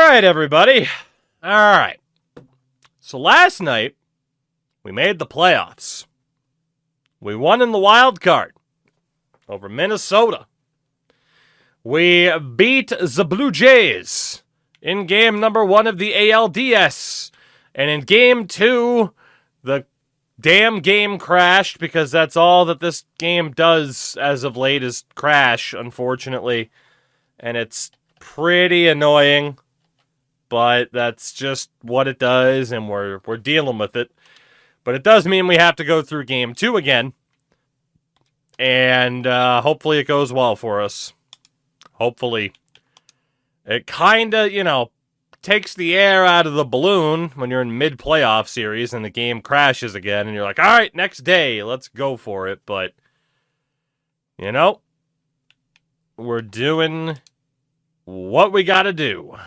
right, everybody. All right. So last night, we made the playoffs. We won in the wild card over Minnesota. We beat the Blue Jays in game number 1 of the ALDS. And in game 2, the damn game crashed because that's all that this game does as of late is crash, unfortunately. And it's pretty annoying, but that's just what it does, and we're dealing with it. But it does mean we have to go through game 2 again, and hopefully it goes well for us. Hopefully. It kind of, takes the air out of the balloon when you're in mid-playoff series and the game crashes again, and you're like, all right, next day, let's go for it. But, we're doing what we got to do.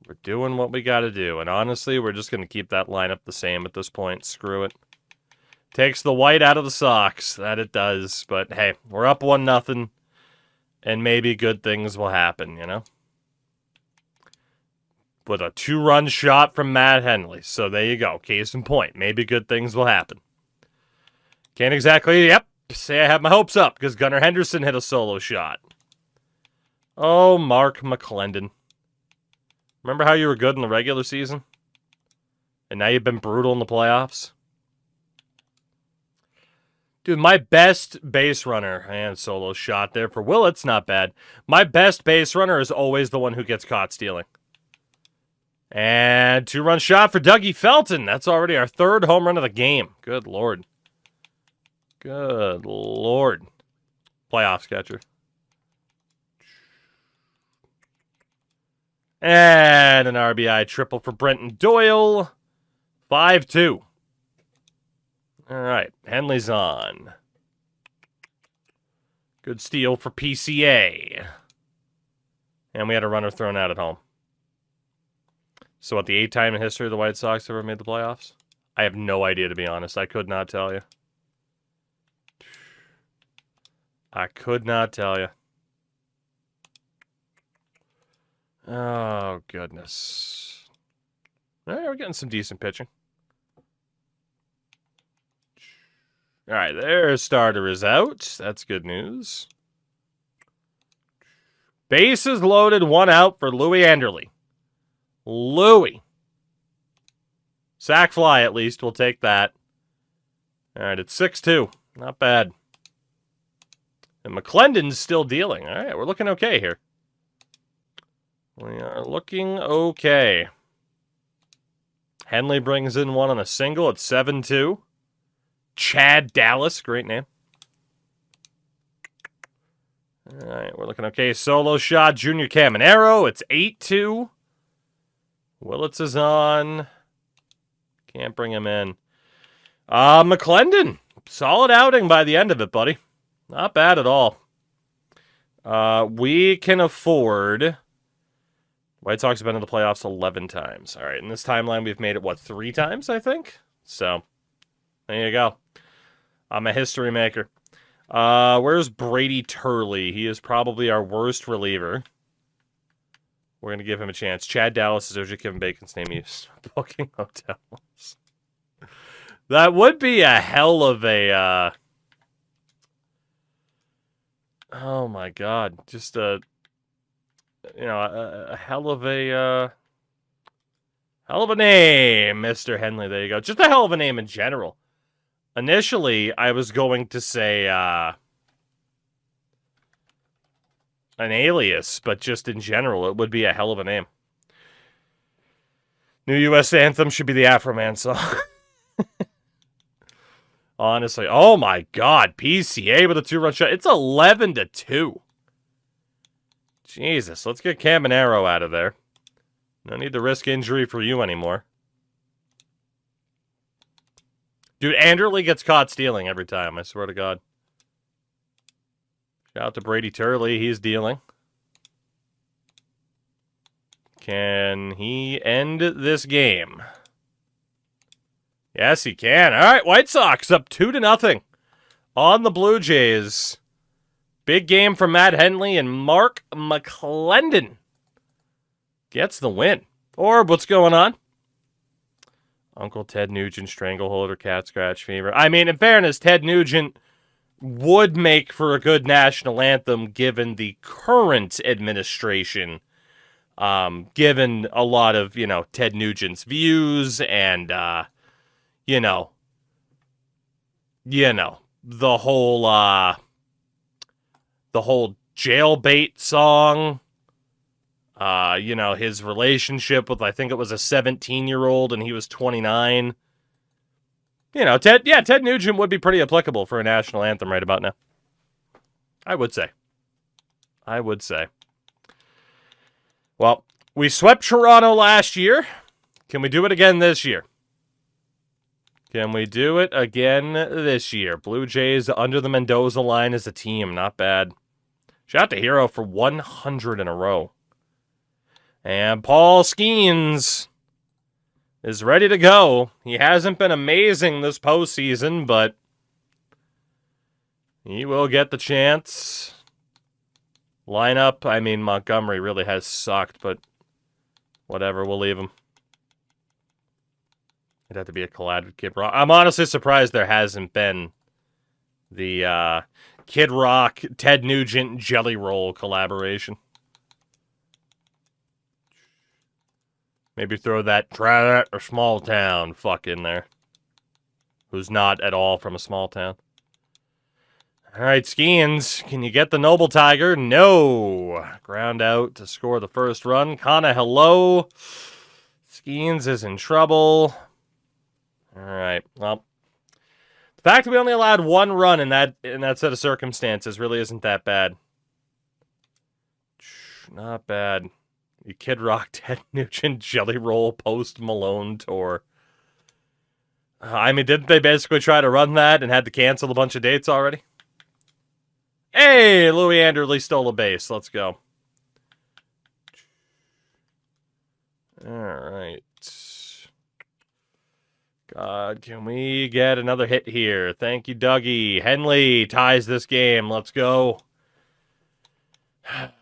We're doing what we got to do. And honestly, we're just going to keep that lineup the same at this point. Screw it. Takes the white out of the socks. That it does. But hey, we're up 1-0. And maybe good things will happen, With a 2-run shot from Matt Henley. So there you go. Case in point. Maybe good things will happen. Can't exactly, say I have my hopes up. Because Gunnar Henderson hit a solo shot. Oh, Mark McClendon. Remember how you were good in the regular season? And now you've been brutal in the playoffs? Dude, my best base runner, and solo shot there for Willits, not bad. My best base runner is always the one who gets caught stealing. And 2-run shot for Dougie Felton. That's already our 3rd home run of the game. Good Lord. Good Lord. Playoffs catcher. And an RBI triple for Brenton Doyle. 5-2. All right. Henley's on. Good steal for PCA. And we had a runner thrown out at home. So what, the 8th time in history the White Sox ever made the playoffs? I have no idea, to be honest. I could not tell you. I could not tell you. Oh, goodness. All right, we're getting some decent pitching. All right, their starter is out. That's good news. Bases loaded, 1 out for Louis Anderle. Louis. Sack fly, at least. We'll take that. All right, it's 6-2. Not bad. And McClendon's still dealing. All right, we're looking okay here. We are looking okay. Henley brings in 1 on a single at 7-2. Chad Dallas, great name. All right, we're looking okay. Solo shot, Junior Caminero. It's 8-2. Willits is on. Can't bring him in. McClendon. Solid outing by the end of it, buddy. Not bad at all. We can afford... White Sox have been in the playoffs 11 times. All right, in this timeline, we've made it, 3 times, I think? So, there you go. I'm a history maker. Where's Brady Turley? He is probably our worst reliever. We're going to give him a chance. Chad Dallas is OJ Kevin Bacon's name. He's booking hotels. That would be a hell of a... Oh, my God. Just a hell of a name, Mr. Henley. There you go. Just a hell of a name in general. Initially, I was going to say an alias, but just in general, it would be a hell of a name. New U.S. anthem should be the Afro Man song. Honestly. Oh, my God. PCA with a 2-run shot. It's 11-2. Jesus, let's get Caminero out of there. No need to risk injury for you anymore. Dude, Anderle gets caught stealing every time, I swear to God. Shout out to Brady Turley, he's dealing. Can he end this game? Yes, he can. All right, White Sox up 2-0 on the Blue Jays. Big game for Matt Henley and Mark McClendon. gets the win. Or what's going on? Uncle Ted Nugent, Stranglehold, or Cat Scratch Fever. I mean, in fairness, Ted Nugent would make for a good national anthem given the current administration. Given a lot of, Ted Nugent's views and, the whole jailbait song. His relationship with, I think it was a 17-year-old and he was 29. Ted Nugent would be pretty applicable for a national anthem right about now. I would say. Well, we swept Toronto last year. Can we do it again this year? Blue Jays under the Mendoza line as a team. Not bad. Shout out to Hero for 100 in a row. And Paul Skeens is ready to go. He hasn't been amazing this postseason, but he will get the chance. Lineup, I mean, Montgomery really has sucked, but whatever, we'll leave him. It'd have to be a collab with Kid Rock. I'm honestly surprised there hasn't been the Kid Rock, Ted Nugent, Jelly Roll collaboration. Maybe throw that Trat or Small Town fuck in there. Who's not at all from a small town. All right, Skeens, can you get the Noble Tiger? No. Ground out to score the first run. Kana, hello. Skeens is in trouble. All right, well, the fact that we only allowed one run in that set of circumstances really isn't that bad. Not bad. The Kid Rock, Ted Nugent, Jelly Roll, Post Malone tour. Didn't they basically try to run that and had to cancel a bunch of dates already? Hey, Louis Anderle stole a base. Let's go. All right. God, can we get another hit here? Thank you, Dougie. Henley ties this game. Let's go.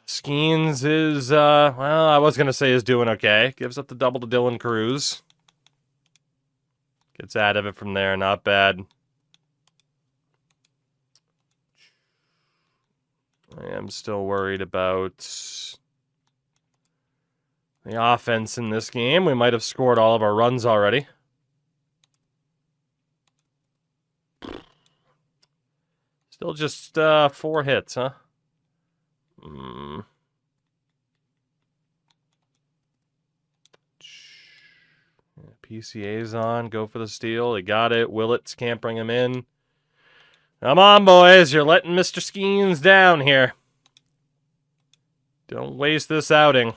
Skeens is, I was going to say is doing okay. Gives up the double to Dylan Cruz. Gets out of it from there. Not bad. I am still worried about the offense in this game. We might have scored all of our runs already. Still just 4 hits, huh? PCA's on. Go for the steal. They got it. Willits can't bring him in. Come on, boys. You're letting Mr. Skeens down here. Don't waste this outing.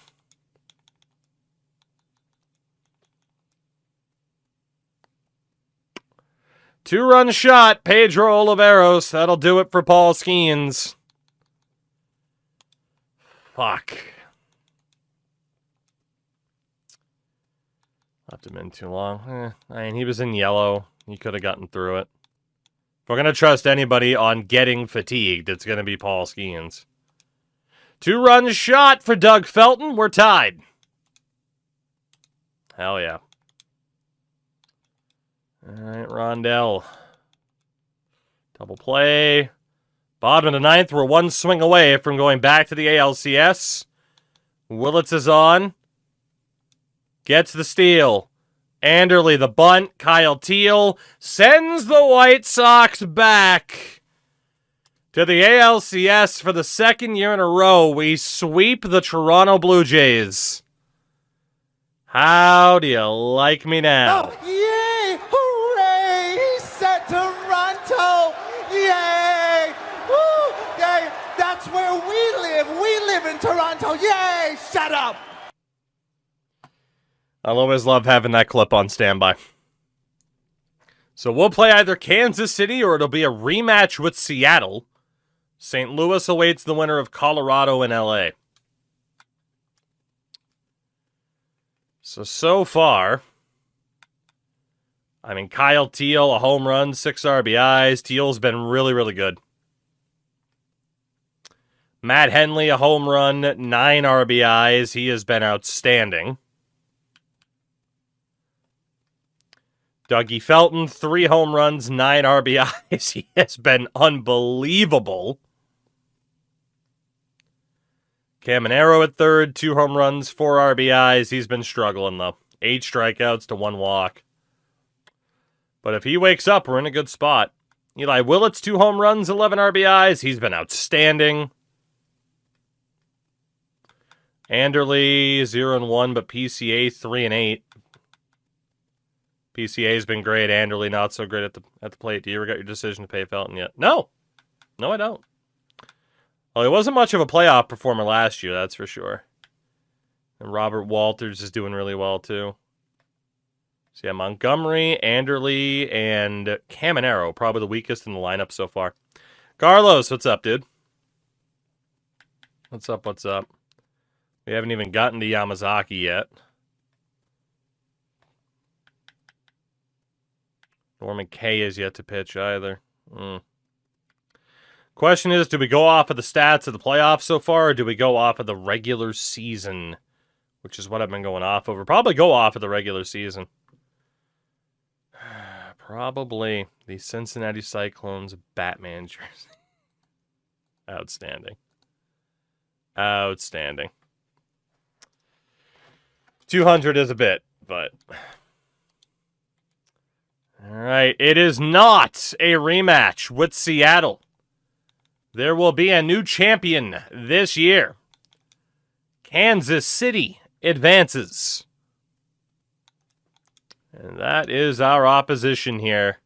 Two-run shot. Pedro Oliveros. That'll do it for Paul Skeens. Fuck. Left him in too long. He was in yellow. He could have gotten through it. If we're going to trust anybody on getting fatigued, it's going to be Paul Skeens. Two-run shot for Doug Felton. We're tied. Hell yeah. All right, Rondell. Double play. Bottom of the 9th. We're one swing away from going back to the ALCS. Willits is on. Gets the steal. Anderle the bunt. Kyle Teal sends the White Sox back to the ALCS for the second year in a row. We sweep the Toronto Blue Jays. How do you like me now? Oh, yay! Hooray! He said Toronto! Yay! Woo! Yay! That's where we live. We live in Toronto. Yay! Shut up! I'll always love having that clip on standby. So we'll play either Kansas City or it'll be a rematch with Seattle. St. Louis awaits the winner of Colorado and LA. So far, Kyle Teal, a home run, 6 RBIs. Teal's been really, really good. Matt Henley, a home run, 9 RBIs. He has been outstanding. Dougie Felton, 3 home runs, 9 RBIs. He has been unbelievable. Caminero at third, 2 home runs, 4 RBIs. He's been struggling, though. 8 strikeouts to 1 walk. But if he wakes up, we're in a good spot. Eli Willits, 2 home runs, 11 RBIs. He's been outstanding. Anderle, 0-1, but PCA, 3-8. PCA's been great. Anderle, not so great at the plate. Do you regret your decision to pay Felton yet? No. No, I don't. Well, he wasn't much of a playoff performer last year, that's for sure. And Robert Walters is doing really well, too. So, yeah, Montgomery, Anderle, and Caminero, probably the weakest in the lineup so far. Carlos, what's up, dude? What's up, what's up? We haven't even gotten to Yamazaki yet. Norman K is yet to pitch either. Question is, do we go off of the stats of the playoffs so far, or do we go off of the regular season? Which is what I've been going off over. Probably go off of the regular season. Probably the Cincinnati Cyclones Batman jersey. Outstanding. Outstanding. 200 is a bit, but... All right, it is not a rematch with Seattle. There will be a new champion this year. Kansas City advances. And that is our opposition here.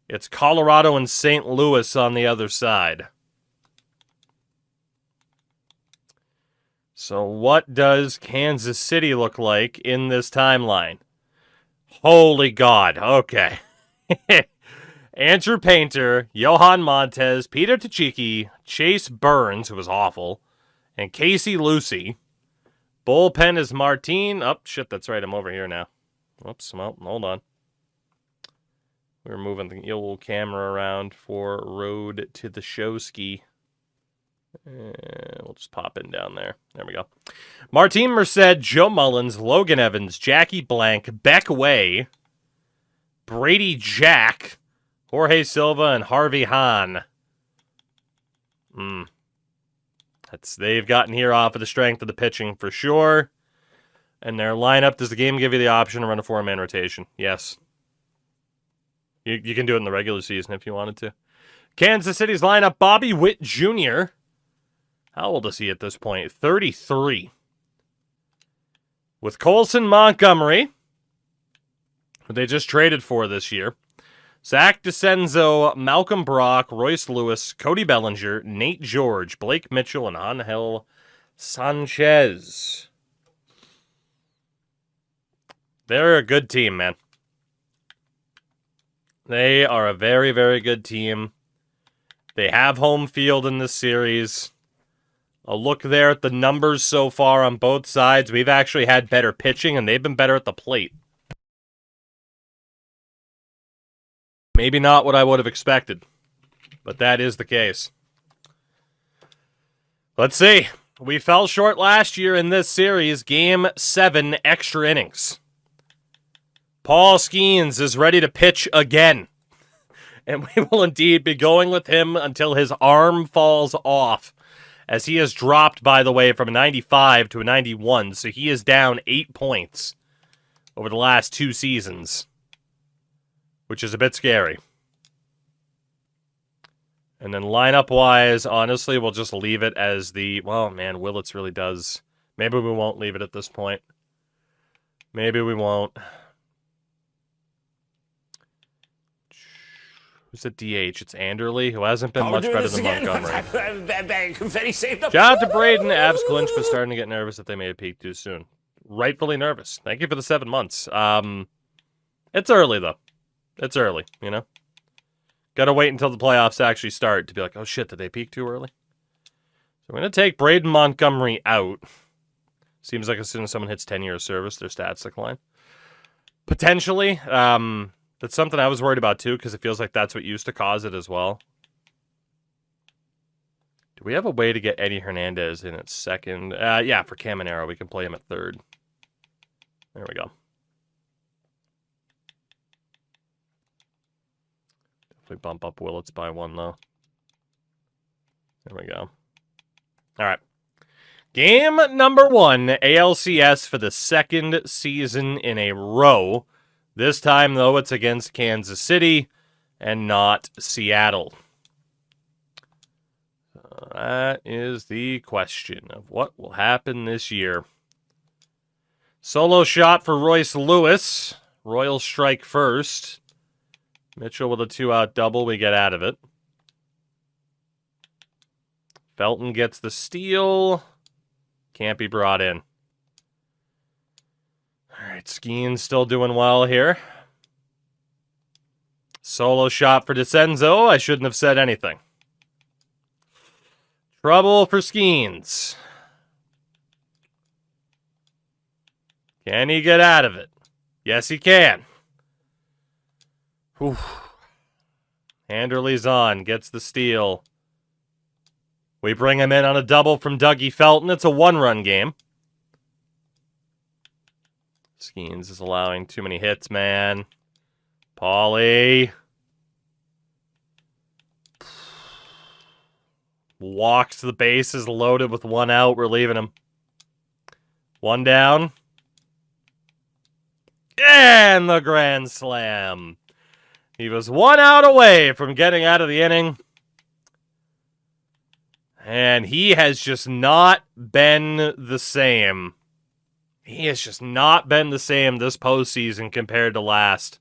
It's Colorado and St. Louis on the other side. So what does Kansas City look like in this timeline? Holy God, okay. Andrew Painter, Johan Montez, Peter Tachiki, Chase Burns, who was awful, and Casey Lucy. Bullpen is Martin. Oh, shit, that's right. I'm over here now. Oops, well, hold on. We're moving the old camera around for Road to the Showski. We'll just pop in down there. There we go. Martin Merced, Joe Mullins, Logan Evans, Jackie Blank, Beck Way, Brady Jack, Jorge Silva, and Harvey Hahn. They've gotten here off of the strength of the pitching for sure. And their lineup, does the game give you the option to run a 4-man rotation? Yes. You can do it in the regular season if you wanted to. Kansas City's lineup, Bobby Witt Jr. How old is he at this point? 33. With Colson Montgomery, who they just traded for this year. Zach DeCenzo, Malcolm Brock, Royce Lewis, Cody Bellinger, Nate George, Blake Mitchell, and Angel Sanchez. They're a good team, man. They are a very, very good team. They have home field in this series. A look there at the numbers so far on both sides. We've actually had better pitching, and they've been better at the plate. Maybe not what I would have expected, but that is the case. Let's see. We fell short last year in this series. Game 7, extra innings. Paul Skeens is ready to pitch again. And we will indeed be going with him until his arm falls off. As he has dropped, by the way, from a 95 to a 91. So he is down 8 points over the last 2 seasons. Which is a bit scary. And then lineup-wise, honestly, we'll just leave it as the... Well, man, Willits really does... Maybe we won't leave it at this point. Maybe we won't. Who's at DH? It's Anderle, who hasn't been much better than Montgomery. Shout out to Braden. Avs clinch, but starting to get nervous that they may have peaked too soon. Rightfully nervous. Thank you for the 7 months. It's early, though. It's early, you know? Gotta wait until the playoffs actually start to be like, oh shit, did they peak too early? So I'm going to take Braden Montgomery out. Seems like as soon as someone hits 10 years of service, their stats decline. Potentially. That's something I was worried about too, because it feels like that's what used to cause it as well. Do we have a way to get Eddie Hernandez in at second? Yeah, for Caminero, we can play him at third. There we go. Definitely bump up Willits by one, though. There we go. All right. Game number 1, ALCS for the second season in a row. This time, though, it's against Kansas City and not Seattle. That is the question of what will happen this year. Solo shot for Royce Lewis. Royals strike first. Mitchell with a 2-out double. We get out of it. Felton gets the steal. Can't be brought in. All right, Skeens still doing well here. Solo shot for DeCenzo. I shouldn't have said anything. Trouble for Skeens. Can he get out of it? Yes, he can. Whew. Anderley's on. Gets the steal. We bring him in on a double from Dougie Felton. It's a 1-run game. Skeens is allowing too many hits, man. Paulie. Walks to the bases, loaded with 1 out. We're leaving him. 1 down. And the grand slam. He was 1 out away from getting out of the inning. And he has just not been the same. He has just not been the same this postseason compared to last.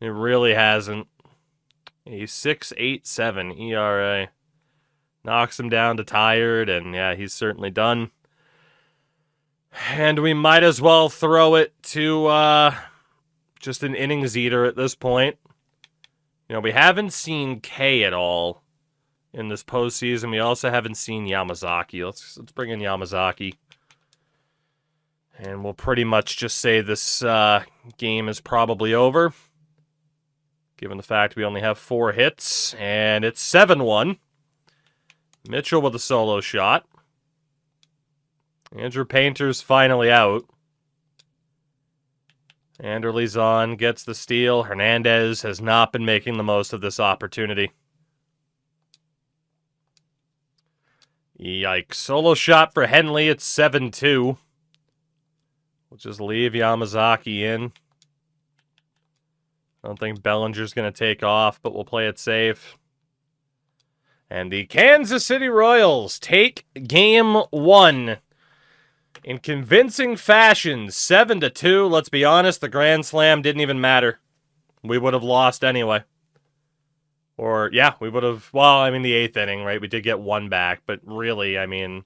It really hasn't. A 6.87 ERA. Knocks him down to tired, and yeah, he's certainly done. And we might as well throw it to just an innings eater at this point. You know, we haven't seen K at all in this postseason. We also haven't seen Yamazaki. Let's bring in Yamazaki. And we'll pretty much just say this game is probably over, given the fact we only have 4 hits, and it's 7-1. Mitchell with a solo shot. Andrew Painter's finally out. Anderley's on, gets the steal. Hernandez has not been making the most of this opportunity. Yikes. Solo shot for Henley. It's 7-2. We'll just leave Yamazaki in. I don't think Bellinger's going to take off, but we'll play it safe. And the Kansas City Royals take game 1 in convincing fashion, 7-2. Let's be honest, the grand slam didn't even matter. We would have lost anyway. Or, yeah, we would have, well, I mean, the 8th inning, right? We did get 1 back, but really, I mean,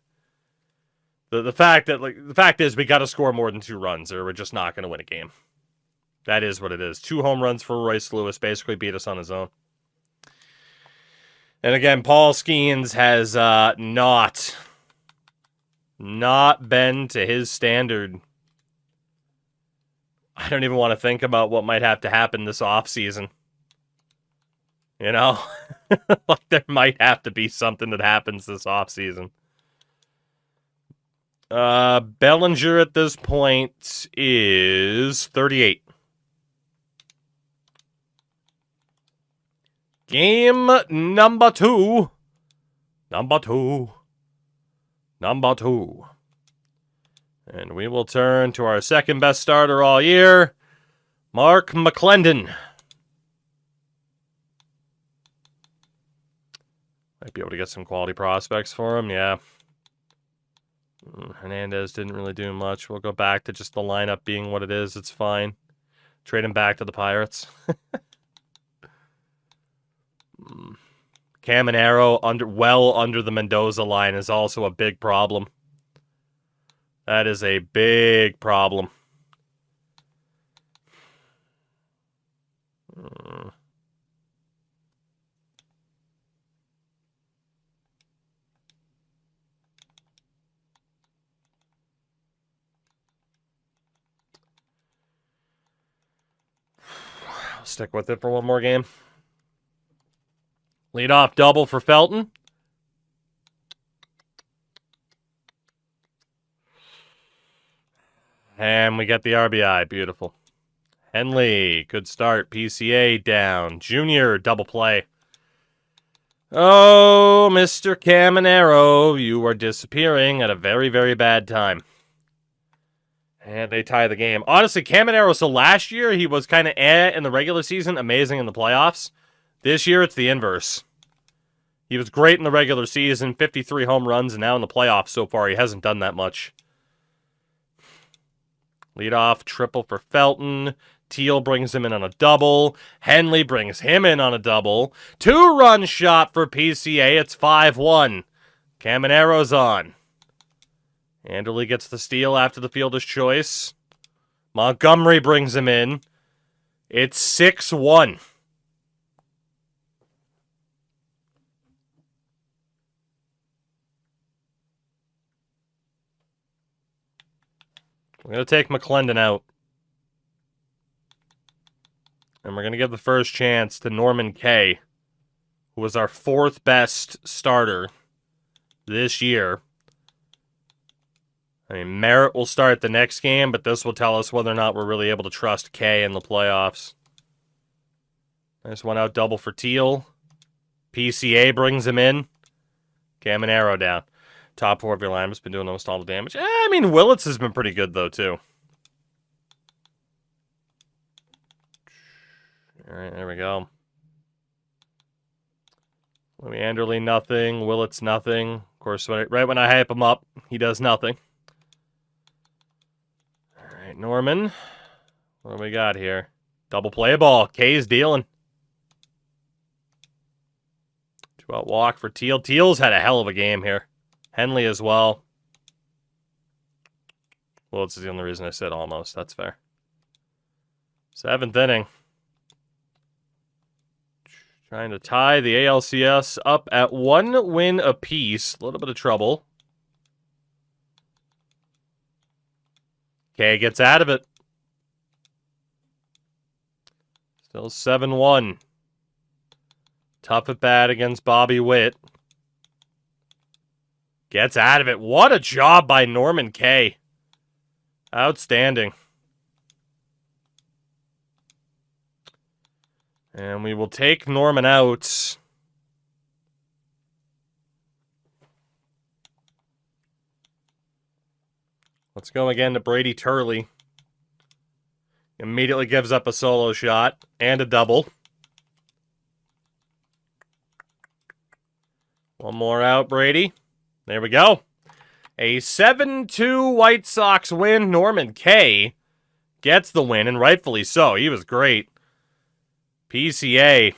the fact is we got to score more than 2 runs or we're just not going to win a game. That is what it is. 2 home runs for Royce Lewis basically beat us on his own. And again, Paul Skeens has not been to his standard. I don't even want to think about what might have to happen this offseason. You know? Like, there might have to be something that happens this offseason. Bellinger at this point is 38. Game number 2. Number 2. And we will turn to our second best starter all year, Mark McClendon. Might be able to get some quality prospects for him, yeah. Hernandez didn't really do much. We'll go back to just the lineup being what it is. It's fine. Trade him back to the Pirates. Caminero well under the Mendoza line is also a big problem. That is a big problem. I'll stick with it for one more game. Leadoff double for Felton. And we get the RBI. Beautiful. Henley, good start. PCA down. Junior, double play. Oh, Mr. Caminero, you are disappearing at a very, very bad time. And they tie the game. Honestly, Caminero, so last year he was kind of in the regular season, amazing in the playoffs. This year it's the inverse. He was great in the regular season, 53 home runs, and now in the playoffs so far he hasn't done that much. Leadoff triple for Felton. Teal brings him in on a double. Henley brings him in on a double. 2-run shot for PCA. It's 5-1. Caminero's on. Anderle gets the steal after the fielder's choice. Montgomery brings him in. It's 6-1. We're going to take McClendon out. And we're going to give the first chance to Norman Kay, who was our 4th best starter this year. I mean, Merritt will start the next game, but this will tell us whether or not we're really able to trust Kay in the playoffs. Nice one out double for Teal. PCA brings him in. Caminero down. Top 4 of your lineup's been doing almost all the damage. I mean, Willits has been pretty good, though, too. All right, there we go. Anderle, nothing. Willits, nothing. Of course, right when I hype him up, he does nothing. All right, Norman. What do we got here? Double play ball. K's dealing. 2-out walk for Teal. Teal's had a hell of a game here. Henley as well. Willits is the only reason I said almost. That's fair. 7th inning. Trying to tie the ALCS up at 1 win apiece. A little bit of trouble. Kay gets out of it. Still 7-1. Tough at bat against Bobby Witt. Gets out of it. What a job by Norman Kay. Outstanding. And we will take Norman out. Let's go again to Brady Turley. Immediately gives up a solo shot and a double. One more out, Brady. There we go. A 7-2 White Sox win. Norman Kay gets the win, and rightfully so. He was great. PCA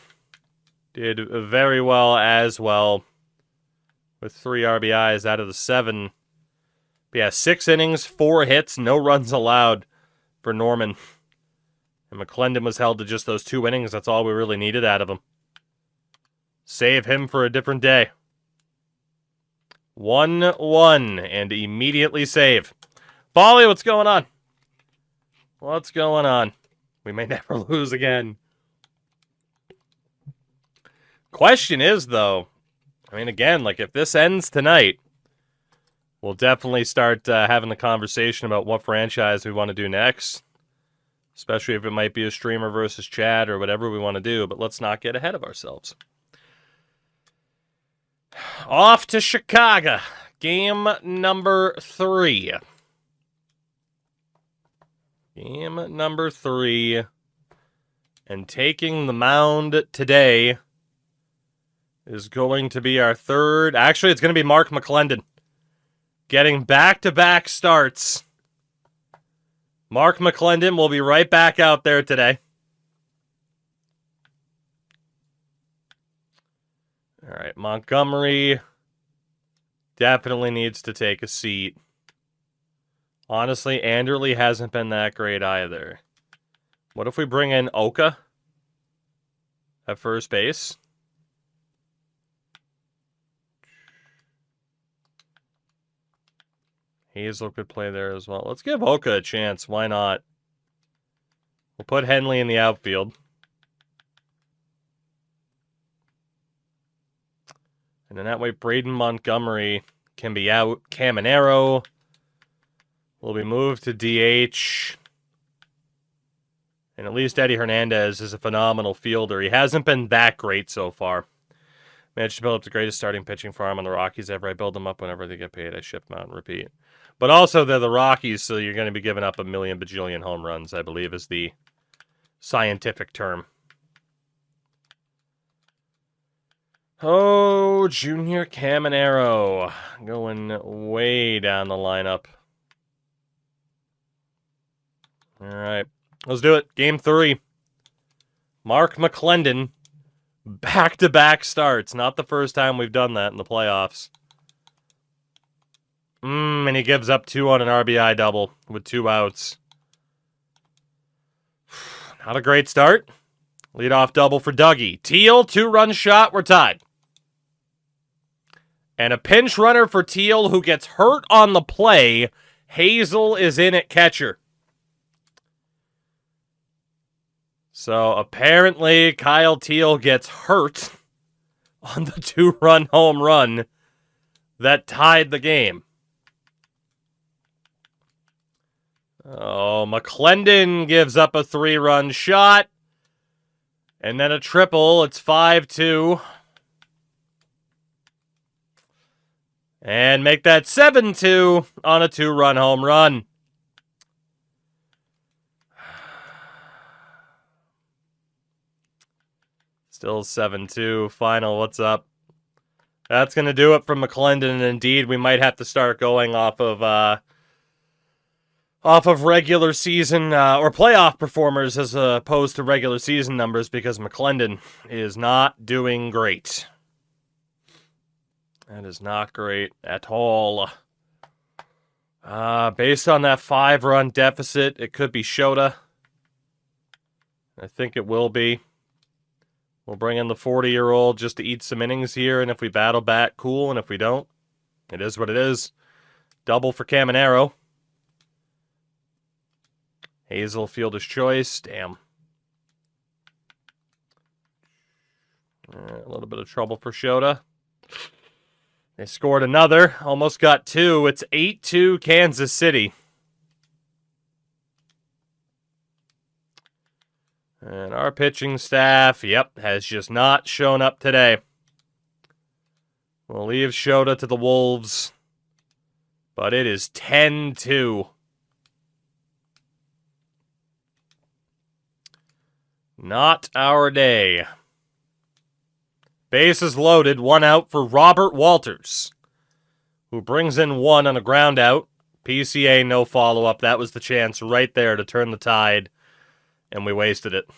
did very well as well with 3 RBIs out of the 7. But yeah, 6 innings, 4 hits, no runs allowed for Norman. And McClendon was held to just those 2 innings. That's all we really needed out of him. Save him for a different day. 1-1 and immediately save. Bolly, what's going on? What's going on? We may never lose again. Question is, though, I mean, again, like, if this ends tonight, we'll definitely start having the conversation about what franchise we want to do next. Especially if it might be a streamer versus Chad or whatever we want to do. But let's not get ahead of ourselves. Off to Chicago. Game number 3. Game number 3. And taking the mound today is going to be our 3rd. Actually, it's going to be Mark McClendon. Getting back-to-back starts. Mark McClendon will be right back out there today. All right, Montgomery definitely needs to take a seat. Honestly, Anderle hasn't been that great either. What if we bring in Oka at first base? Hazel could play there as well. Let's give Oka a chance. Why not? We'll put Henley in the outfield. And then that way Braden Montgomery can be out. Caminero will be moved to DH. And at least Eddie Hernandez is a phenomenal fielder. He hasn't been that great so far. Managed to build up the greatest starting pitching farm on the Rockies ever. I build them up whenever they get paid. I ship them out and repeat. But also, they're the Rockies, so you're going to be giving up a million bajillion home runs, I believe is the scientific term. Oh, Junior Caminero. Going way down the lineup. All right. Let's do it. Game 3. Mark McClendon. Back-to-back starts. Not the first time we've done that in the playoffs. And he gives up 2 on an RBI double with 2 outs. Not a great start. Leadoff double for Dougie. Teal, 2-run shot. We're tied. And a pinch runner for Teal who gets hurt on the play. Hazel is in at catcher. So apparently Kyle Teal gets hurt on the 2-run home run that tied the game. Oh, McClendon gives up a 3-run shot. And then a triple. It's 5-2. And make that 7-2 on a 2-run home run. Still 7-2. Final, what's up? That's going to do it from McClendon. And indeed, we might have to start going off of regular season or playoff performers as opposed to regular season numbers because McClendon is not doing great. That is not great at all. Based on that 5-run deficit, it could be Shota. I think it will be. We'll bring in the 40-year-old just to eat some innings here, and if we battle back, cool, and if we don't, it is what it is. Double for Caminero. Hazel, fielder's choice. Damn. A little bit of trouble for Shota. They scored another. Almost got 2. It's 8-2 Kansas City. And our pitching staff, has just not shown up today. We'll leave Shota to the Wolves. But it is 10-2. Not our day. Bases loaded, 1 out for Robert Walters, who brings in 1 on a ground out. PCA, no follow-up. That was the chance right there to turn the tide, and we wasted it.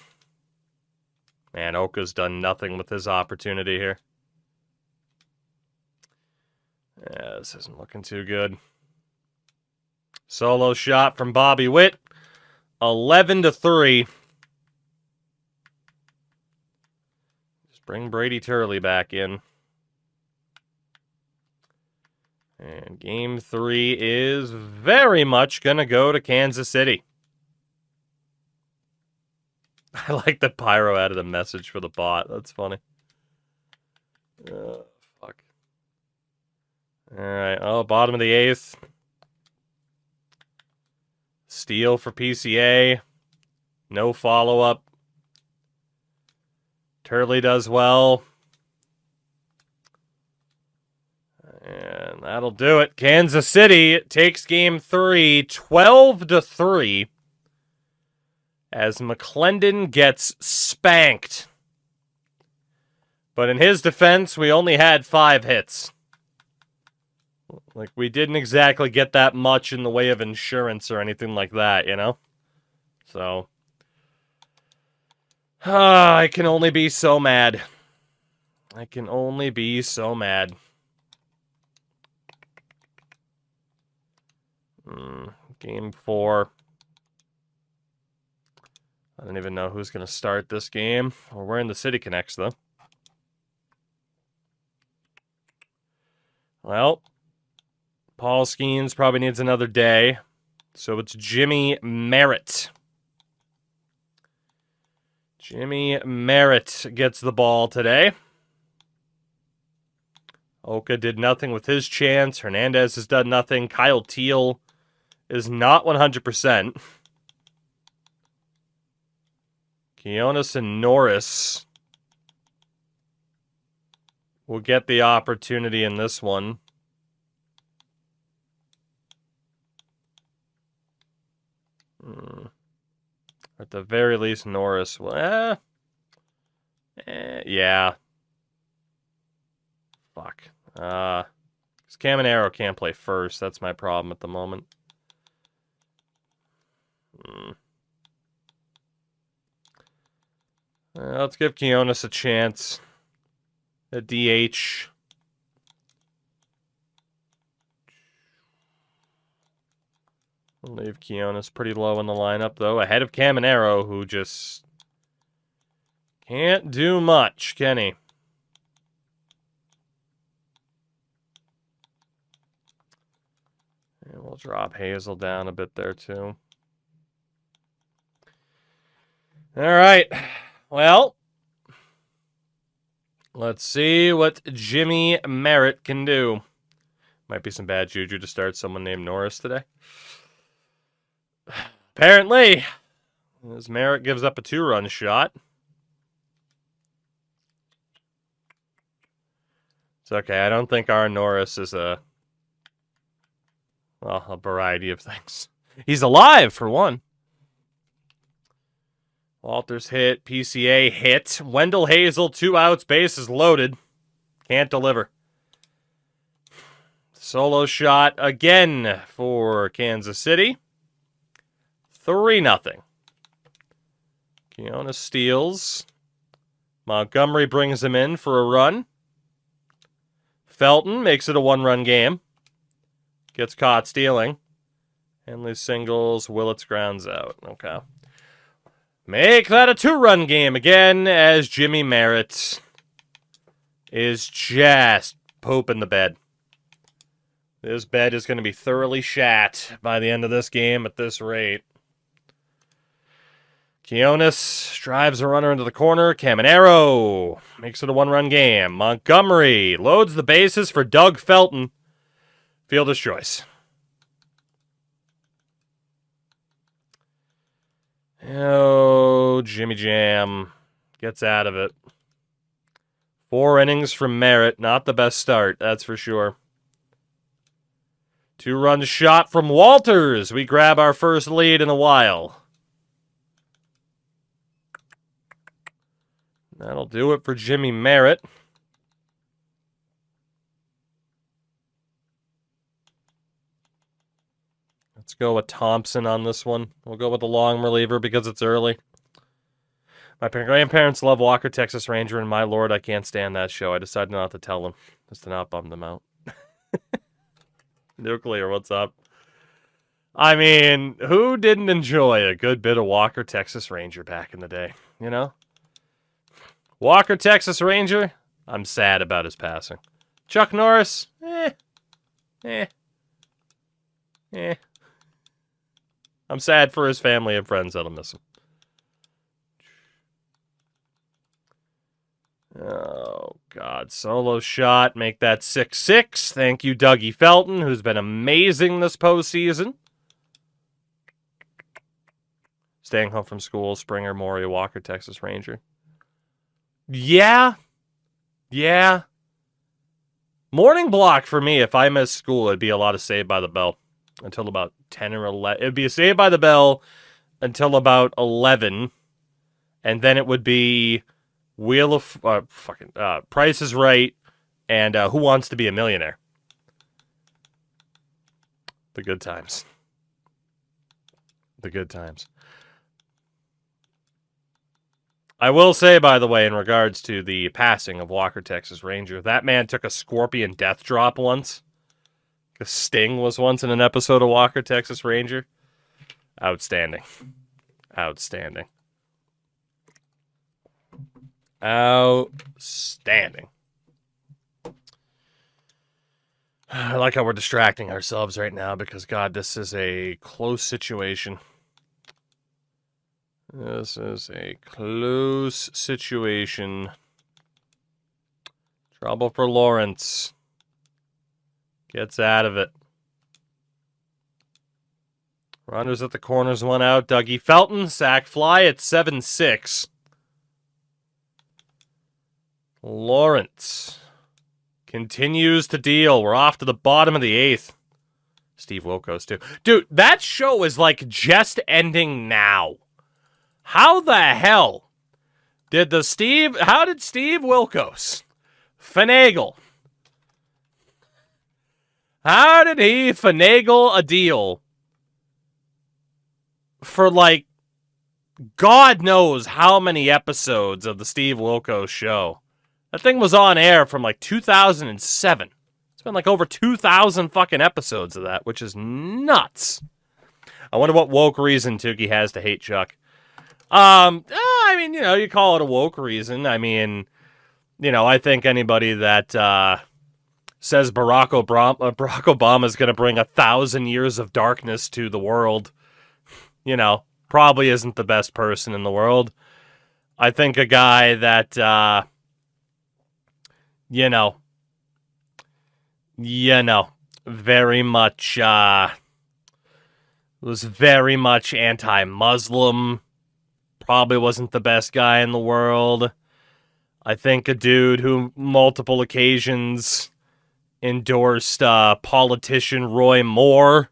Man, Oka's done nothing with his opportunity here. Yeah, this isn't looking too good. Solo shot from Bobby Witt. 11-3. Bring Brady Turley back in. And game 3 is very much going to go to Kansas City. I like that Pyro added a message for the bot. That's funny. Fuck. Alright, bottom of the 8th. Steal for PCA. No follow-up. Turley does well. And that'll do it. Kansas City takes game 3, 12-3. As McClendon gets spanked. But in his defense, we only had 5 hits. Like, we didn't exactly get that much in the way of insurance or anything like that, you know? So... I can only be so mad. I can only be so mad. Game 4. I don't even know who's going to start this game. We're wearing the City Connects, though. Well, Paul Skeens probably needs another day. So it's Jimmy Merritt. Jimmy Merritt gets the ball today. Oka did nothing with his chance. Hernandez has done nothing. Kyle Teal is not 100%. Quinones and Norris will get the opportunity in this one. At the very least, Norris will... yeah. Fuck. Because Caminero can't play first. That's my problem at the moment. Let's give Quinones a chance. A DH. We'll leave Quinones pretty low in the lineup, though. Ahead of Caminero, who just can't do much, can he? And we'll drop Hazel down a bit there, too. All right. Well, let's see what Jimmy Merritt can do. Might be some bad juju to start someone named Norris today. Apparently, as Merritt gives up a 2-run shot. It's okay. I don't think our Norris is a variety of things. He's alive, for one. Walters hit. PCA hit. Wendell Hazel, 2 outs, bases loaded. Can't deliver. Solo shot again for Kansas City. 3-0. Quinones steals. Montgomery brings him in for a run. Felton makes it a 1-run game. Gets caught stealing. Henley singles. Willits grounds out. Okay. Make that a 2-run game again as Jimmy Merritt is just pooping the bed. This bed is going to be thoroughly shat by the end of this game at this rate. Quinones drives a runner into the corner. Caminero makes it a 1-run game. Montgomery loads the bases for Doug Felton. Fielder's choice. Oh, Jimmy Jam gets out of it. 4 innings from Merritt. Not the best start, that's for sure. 2-run shot from Walters. We grab our first lead in a while. That'll do it for Jimmy Merritt. Let's go with Thompson on this one. We'll go with the long reliever because it's early. My grandparents love Walker, Texas Ranger, and my lord, I can't stand that show. I decided not to tell them, just to not bum them out. Nuclear, what's up? I mean, who didn't enjoy a good bit of Walker, Texas Ranger back in the day, you know? Walker, Texas Ranger, I'm sad about his passing. Chuck Norris, I'm sad for his family and friends that'll miss him. Oh, God. Solo shot. Make that 6-6. Thank you, Dougie Felton, who's been amazing this postseason. Staying home from school, Springer, Maury, Walker, Texas Ranger. Yeah. Morning block for me, if I miss school, it'd be a lot of Saved by the Bell until about 10 or 11. It'd be a Saved by the Bell until about 11, and then it would be Price is Right and Who Wants to Be a Millionaire. The good times. The good times. I will say, by the way, in regards to the passing of Walker, Texas Ranger, that man took a scorpion death drop once. Sting was once in an episode of Walker, Texas Ranger. Outstanding. Outstanding. Outstanding. I like how we're distracting ourselves right now because, God, this is a close situation. This is a close situation. Trouble for Lawrence. Gets out of it. Runners at the corners, 1 out. Dougie Felton, sac fly at 7-6. Lawrence continues to deal. We're off to the bottom of the 8th. Steve Wilkos, too. Dude, that show is like just ending now. How the hell did Steve Wilkos finagle? How did he finagle a deal for like God knows how many episodes of the Steve Wilkos show? That thing was on air from like 2007. It's been like over 2,000 fucking episodes of that, which is nuts. I wonder what woke reason Tukey has to hate Chuck. I mean, you know, you call it a woke reason. I mean, you know, I think anybody that says Barack Obama is going to bring 1,000 years of darkness to the world, you know, probably isn't the best person in the world. I think a guy that, you know, very much, was very much anti-Muslim, probably wasn't the best guy in the world. I think a dude who multiple occasions endorsed politician Roy Moore,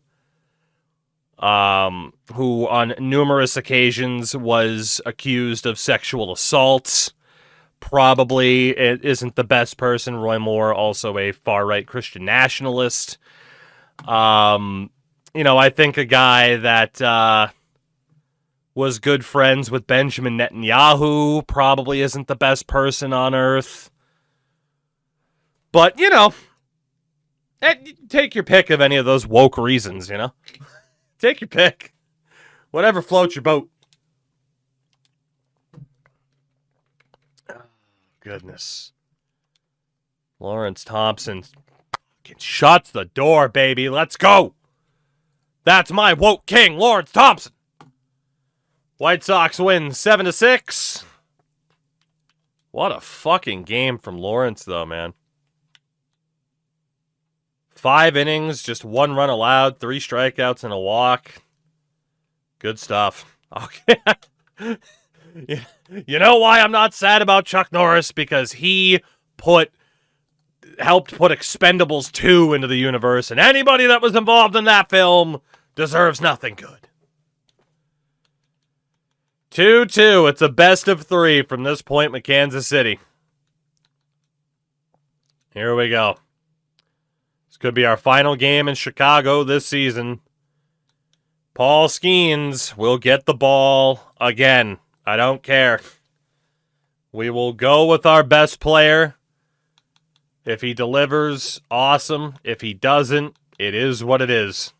who on numerous occasions was accused of sexual assaults, probably it isn't the best person. Roy Moore, also a far-right Christian nationalist. You know, I think a guy that was good friends with Benjamin Netanyahu probably isn't the best person on earth. But, you know, take your pick of any of those woke reasons, you know? Take your pick. Whatever floats your boat. Oh, goodness. Lawrence Thompson shuts the door, baby. Let's go. That's my woke king, Lawrence Thompson. White Sox win 7-6. What a fucking game from Lawrence, though, man. 5 innings, just 1 run allowed, 3 strikeouts and a walk. Good stuff. Okay. You know why I'm not sad about Chuck Norris? Because he helped put Expendables 2 into the universe, and anybody that was involved in that film deserves nothing good. 2-2. It's a best of 3 from this point with Kansas City. Here we go. This could be our final game in Chicago this season. Paul Skeens will get the ball again. I don't care. We will go with our best player. If he delivers, awesome. If he doesn't, it is what it is.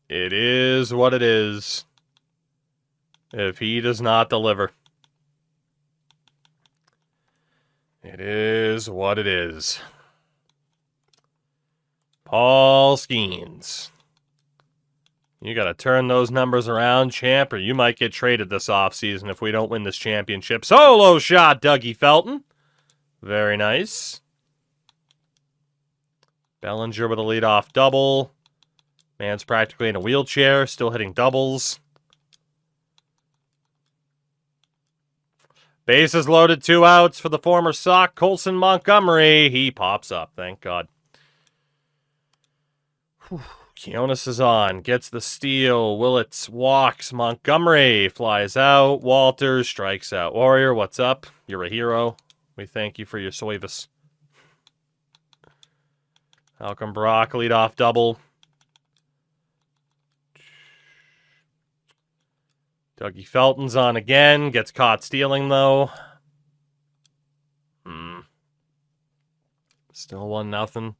It is what it is. If he does not deliver, it is what it is. Paul Skeens. You got to turn those numbers around, champ, or you might get traded this offseason if we don't win this championship. Solo shot, Dougie Felton. Very nice. Bellinger with a leadoff double. Man's practically in a wheelchair, still hitting doubles. Bases loaded, 2 outs for the former Sock, Colson Montgomery. He pops up, thank God. Kionis is on, gets the steal. Willits walks. Montgomery flies out. Walters strikes out. Warrior, what's up? You're a hero. We thank you for your service. Malcolm Brock, leadoff double. Dougie Felton's on again. Gets caught stealing, though. Still 1-0.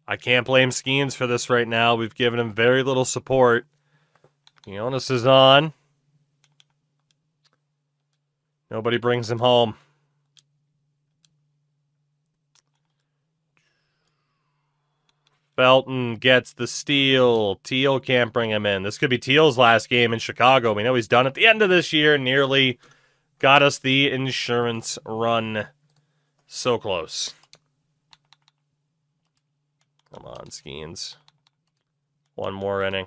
I can't blame Skeens for this right now. We've given him very little support. Jonas is on. Nobody brings him home. Felton gets the steal. Teal can't bring him in. This could be Teal's last game in Chicago. We know he's done at the end of this year. Nearly got us the insurance run. So close. Come on, Skeens. One more inning.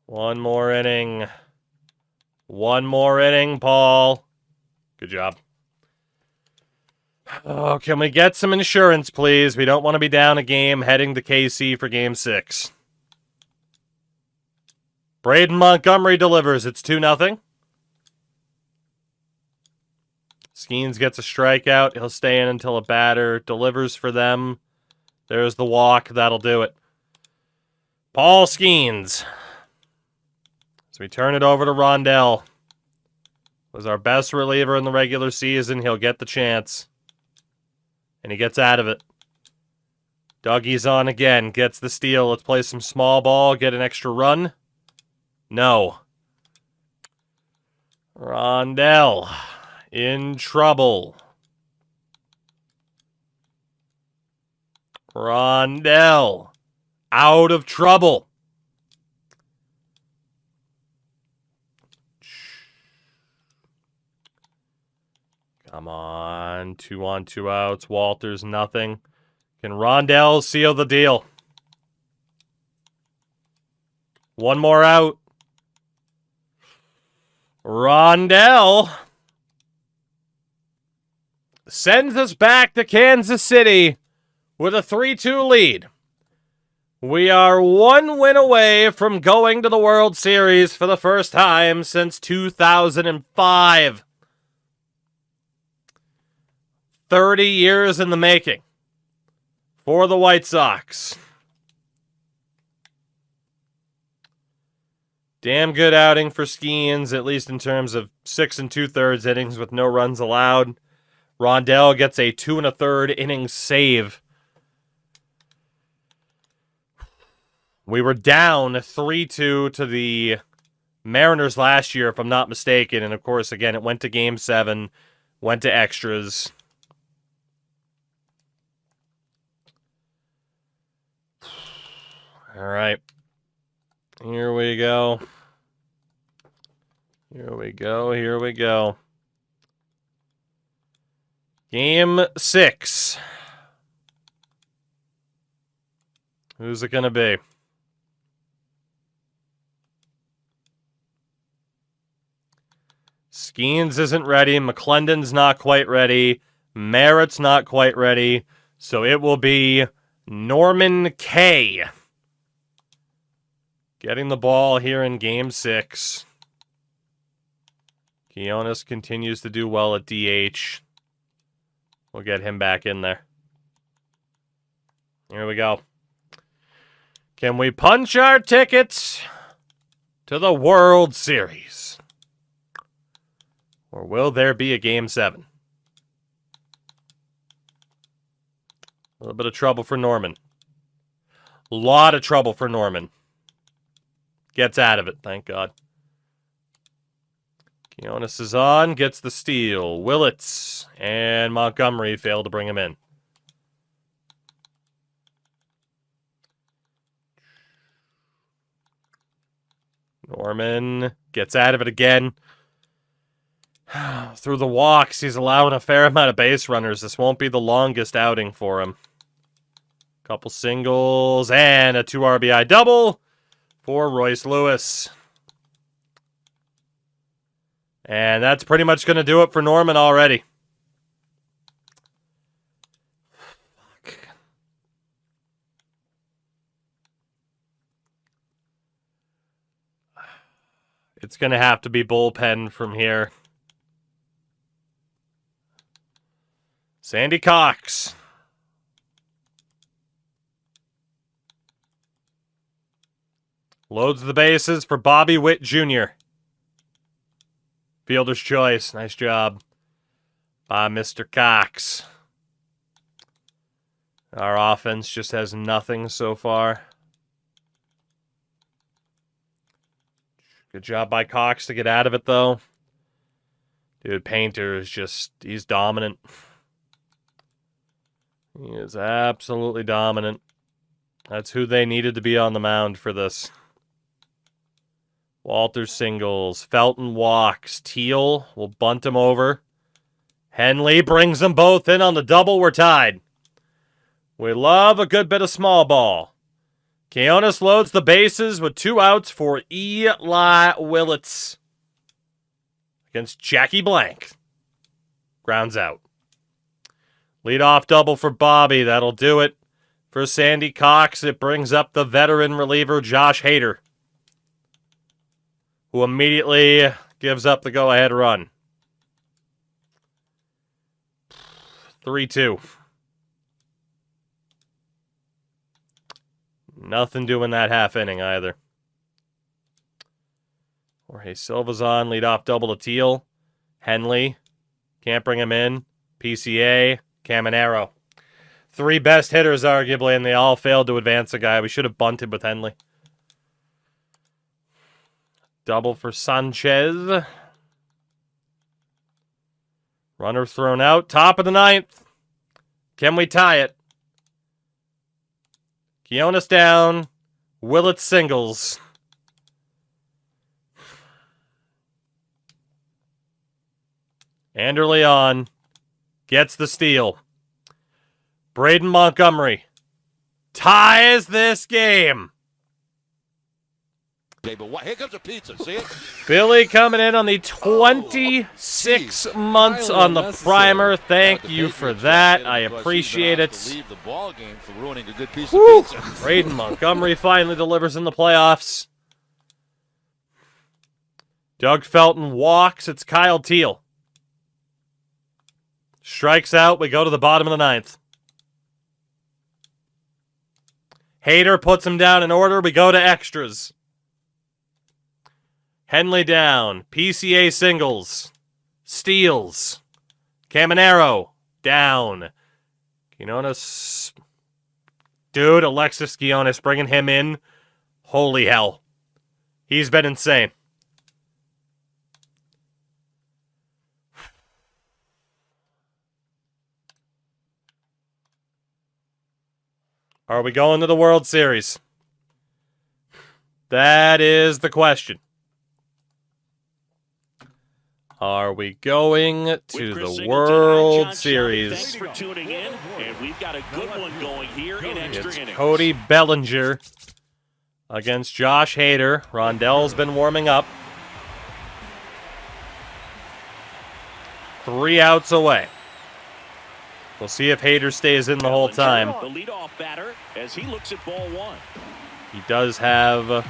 One more inning. One more inning, Paul. Good job. Oh, can we get some insurance, please? We don't want to be down a game heading to KC for Game 6. Braden Montgomery delivers. It's 2-0. Skeens gets a strikeout. He'll stay in until a batter delivers for them. There's the walk. That'll do it. Paul Skeens. So we turn it over to Rondell. Was our best reliever in the regular season. He'll get the chance. And he gets out of it. Dougie's on again. Gets the steal. Let's play some small ball. Get an extra run. No. Rondell. In trouble. Rondell. Out of trouble. Come on. 2 on, 2 outs. Walters, nothing. Can Rondell seal the deal? One more out. Rondell sends us back to Kansas City with a 3-2 lead. We are 1 win away from going to the World Series for the first time since 2005. 30 years in the making for the White Sox. Damn good outing for Skeens, at least in terms of 6 2/3 innings with no runs allowed. Rondell gets a 2 1/3 inning save. We were down 3-2 to the Mariners last year, if I'm not mistaken. And of course, again, it went to Game 7, went to extras. All right. Here we go. Here we go. Here we go. Game 6. Who's it going to be? Skeens isn't ready. McClendon's not quite ready. Merritt's not quite ready. So it will be Norman K. Getting the ball here in Game 6. Quinones continues to do well at DH. We'll get him back in there. Here we go. Can we punch our tickets to the World Series? Or will there be a Game 7? A little bit of trouble for Norman. A lot of trouble for Norman. Gets out of it, thank God. Quinones is on, gets the steal. Willits and Montgomery failed to bring him in. Norman gets out of it again. Through the walks, he's allowing a fair amount of base runners. This won't be the longest outing for him. Couple singles and a 2 RBI double for Royce Lewis. And that's pretty much going to do it for Norman already. Fuck. It's going to have to be bullpen from here. Sandy Cox. Loads the bases for Bobby Witt Jr. Fielder's choice. Nice job by Mr. Cox. Our offense just has nothing so far. Good job by Cox to get out of it, though. Dude, Painter is just, he's dominant. He is absolutely dominant. That's who they needed to be on the mound for this. Walter singles. Felton walks. Teal will bunt him over. Henley brings them both in on the double. We're tied. We love a good bit of small ball. Keonis loads the bases with 2 outs for Eli Willits against Jackie Blank. Grounds out. Leadoff double for Bobby. That'll do it. For Sandy Cox, it brings up the veteran reliever Josh Hader, who immediately gives up the go-ahead run. 3-2. Nothing doing that half inning either. Jorge Silva's on. Leadoff double to Teal. Henley. Can't bring him in. PCA. Caminero. 3 best hitters, arguably, and they all failed to advance a guy. We should have bunted with Henley. Double for Sanchez. Runner thrown out. Top of the 9th. Can we tie it? Keonis down. Willits singles. Anderley on. Gets the steal. Braden Montgomery ties this game. Okay, but here comes a pizza. See it? Billy coming in on the 26 months on the primer. Thank you for that. I appreciate it. Leave the ball game for ruining a good piece Woo! of pizza. Braden Montgomery finally delivers in the playoffs. Doug Felton walks. It's Kyle Teal. Strikes out. We go to the bottom of the 9th. Hader puts him down in order. We go to extras. Henley down. PCA singles. Steals. Caminero down. Keonis. Dude, Alexis Keonis, bringing him in. Holy hell. He's been insane. Are we going to the World Series? That is the question. Are we going to the World Series? Thanks for tuning in, and we've got a good one going here in extra innings. Cody Bellinger against Josh Hader. Rondell's been warming up. 3 outs away. We'll see if Hader stays in the whole time. The leadoff batter as he looks at ball 1. He does have the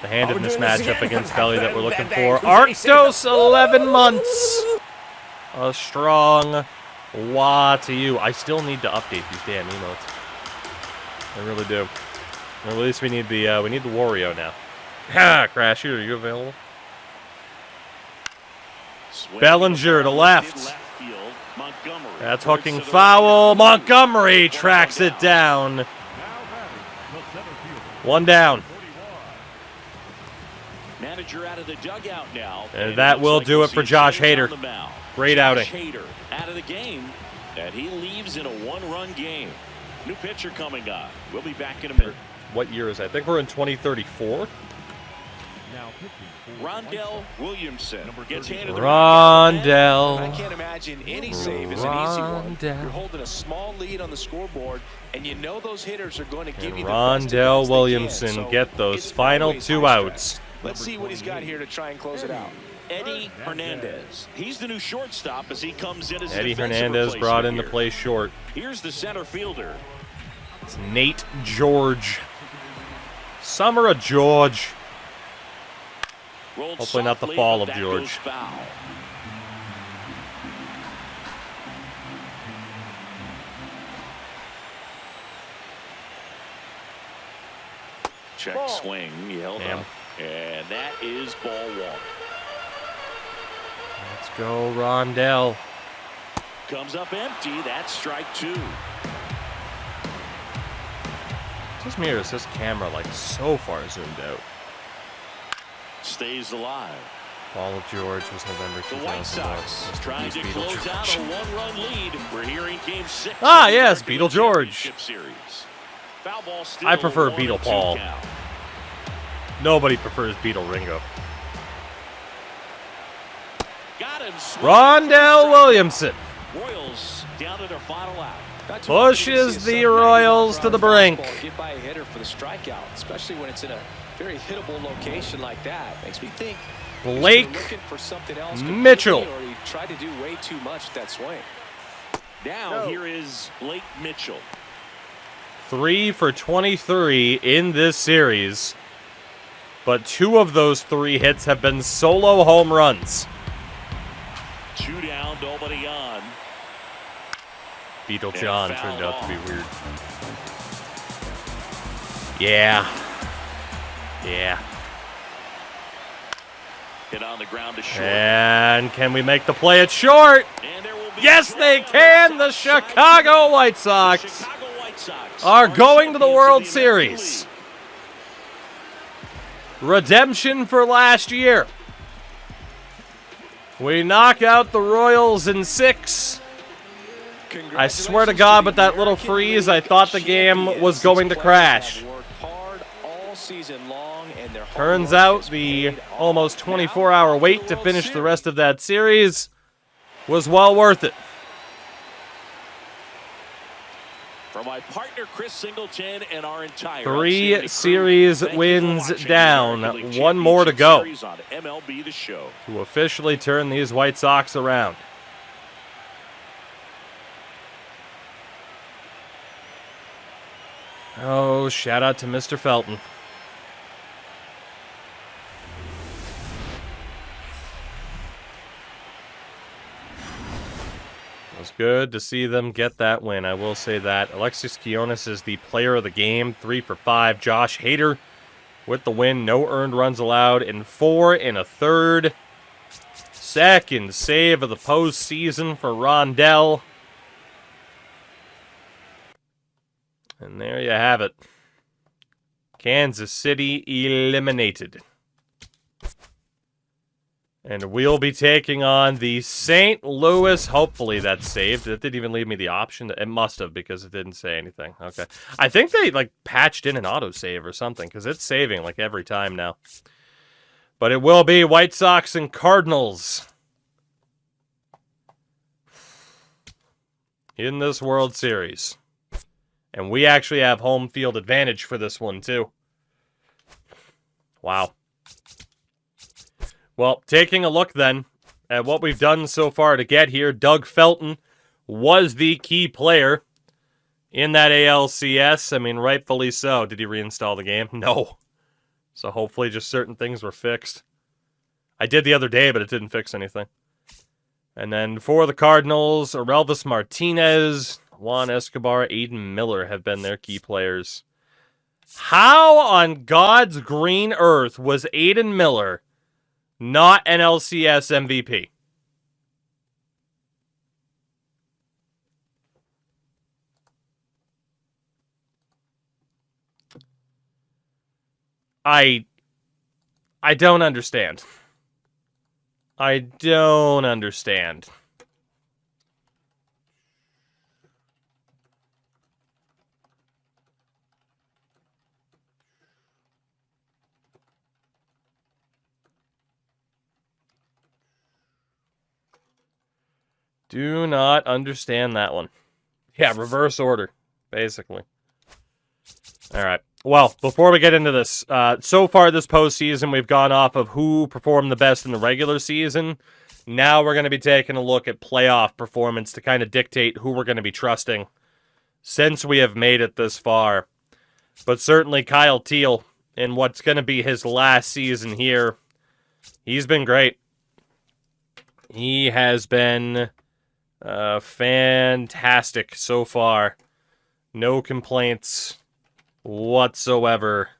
hand in this matchup against Belly that we're looking for. Arctos, 11 months. A strong wah to you. I still need to update these damn emotes. I really do. Or at least we need the Wario now. Ha! Crasher, are you available? Bellinger to left. That's hooking foul. Montgomery tracks it down. 1 down. Manager out of the dugout now. And that will do it for Josh Hader. Great outing. Hader out of the game, and he leaves in a 1-run game. New pitcher coming up. We'll be back in a minute. What year is that? I think we're in 2034. Rondell Williamson gets handed the Rondell. I can't imagine any save is an easy one. You're holding a small lead on the scoreboard, and you know those hitters are going to give you the best Rondell advance they Williamson can. So get those it's final always 2 high outs. stress. Let's see what he's got here to try and close it out. Eddie Hernandez. He's the new shortstop as he comes in as Eddie a defensive Hernandez brought in to replacement play short. here. Here's the center fielder. It's Nate George. Summer of George. Rolled Hopefully not the softly, fall but of that George. goes foul. Check swing. He held Damn. up. And that is ball 1. Let's go, Rondell. Comes up empty. That's strike 2. This mirror is this camera like so far zoomed out. Stays alive. Fall of George was November The White 2001. Sox trying to Beetle close out George. a 1-run lead. We're here in Game 6. Ah, of the yes, American Beetle League George. Championship Series. Foul ball still I prefer a Beetle 1-2 Paul. count. Nobody prefers Beetle Ringo. Got him. Rondell Williamson. Royals down to their final out. Not too often you pushes see a the 79 Royals to the brink. fastball get by a hitter for the strikeout, especially when it's in a very hittable location like that. Makes me think Blake he's looking for something else Mitchell. completely, or he tried to do way too much with that swing. Now here is Blake Mitchell. 3 for 23 in this series. But 2 of those 3 hits have been solo home runs. 2 down, nobody on. Beetle And John fouled turned out to be off. weird. Yeah. Yeah. Hit on the ground to short. And can we make the play at short? And there will be Yes, a they throw. can. The Chicago White Sox Chicago White Sox are going to the champions World of the American Series. League. Redemption for last year. We knock out the Royals in 6. I swear to God, with that little freeze, I thought the game was going to crash. Turns out the almost 24-hour wait to finish the rest of that series was well worth it. For my partner Chris Singleton and our entire 3 outstanding crew, series thank you for wins watching the down. American League 1 more to Championship go Series on MLB The Show. to officially turn these White Sox around. Oh, shout out to Mr. Felton. It was good to see them get that win, I will say that. Alexis Quiones is the player of the game, 3 for 5. Josh Hader with the win, no earned runs allowed in 4 1/3. Second save of the postseason for Rondell. And there you have it. Kansas City eliminated. And we'll be taking on the St. Louis. Hopefully that's saved. It didn't even leave me the option. It must have, because it didn't say anything. Okay. I think they patched in an autosave or something, because it's saving every time now. But it will be White Sox and Cardinals in this World Series. And we actually have home field advantage for this one, too. Wow. Well, taking a look then at what we've done so far to get here, Doug Felton was the key player in that ALCS. I mean, rightfully so. Did he reinstall the game? No. So hopefully just certain things were fixed. I did the other day, but it didn't fix anything. And then for the Cardinals, Orelvis Martinez, Juan Escobar, Aiden Miller have been their key players. How on God's green earth was Aiden Miller not an LCS MVP? I don't understand. I don't understand. Do not understand that one. Yeah, reverse order, basically. All right. Well, before we get into this, so far this postseason, we've gone off of who performed the best in the regular season. Now we're going to be taking a look at playoff performance to kind of dictate who we're going to be trusting since we have made it this far. But certainly Kyle Teal, in what's going to be his last season here, he's been great. He has been fantastic so far. No complaints whatsoever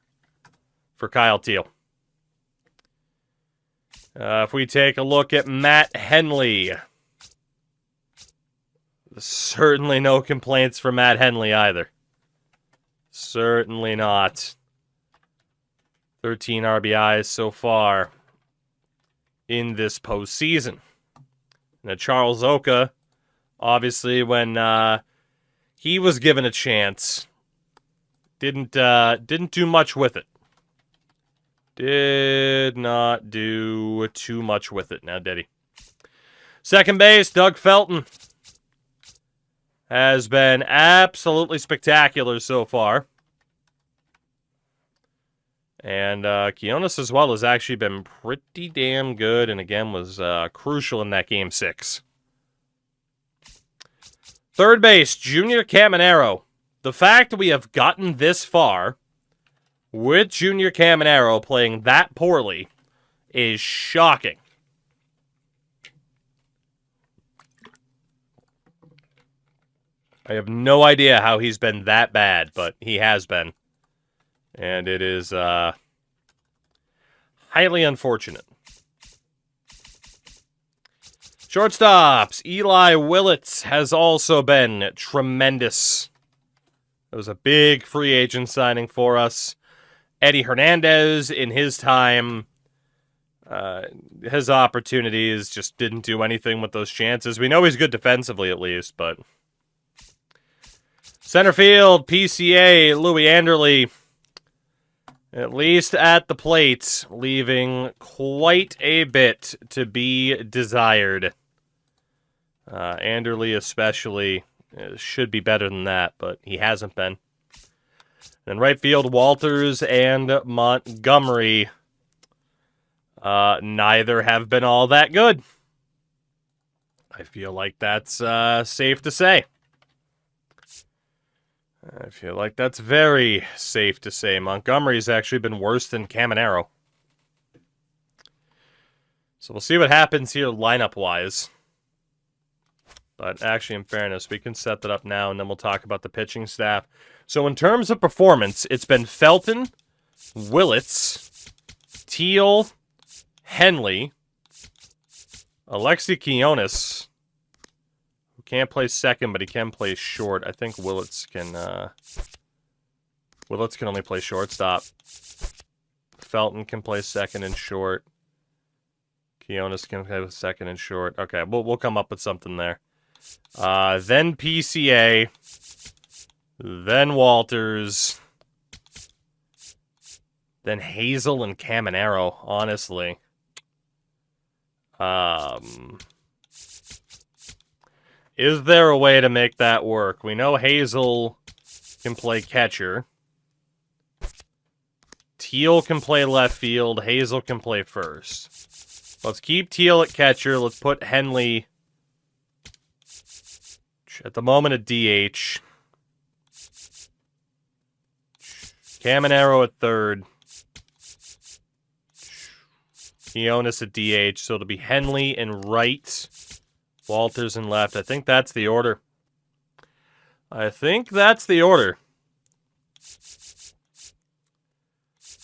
for Kyle Teal. If we take a look at Matt Henley, certainly no complaints for Matt Henley either. Certainly not. 13 RBIs so far in this postseason. Now, Charles Oka, obviously, when he was given a chance, didn't do much with it. Did not do too much with it, now did he? Second base, Doug Felton has been absolutely spectacular so far. And Quinones as well has actually been pretty damn good, and again was crucial in that Game 6. Third base, Junior Caminero. The fact that we have gotten this far with Junior Caminero playing that poorly is shocking. I have no idea how he's been that bad, but he has been. And it is highly unfortunate. Shortstops, Eli Willits has also been tremendous. It was a big free agent signing for us. Eddie Hernandez, in his time, his opportunities just didn't do anything with those chances. We know he's good defensively at least, but... Center field, PCA, Louis Anderle, at least at the plate, leaving quite a bit to be desired. Anderle especially should be better than that, but he hasn't been. And right field, Walters and Montgomery, neither have been all that good. I feel like that's safe to say. I feel like that's very safe to say. Montgomery's actually been worse than Caminero. So we'll see what happens here lineup-wise. But actually, in fairness, we can set that up now, and then we'll talk about the pitching staff. So in terms of performance, it's been Felton, Willits, Teal, Henley, Alexi Quinones, who can't play second, but he can play short. I think Willits can only play shortstop. Felton can play second and short. Quinones can play second and short. Okay, we'll come up with something there. Then PCA, then Walters, then Hazel and Caminero, honestly. Is there a way to make that work? We know Hazel can play catcher. Teal can play left field. Hazel can play first. Let's keep Teal at catcher. Let's put Henley at the moment at DH. Caminero at third. Quinones at DH. So it'll be Henley in right. Walters in left. I think that's the order.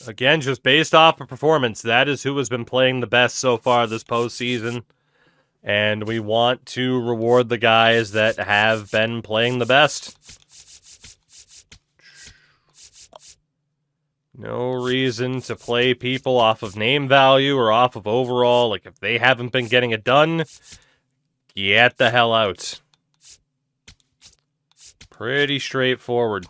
Again, just based off of performance, that is who has been playing the best so far this postseason. And we want to reward the guys that have been playing the best. No reason to play people off of name value or off of overall. Like, if they haven't been getting it done, get the hell out. Pretty straightforward.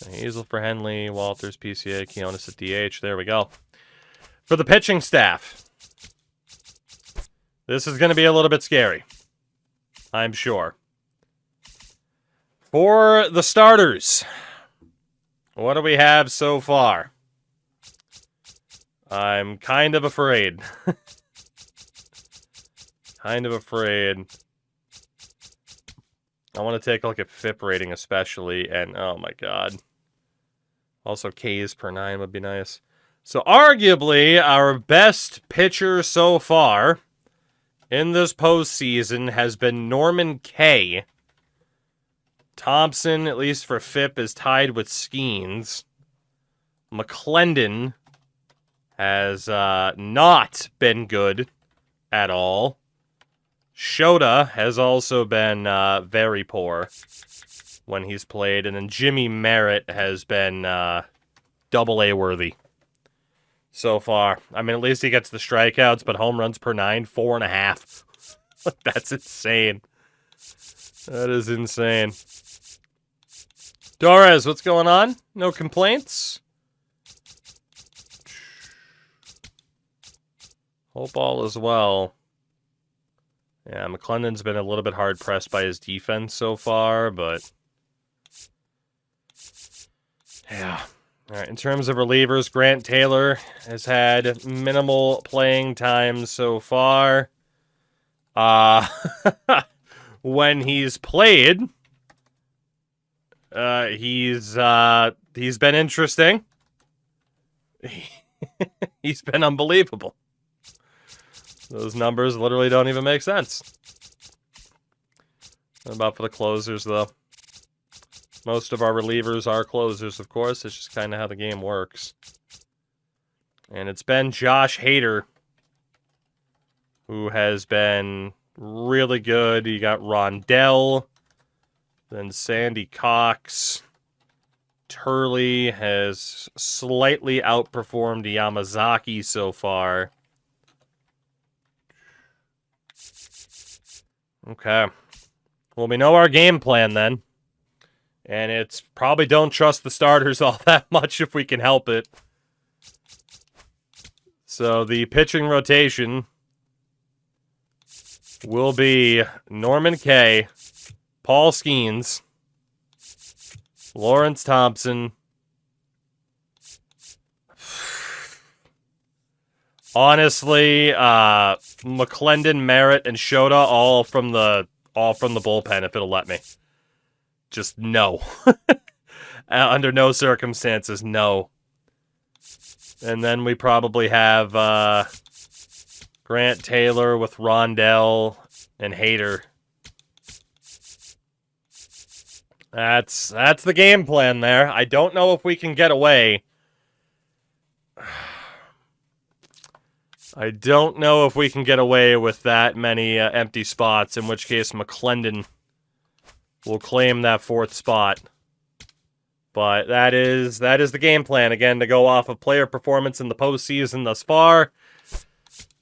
Hazel for Henley, Walters, PCA, Quinones at DH. There we go. For the pitching staff, this is going to be a little bit scary, I'm sure. For the starters, what do we have so far? I'm kind of afraid. I want to take a look at FIP rating especially, and oh my god. Also, Ks per 9 would be nice. So arguably, our best pitcher so far in this postseason has been Norman K. Thompson, at least for FIP, is tied with Skeens. McClendon has not been good at all. Shota has also been very poor when he's played. And then Jimmy Merritt has been double-A worthy so far. I mean, at least he gets the strikeouts, but home runs per 9, 4.5. That's insane. That is insane. Torres, what's going on? No complaints? Hope all is well. Yeah, McClendon's been a little bit hard-pressed by his defense so far, but... Yeah. All right, in terms of relievers, Grant Taylor has had minimal playing time so far. When he's played, he's been interesting. He's been unbelievable. Those numbers literally don't even make sense. What about for the closers, though? Most of our relievers are closers, of course. It's just kind of how the game works. And it's been Josh Hader who has been really good. You got Rondell, then Sandy Cox. Turley has slightly outperformed Yamazaki so far. Okay. Well, we know our game plan then. And it's probably don't trust the starters all that much if we can help it. So the pitching rotation will be Norman Kay, Paul Skeens, Lawrence Thompson. Honestly, McClendon, Merritt, and Shota all from the bullpen if it'll let me. Just no. Under no circumstances, no. And then we probably have Grant Taylor with Rondell and Hader. That's the game plan there. I don't know if we can get away. I don't know if we can get away with that many empty spots, in which case McClendon will claim that fourth spot. But that is the game plan, again, to go off of player performance in the postseason thus far.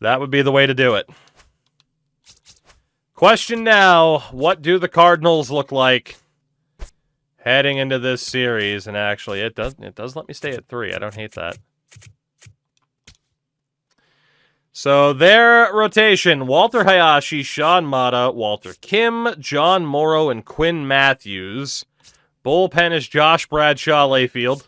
That would be the way to do it. Question now, what do the Cardinals look like heading into this series? And actually, it does let me stay at 3. I don't hate that. So their rotation, Walter Hayashi, Sean Mata, Walter Kim, John Morrow, and Quinn Matthews. Bullpen is Josh Bradshaw Layfield,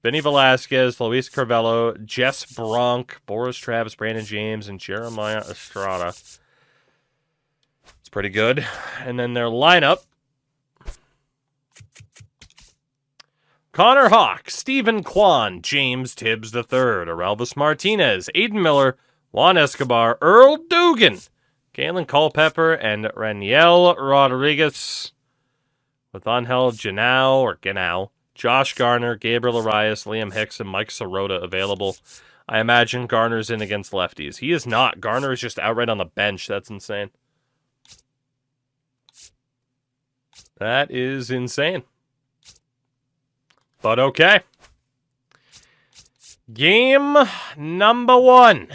Vinny Velasquez, Luis Carvello, Jess Bronk, Boris Travis, Brandon James, and Jeremiah Estrada. It's pretty good. And then their lineup, Connor Hawk, Stephen Kwan, James Tibbs III, Orelvis Martinez, Aiden Miller, Juan Escobar, Earl Dugan, Galen Culpepper, and Raniel Rodriguez, with Angel Genau, Josh Garner, Gabriel Arias, Liam Hicks, and Mike Sirota available. I imagine Garner's in against lefties. He is not. Garner is just outright on the bench. That's insane. That is insane. But okay. Game number 1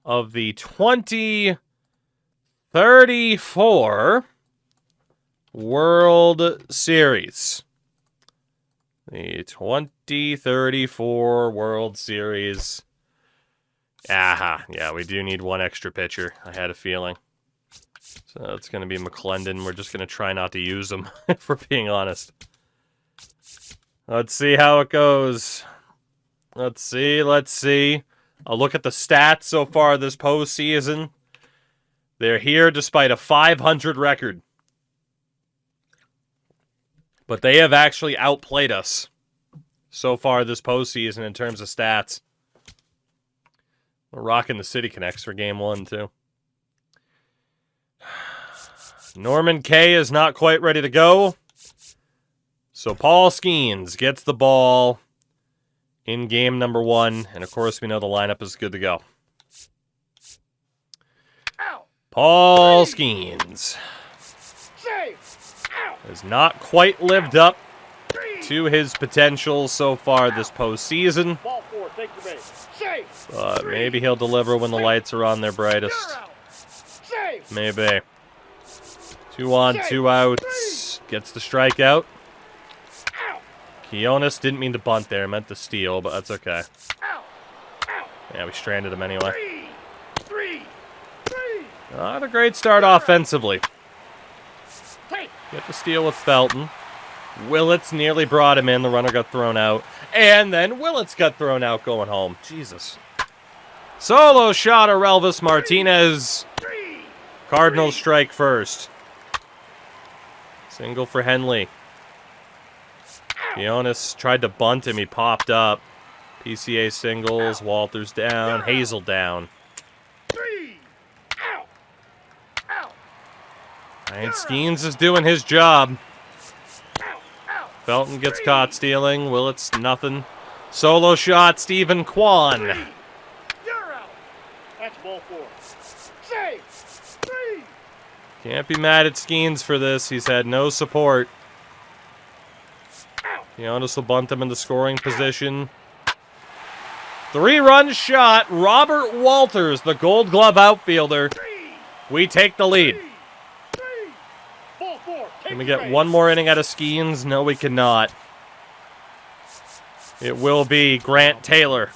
of the 2034 World Series. The 2034 World Series. Aha. Yeah, we do need one extra pitcher. I had a feeling. So it's going to be McClendon. We're just going to try not to use him, if we're being honest. Let's see how it goes. Let's see. I'll look at the stats so far this postseason. They're here despite a .500 record. But they have actually outplayed us so far this postseason in terms of stats. We're rocking the City Connects for Game 1, too. Norman Kay is not quite ready to go. So Paul Skeens gets the ball in game number 1. And, of course, we know the lineup is good to go. Paul Skeens has not quite lived up to his potential so far this postseason. But maybe he'll deliver when the lights are on their brightest. Maybe. 2 on, 2 outs. Gets the strikeout. Quiones didn't mean to bunt there. Meant to steal, but that's okay. Not a great start offensively. Get the steal with Felton. Willits nearly brought him in. The runner got thrown out. And then Willits got thrown out going home. Jesus. Solo shot of Relvis Martinez. Cardinals strike first. Single for Henley. Leonis tried to bunt him. He popped up. PCA singles. Walters down. Hazel down. Ryan Skeens is doing his job. Felton gets caught stealing. Willits, nothing. Solo shot, Stephen Kwan. That's ball 4. Save! 3! Can't be mad at Skeens for this. He's had no support. Leonis will bunt him in the scoring position. 3-run shot. Robert Walters, the Gold Glove outfielder. We take the lead. Can we get one more inning out of Skeens? No, we cannot. It will be Grant Taylor.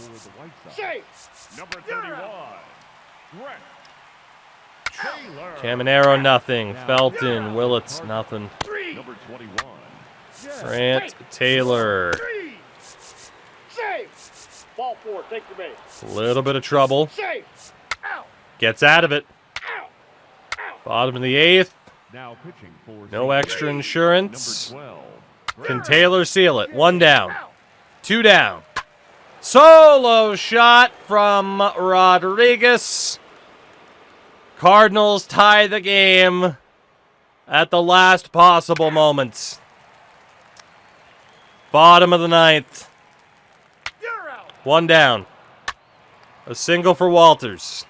Number 31. Grant Taylor. Caminero, nothing. Felton, Willits, nothing. Number 21. Grant Taylor. Save. Ball 4. Take the base. A little bit of trouble. Save. Out. Gets out of it. Out. Bottom of the 8th. Now pitching for No extra insurance. Number 12. Can Taylor seal it? 1 down. 2 down. Solo shot from Rodriguez. Cardinals tie the game at the last possible moments. Bottom of the 9th. 1 down. A single for Walters.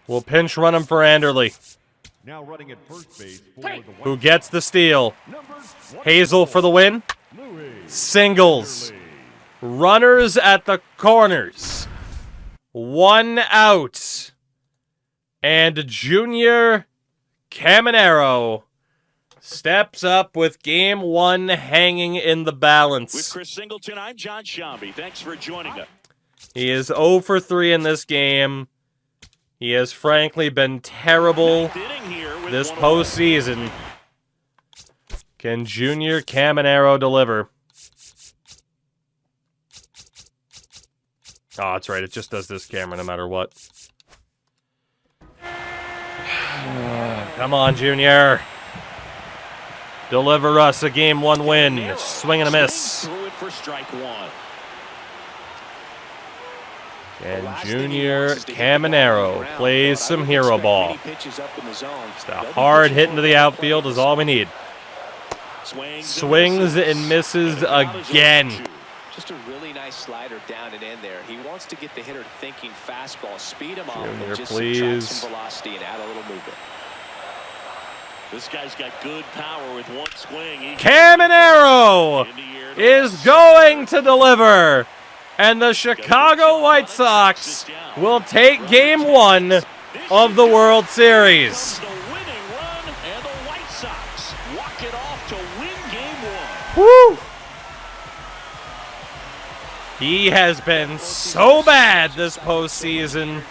We'll pinch run him for Anderley, Now running at first base for the who gets the steal. number 24. Hazel for the win. Louis Singles. Runners at the corners. 1 out. And Junior Caminero steps up with Game 1 hanging in the With balance. Chris Singleton, I'm John Shambi. Thanks for joining us. He is 0 for 3 in this game. He has frankly been terrible this postseason. Can Junior Caminero deliver? Oh, that's right. It just does this camera no matter what. Come on, Junior. Deliver us a Game 1 win. Swing and a miss. Threw it for strike 1. And Junior Caminero plays some hero ball. Just a hard hit into the outfield is all we need. Swings and misses again. Just a really nice slider down and in there. He wants to get the hitter thinking fastball, speed him up, Junior, and just please. subtract some velocity and add a little movement. This guy's got good power with one swing. Caminero is going to deliver. And the Chicago White Sox will take Game 1 of the World Series. The winning run, and the White Sox walk it off to win Game 1. Woo! He has been so bad this postseason.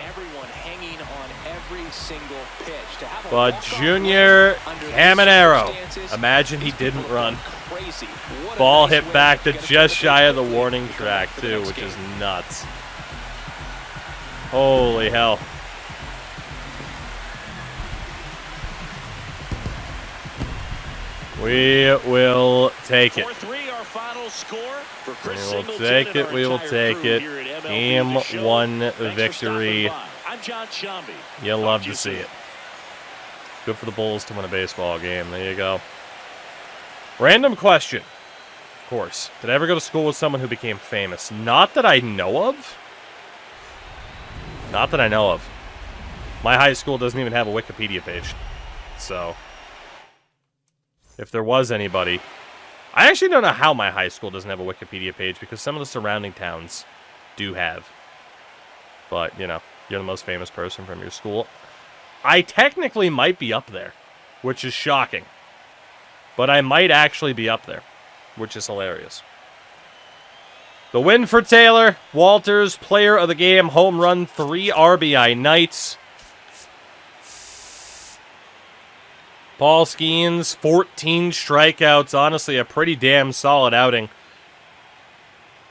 Everyone hanging on every single pitch. To have a But walk-off Junior run under these Caminero, circumstances imagine he is didn't run. crazy. What a Ball nice hit way back to get a just shy of the lead warning and go track, for the too, next which game. is nuts. Holy hell. We will take it. 4-3 our final score for Chris We will Singleton take and it, our we will entire take crew it. here at MLB Game The Show. 1 Thanks for victory. stopping by. I'm John Shambi. You'll Talk love you to see soon. it. Good for the Bulls to win a baseball game. There you go. Random question. Of course. Did I ever go to school with someone who became famous? Not that I know of. Not that I know of. My high school doesn't even have a Wikipedia page. So, if there was anybody... I actually don't know how my high school doesn't have a Wikipedia page, because some of the surrounding towns do have. But, you know, you're the most famous person from your school. I technically might be up there, which is shocking. But I might actually be up there, which is hilarious. The win for Taylor. Walters, player of the game, home run, 3 RBI nights. Paul Skeens, 14 strikeouts. Honestly, a pretty damn solid outing.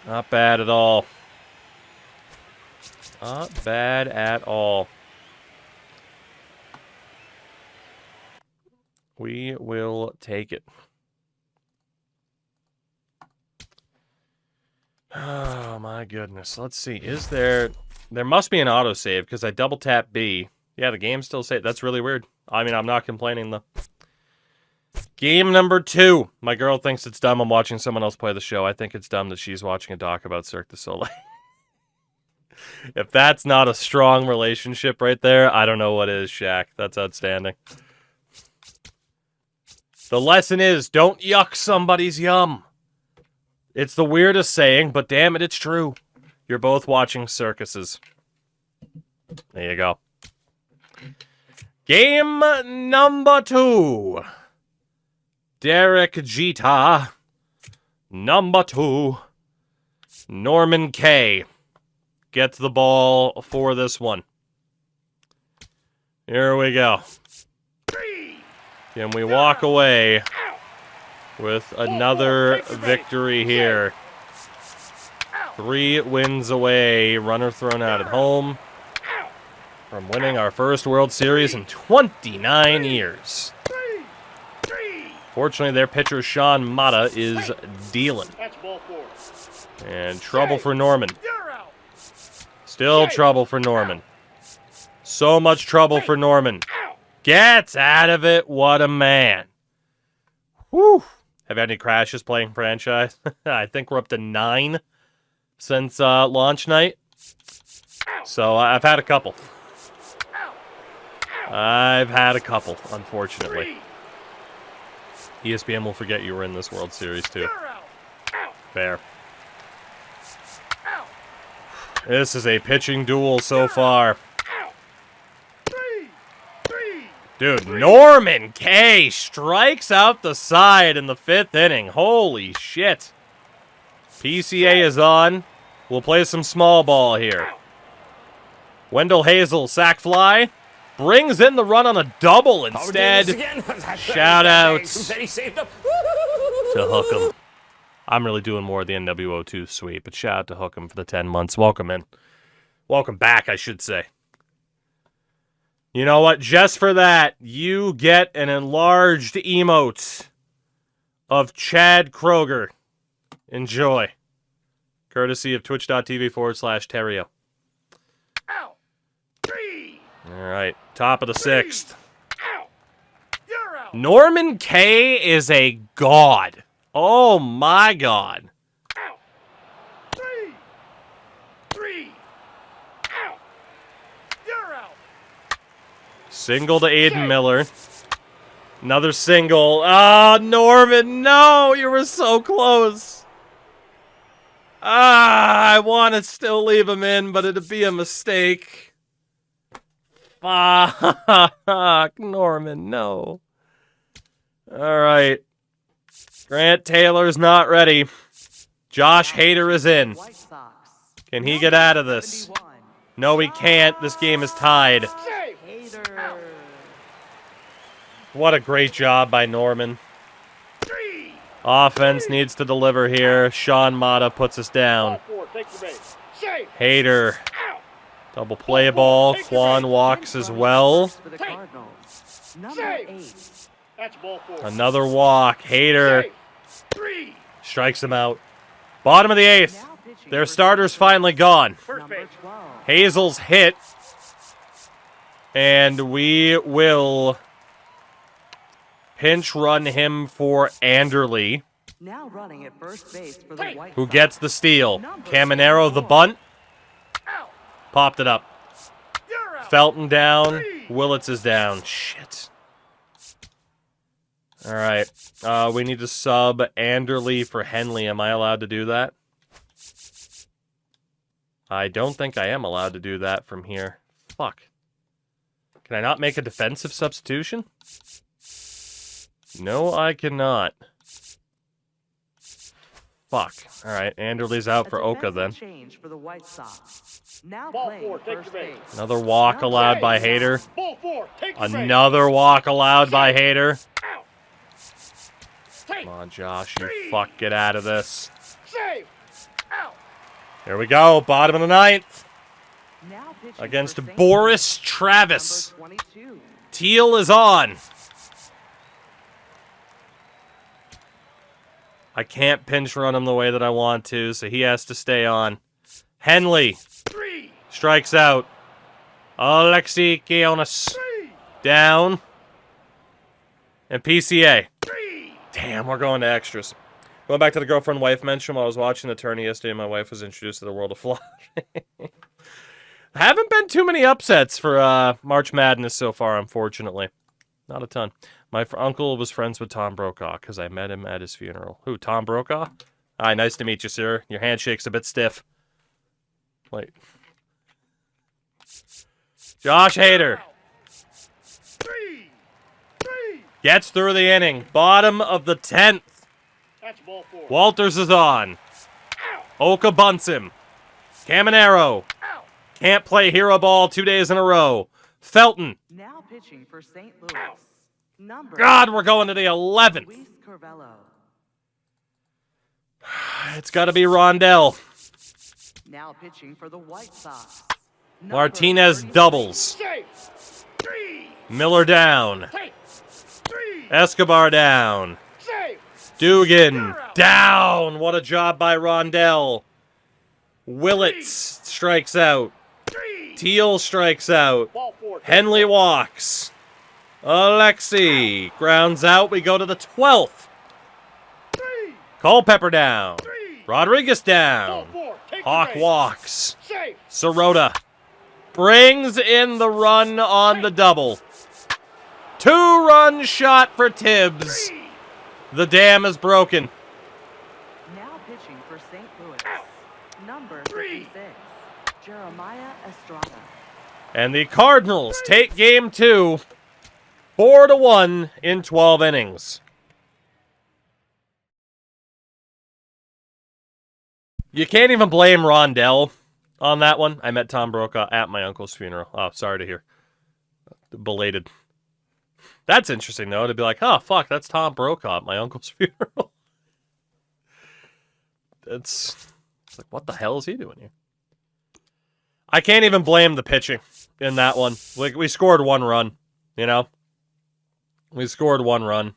Not bad at all. Not bad at all. We will take it. Oh, my goodness. Let's see. Is there... There must be an autosave because I double tap B. Yeah, the game's still saved. That's really weird. I mean, I'm not complaining, though. Game number 2. My girl thinks it's dumb I'm watching someone else play the show. I think it's dumb that she's watching a doc about Cirque du Soleil. If that's not a strong relationship right there, I don't know what is, Shaq. That's outstanding. The lesson is, don't yuck somebody's yum. It's the weirdest saying, but damn it, it's true. You're both watching circuses. There you go. Game number 2. Derek Jeter. Number 2. Norman K. Gets the ball for this one. Here we go. Can we walk away with another victory here? 3 wins away. Runner thrown out at home from winning our first World Series in 29 years. Fortunately, their pitcher, Sean Mata, is dealing. And trouble for Norman. Still trouble for Norman. So much trouble for Norman. Gets out of it. What a man. Whew. Have you had any crashes playing franchise? I think we're up to 9 since launch night. So I've had a couple. Unfortunately. ESPN will forget you were in this World Series, too. Fair. This is a pitching duel so far. Dude, Norman K. strikes out the side in the 5th inning. Holy shit. PCA is on. We'll play some small ball here. Wendell Hazel, sac fly. Brings in the run on a double instead. Shout out to Hookem. I'm really doing more of the NWO2 sweep, but shout out to Hookem for the 10 months. Welcome in. Welcome back, I should say. You know what? Just for that, you get an enlarged emote of Chad Kroger. Enjoy. Courtesy of twitch.tv/Terrio. All right, top of the 6th. Norman K. is a god. Oh, my God. Single to Aiden Miller. Another single. Ah, Norman, no! You were so close. I want to still leave him in, but it'd be a mistake. Fuck, Norman, no. All right. Grant Taylor's not ready. Josh Hader is in. Can he get out of this? No, he can't. This game is tied. What a great job by Norman. Offense needs to deliver here. Sean Mata puts us down. Hader. Double play ball. Quan walks as well. Another walk. Hader strikes him out. Bottom of the 8th. Their starter's finally gone. Hazel's hit. And we will pinch run him for Anderley, who gets the steal. Caminero the bunt. Popped it up. Felton down. Willits is down. Shit. All right. We need to sub Anderley for Henley. Am I allowed to do that? I don't think I am allowed to do that from here. Fuck. Can I not make a defensive substitution? No, I cannot. Fuck. All right, Anderley's out for Oka then. Change for the White Sox. Now Ball playing 4, take first your base. base. Another walk allowed by Hader. Ball 4, take your base. Another walk allowed by Hader. Out. Take. Come on, Josh. You fuck. Get out of this. Save. Out. Here we go. Bottom of the ninth. Now pitching Against for St. Boris Louis, Travis. number 22. Teal is on. I can't pinch run him the way that I want to, so he has to stay on. Henley 3. strikes out. Alexi Keonis 3. down. And PCA. 3. Damn, we're going to extras. Going back to the girlfriend-wife mention, while I was watching the tourney yesterday, my wife was introduced to the world of fly. Haven't been too many upsets for March Madness so far, unfortunately. Not a ton. My uncle was friends with Tom Brokaw because I met him at his funeral. Who, Tom Brokaw? Hi, nice to meet you, sir. Your handshake's a bit stiff. Wait. Josh Hader 3. 3. gets through the inning. Bottom of the 10th. That's ball 4. Walters is on. Out. Oka bunts him. Caminero Out. can't play hero ball 2 days in a row. Felton. Now pitching for St. Louis. Number God, we're going to the 11th. Luis Carvello. It's got to be Rondell. Now pitching for the White Sox. Number Martinez 33. doubles. Save. 3. Miller down. Take. 3. Escobar down. Save. Dugan down. What a job by Rondell. Willits strikes out. 3. Teal strikes out. Ball 4. Henley walks. Alexi grounds out. We go to the 12th. 3. Culpepper down. 3. Rodriguez Ball down. 4. Take Hawk your base. walks. Save. Sirota brings in the run on the double. 2-run shot for Tibbs. 3. The dam is broken. Now pitching for St. Louis. Out. Number 3. 56. Jeremiah Estrada. And the Cardinals take game 2, 4-1 in 12 innings. You can't even blame Rondell on that one. I met Tom Brokaw at my uncle's funeral. Oh, sorry to hear. Belated. That's interesting, though, to be like, oh, fuck, that's Tom Brokaw at my uncle's funeral. It's like, what the hell is he doing here? I can't even blame the pitching in that one. Like, we scored 1 run, you know? We scored 1 run.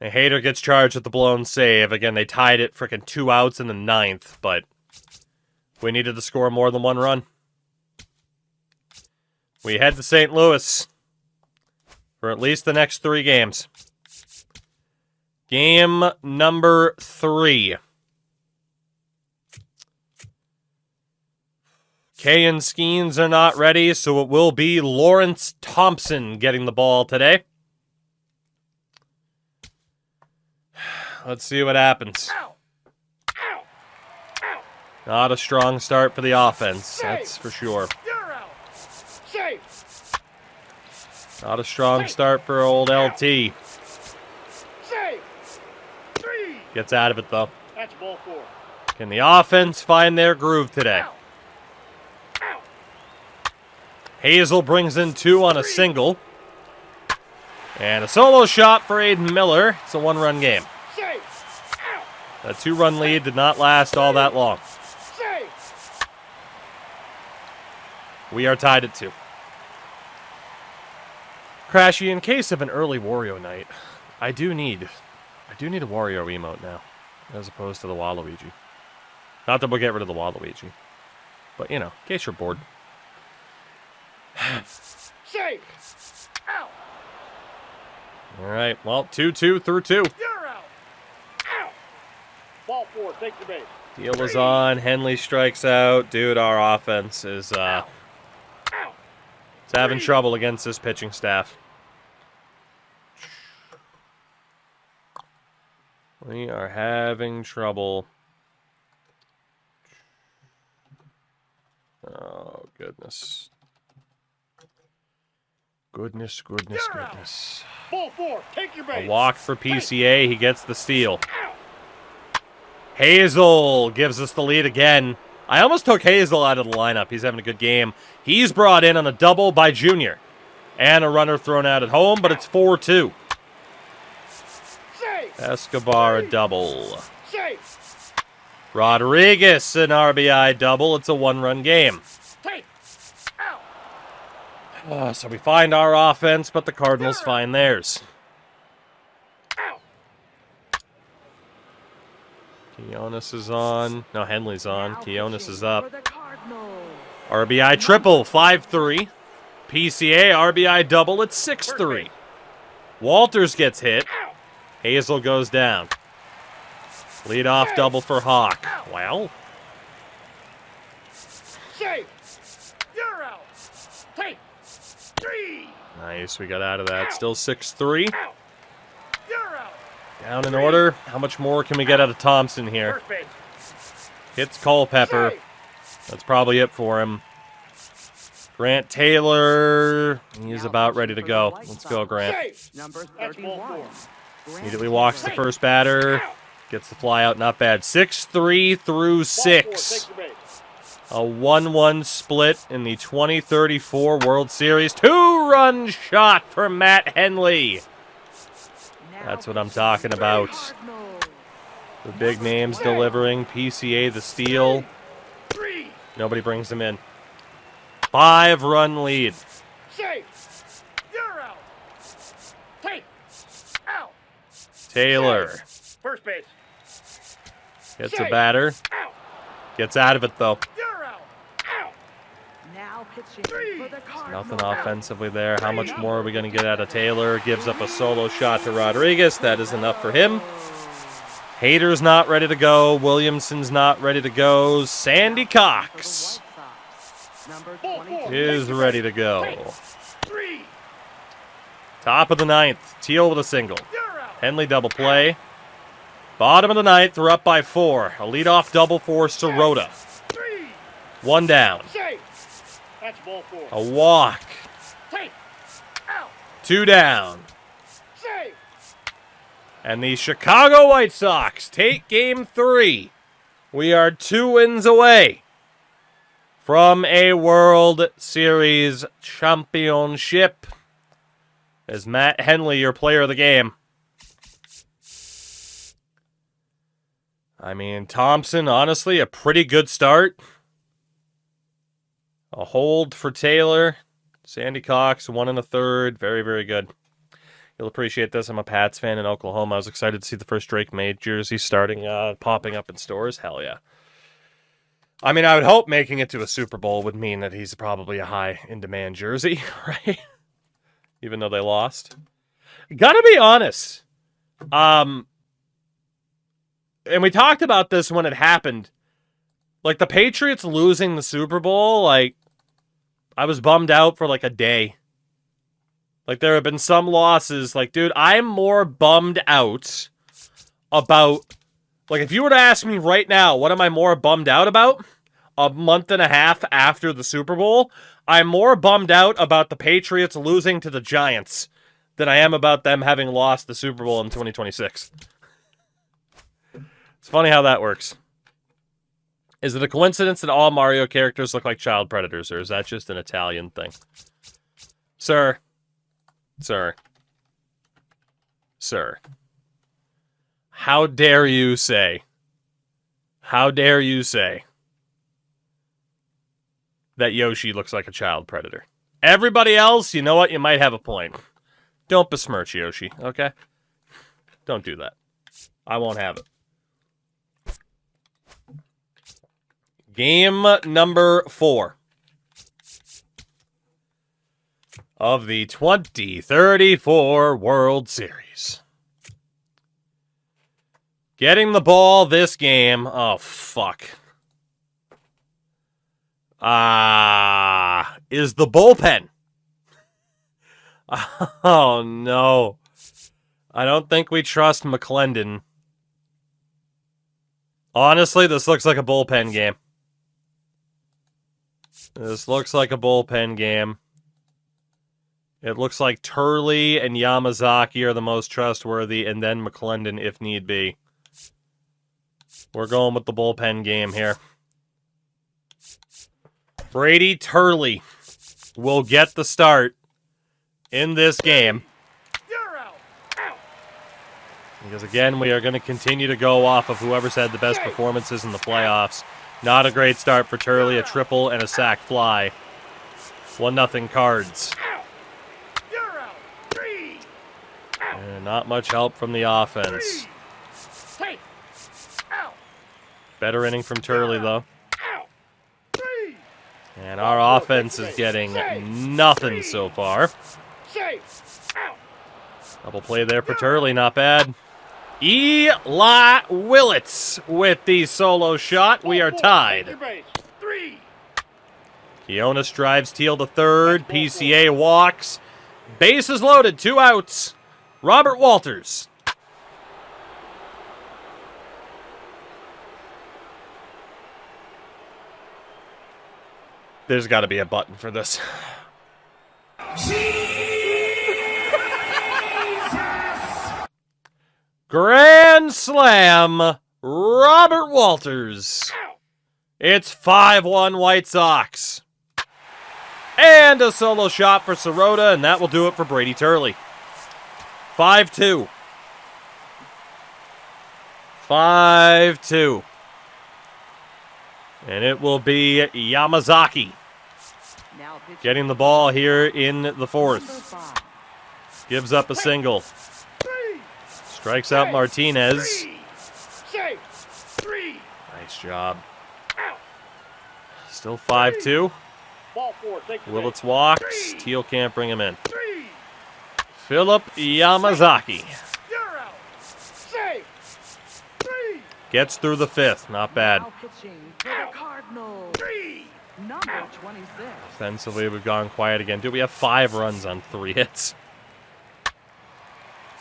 And Hader gets charged with the blown save. Again, they tied it freaking 2 outs in the 9th, but we needed to score more than 1 run. We head to St. Louis for at least the next 3 games. Game number 3. Kay and Skeens are not ready, so it will be Lawrence Thompson getting the ball today. Let's see what happens. Ow. Ow. Ow. Not a strong start for the offense, that's for sure. You're out. Save. Not a strong start for old LT. Save. 3. Gets out of it, though. That's ball 4. Can the offense find their groove today? Ow. Ow. Hazel brings in 2 on a single. And a solo shot for Aiden Miller. It's a 1-run game. Save. Ow. That 2-run lead did not last all that long. Save. We are tied at 2. Crashy, in case of an early Wario night, I do need a Wario emote now, as opposed to the Waluigi. Not that we'll get rid of the Waluigi, but, you know, in case you're bored. Save. Ow. All right, well, 2-2 through 2. You're out. Ow. Ball 4. Take the base. Deal is on. Henley strikes out. Dude, our offense is Ow. it's having trouble against this pitching staff. We are having trouble. Oh, goodness. Goodness. Ball 4. Take your base. A walk for PCA. He gets the steal. Ow. Hazel gives us the lead again. I almost took Hazel out of the lineup. He's having a good game. He's brought in on a double by Junior. And a runner thrown out at home, but it's 4-2. Escobar a double. Rodriguez an RBI double. It's a one-run game. So we find our offense, but the Cardinals find theirs. Quinones is on. No, Henley's on. Quinones is up. RBI triple, 5-3. PCA RBI double, it's 6-3. Walters gets hit. Hazel goes down. Leadoff double for Hawk. Well. You're out. Take 3. Nice, we got out of that. Still 6-3. You're out. Down in order. How much more can we get out of Thompson here? Hits Culpepper. That's probably it for him. Grant Taylor, he's about ready to go. Let's go, Grant. Number 31. Immediately walks the first batter. Gets the fly out, not bad. 6-3 through 6. A 1-1 split in the 2034 World Series. 2-run shot for Matt Henley. That's what I'm talking about. The big names delivering. PCA the steal. Nobody brings them in. 5-run lead. You're out. Take out. Taylor First base. hits a batter. Gets out of it, though. You're out. Out. Now pitching for the Cardinals. Nothing offensively there. How much more are we going to get out of Taylor? Gives up a solo shot to Rodriguez. That is enough for him. Hader's not ready to go. Williamson's not ready to go. Sandy Cox is ready to go. Top of the ninth. Teal with a single. Henley double play. Bottom of the ninth. We're up by 4. A leadoff double for Sirota. 1 down. That's ball 4. A walk. Take out. 2 down. Save. And the Chicago White Sox take Game 3. We are 2 wins away from a World Series championship. As Matt Henley, your player of the game. I mean, Thompson, honestly, a pretty good start. A hold for Taylor. Sandy Cox, 1 1/3. Very, very good. You'll appreciate this. I'm a Pats fan in Oklahoma. I was excited to see the first Drake May jersey starting, popping up in stores. Hell yeah. I mean, I would hope making it to a Super Bowl would mean that he's probably a high in-demand jersey, right? Even though they lost. Gotta be honest. And we talked about this when it happened. Like, the Patriots losing the Super Bowl, like, I was bummed out for, like, a day. Like, there have been some losses. Like, dude, I'm more bummed out about... Like, if you were to ask me right now, what am I more bummed out about? A month and a half after the Super Bowl, I'm more bummed out about the Patriots losing to the Giants than I am about them having lost the Super Bowl in 2026. It's funny how that works. Is it a coincidence that all Mario characters look like child predators, or is that just an Italian thing? Sir. How dare you say that Yoshi looks like a child predator? Everybody else, you know what? You might have a point. Don't besmirch Yoshi, okay? Don't do that. I won't have it. Game number 4 of the 2034 World Series. Getting the ball this game. Oh, fuck. Is the bullpen. Oh, no. I don't think we trust McClendon. Honestly, this looks like a bullpen game. This looks like a bullpen game. It looks like Turley and Yamazaki are the most trustworthy, and then McClendon if need be. We're going with the bullpen game here. Brady Turley will get the start in this game. You're out. Out. Because, again, we are going to continue to go off of whoever's had the best performances in the playoffs. Not a great start for Turley. A triple and a sac fly. 1-0 Cards. Out. You're out. 3. Out. And not much help from the offense. 3. Hey. Out. Better inning from Turley, though. Out. 3. And our offense is getting nothing so far. Safe. Out. Double play there for Turley, not bad. Eli Willits with the solo shot. We are tied. 3. Kionis drives Teal to third. PCA walks. Bases loaded, 2 outs. Robert Walters. There's got to be a button for this. Grand Slam, Robert Walters. It's 5-1 White Sox. And a solo shot for Sirota, and that will do it for Brady Turley. 5-2. 5-2. And it will be Yamazaki Now pitching getting the ball here in the number fourth. 5. Gives up a single. 3. Strikes out Martinez. 3. Safe. 3. Nice job. Out. Still 5-2. Ball 4. Take the Willits walks. Teal can't bring him in. 3. Philip Yamazaki You're out. Safe. 3. gets through the fifth. Not bad. Now pitching for the Cardinals. 3. Number 26. Offensively, we've gone quiet again. Dude, we have 5 runs on 3 hits.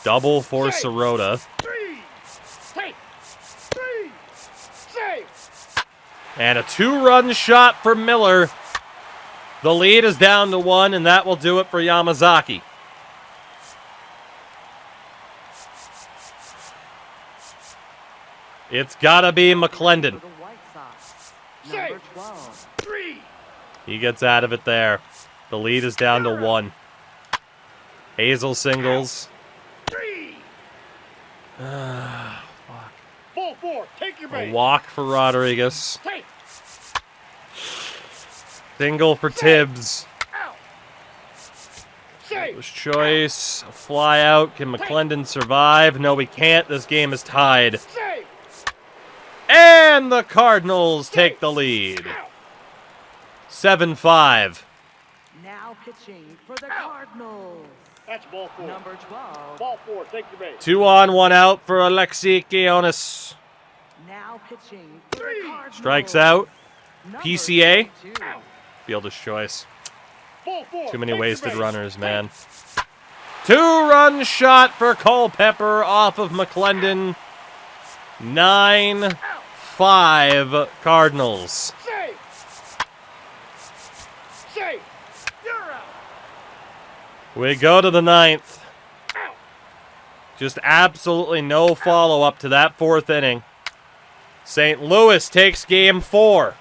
Double for Sirota. 3. Take. 3. Safe. And a 2-run shot for Miller. The lead is down to 1, and that will do it for Yamazaki. It's got to be For McClendon. the White Sox. Number 12. 3. He gets out of it there. The lead is down to 1. Hazel singles. 3. Ball 4. Take your A base. walk for Rodriguez. Take. Single for Tibbs. Out. It was Safe. choice. A fly out. Can McClendon survive? No, he can't. This game is tied. Safe. And the Cardinals take the lead. Out. 7-5. Now pitching for the Cardinals. That's ball 4. Number 12. Ball 4. Take your base. 2 on, 1 out for Alexi Kionis. Now pitching for the Cardinals. Strikes out. Number PCA. 22. Fielder's choice. Ball 4. Too many Take your wasted base. runners, man. 2-run shot for Culpepper off of McClendon. 9-5 Cardinals. Safe. Safe. You're out. We go to the 9th. Out. Just absolutely no follow-up to that 4th inning. St. Louis takes game 4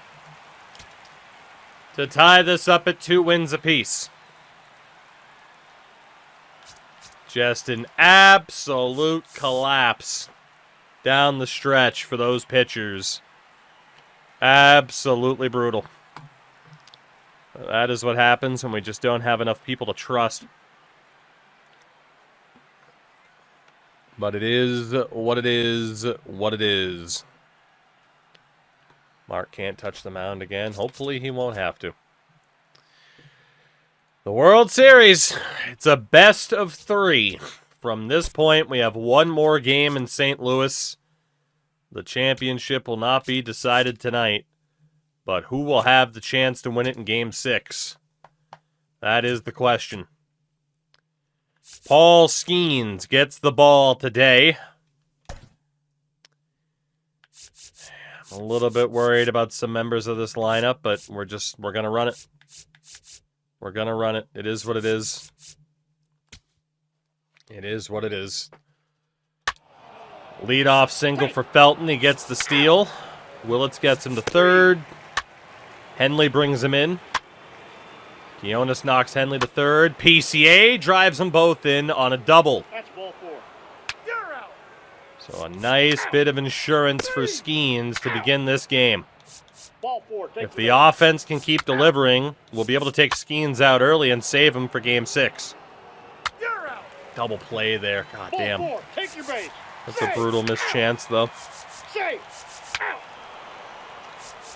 to tie this up at 2 wins apiece. Just an absolute collapse down the stretch for those pitchers. Absolutely brutal. That is what happens when we just don't have enough people to trust. But it is what it is, what it is. Mark can't touch the mound again. Hopefully he won't have to. The World Series. It's a best of 3. From this point, we have one more game in St. Louis. The championship will not be decided tonight. But who will have the chance to win it in Game 6? That is the question. Paul Skeens gets the ball today. I'm a little bit worried about some members of this lineup, but we're going to run it. We're going to run it. It is what it is. It is what it is. Leadoff single for Felton. He gets the steal. Willits gets him to third. Henley brings him in. Quinones knocks Henley to third. PCA drives them both in on a double. That's ball 4. You're out. So a nice bit of insurance for Skeens to begin this game. Ball 4. Take If the offense can keep delivering, we'll be able to take Skeens out early and save him for Game 6. You're out. Double play there. God Ball damn. 4. Take your base. That's a brutal mischance, though. Safe. Out.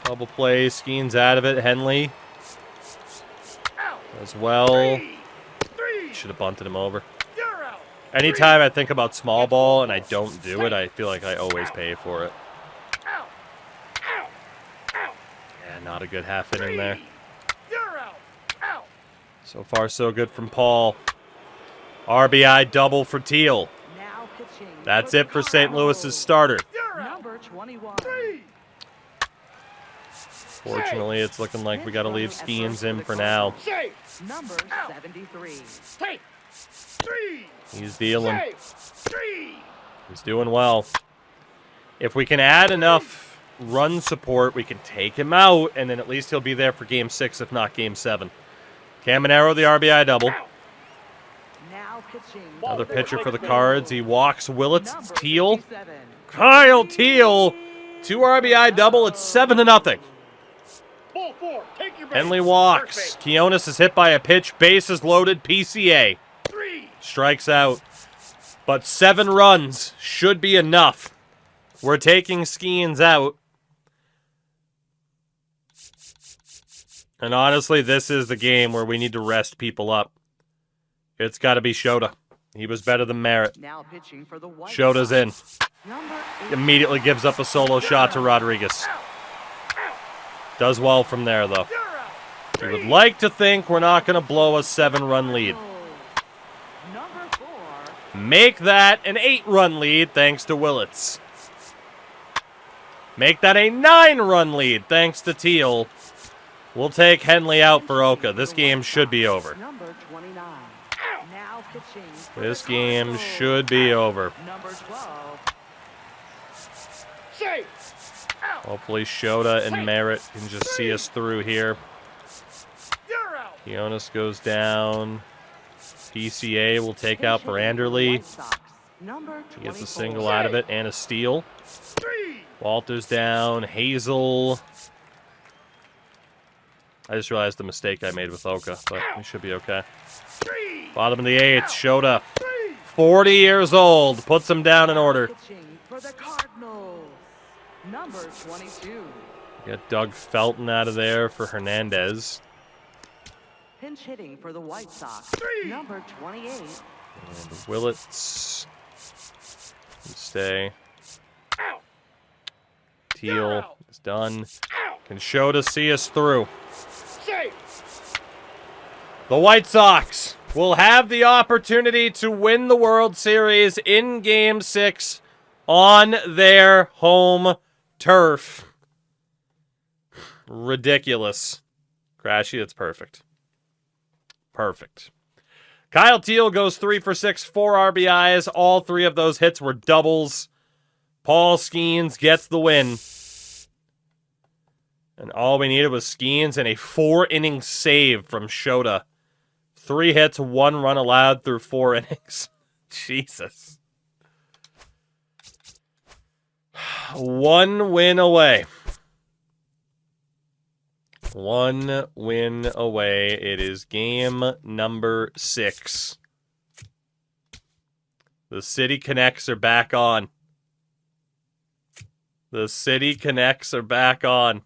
Double play. Skeens out of it. Henley Out. as well. 3. Should have bunted him over. You're out. Anytime I think about small ball and I don't do it, I feel like I always pay for it. Out. Out. Out. Yeah, not a good half inning there. You're out. Out. So far, so good from Paul. RBI double for Teal. Now pitching. That's the it for St. Cardinals. Louis's starter. You're out. Number 21. 3. Fortunately, it's looking like we got to leave Skeens in for now. Safe. Number 73. Take. 3. He's dealing. Safe. 3. He's doing well. If we can add enough run support, we can take him out, and then at least he'll be there for Game 6, if not Game 7. Caminero, the RBI double. Now pitching. Another pitcher for the Cards. He walks Willits. It's Number Teal. 57. Kyle Teal. 2 RBI double. It's 7-0. Ball 4. Take your base. Henley walks. First Quinones is hit by a pitch. Bases loaded. PCA. base. 3. Strikes out. But 7 runs should be enough. We're taking Skeens out. And honestly, this is the game where we need to rest people up. It's got to be Shota. He was better than Merritt. Now pitching for the White Shota's Sox. in. Number Immediately gives up a solo shot to Rodriguez. Does well from there, though. You're out. You would like to think we're not going to blow a 7-run lead. Number 4. Make that an 8-run lead thanks to Willits. Make that a 9-run lead thanks to Teal. We'll take Henley out for Oka. This game should be over. Number 29. Now pitching. for This the game Cardinals. should be over. Number 12. Safe. Out. Hopefully Shota and Merritt can just see us through here. You're out. Quinones goes down. PCA will take out for Pitching for the Anderley. White Sox. Number He gets a 24. single out of it and a steal. 3. Walters down. Hazel. I just realized the mistake I made with Oka, but we should be okay. 3. Bottom of the 8th, Shota. 3. 40 years old. Puts him down in order. Pitching for the Cardinals. Number 22. Get Doug Felton out of there for Hernandez. Pinch hitting for the White Sox. 3. Number 28. And Willits. Stay. Out. Teal is done. Out. Can Shota see us through? Safe. The White Sox will have the opportunity to win the World Series in Game 6 on their home turf. Ridiculous. Crashy, that's perfect. Perfect. Kyle Teal goes 3 for 6, 4 RBIs. All 3 of those hits were doubles. Paul Skeens gets the win. And all we needed was Skeens and a 4-inning save from Shota. 3 hits, 1 run allowed through 4 innings. Jesus. 1 win away. 1 win away. It is game number 6. The City Connects are back on. The City Connects are back on.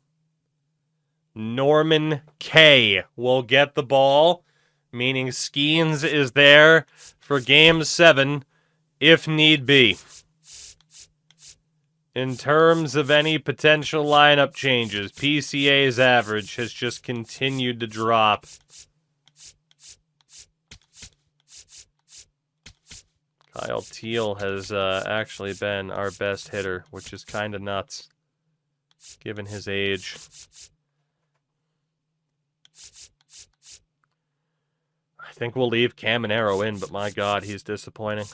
Norman K will get the ball, meaning Skeens is there for Game 7 if need be. In terms of any potential lineup changes, PCA's average has just continued to drop. Kyle Teal has actually been our best hitter, which is kind of nuts, given his age. I think we'll leave Caminero in, but my God, he's disappointing.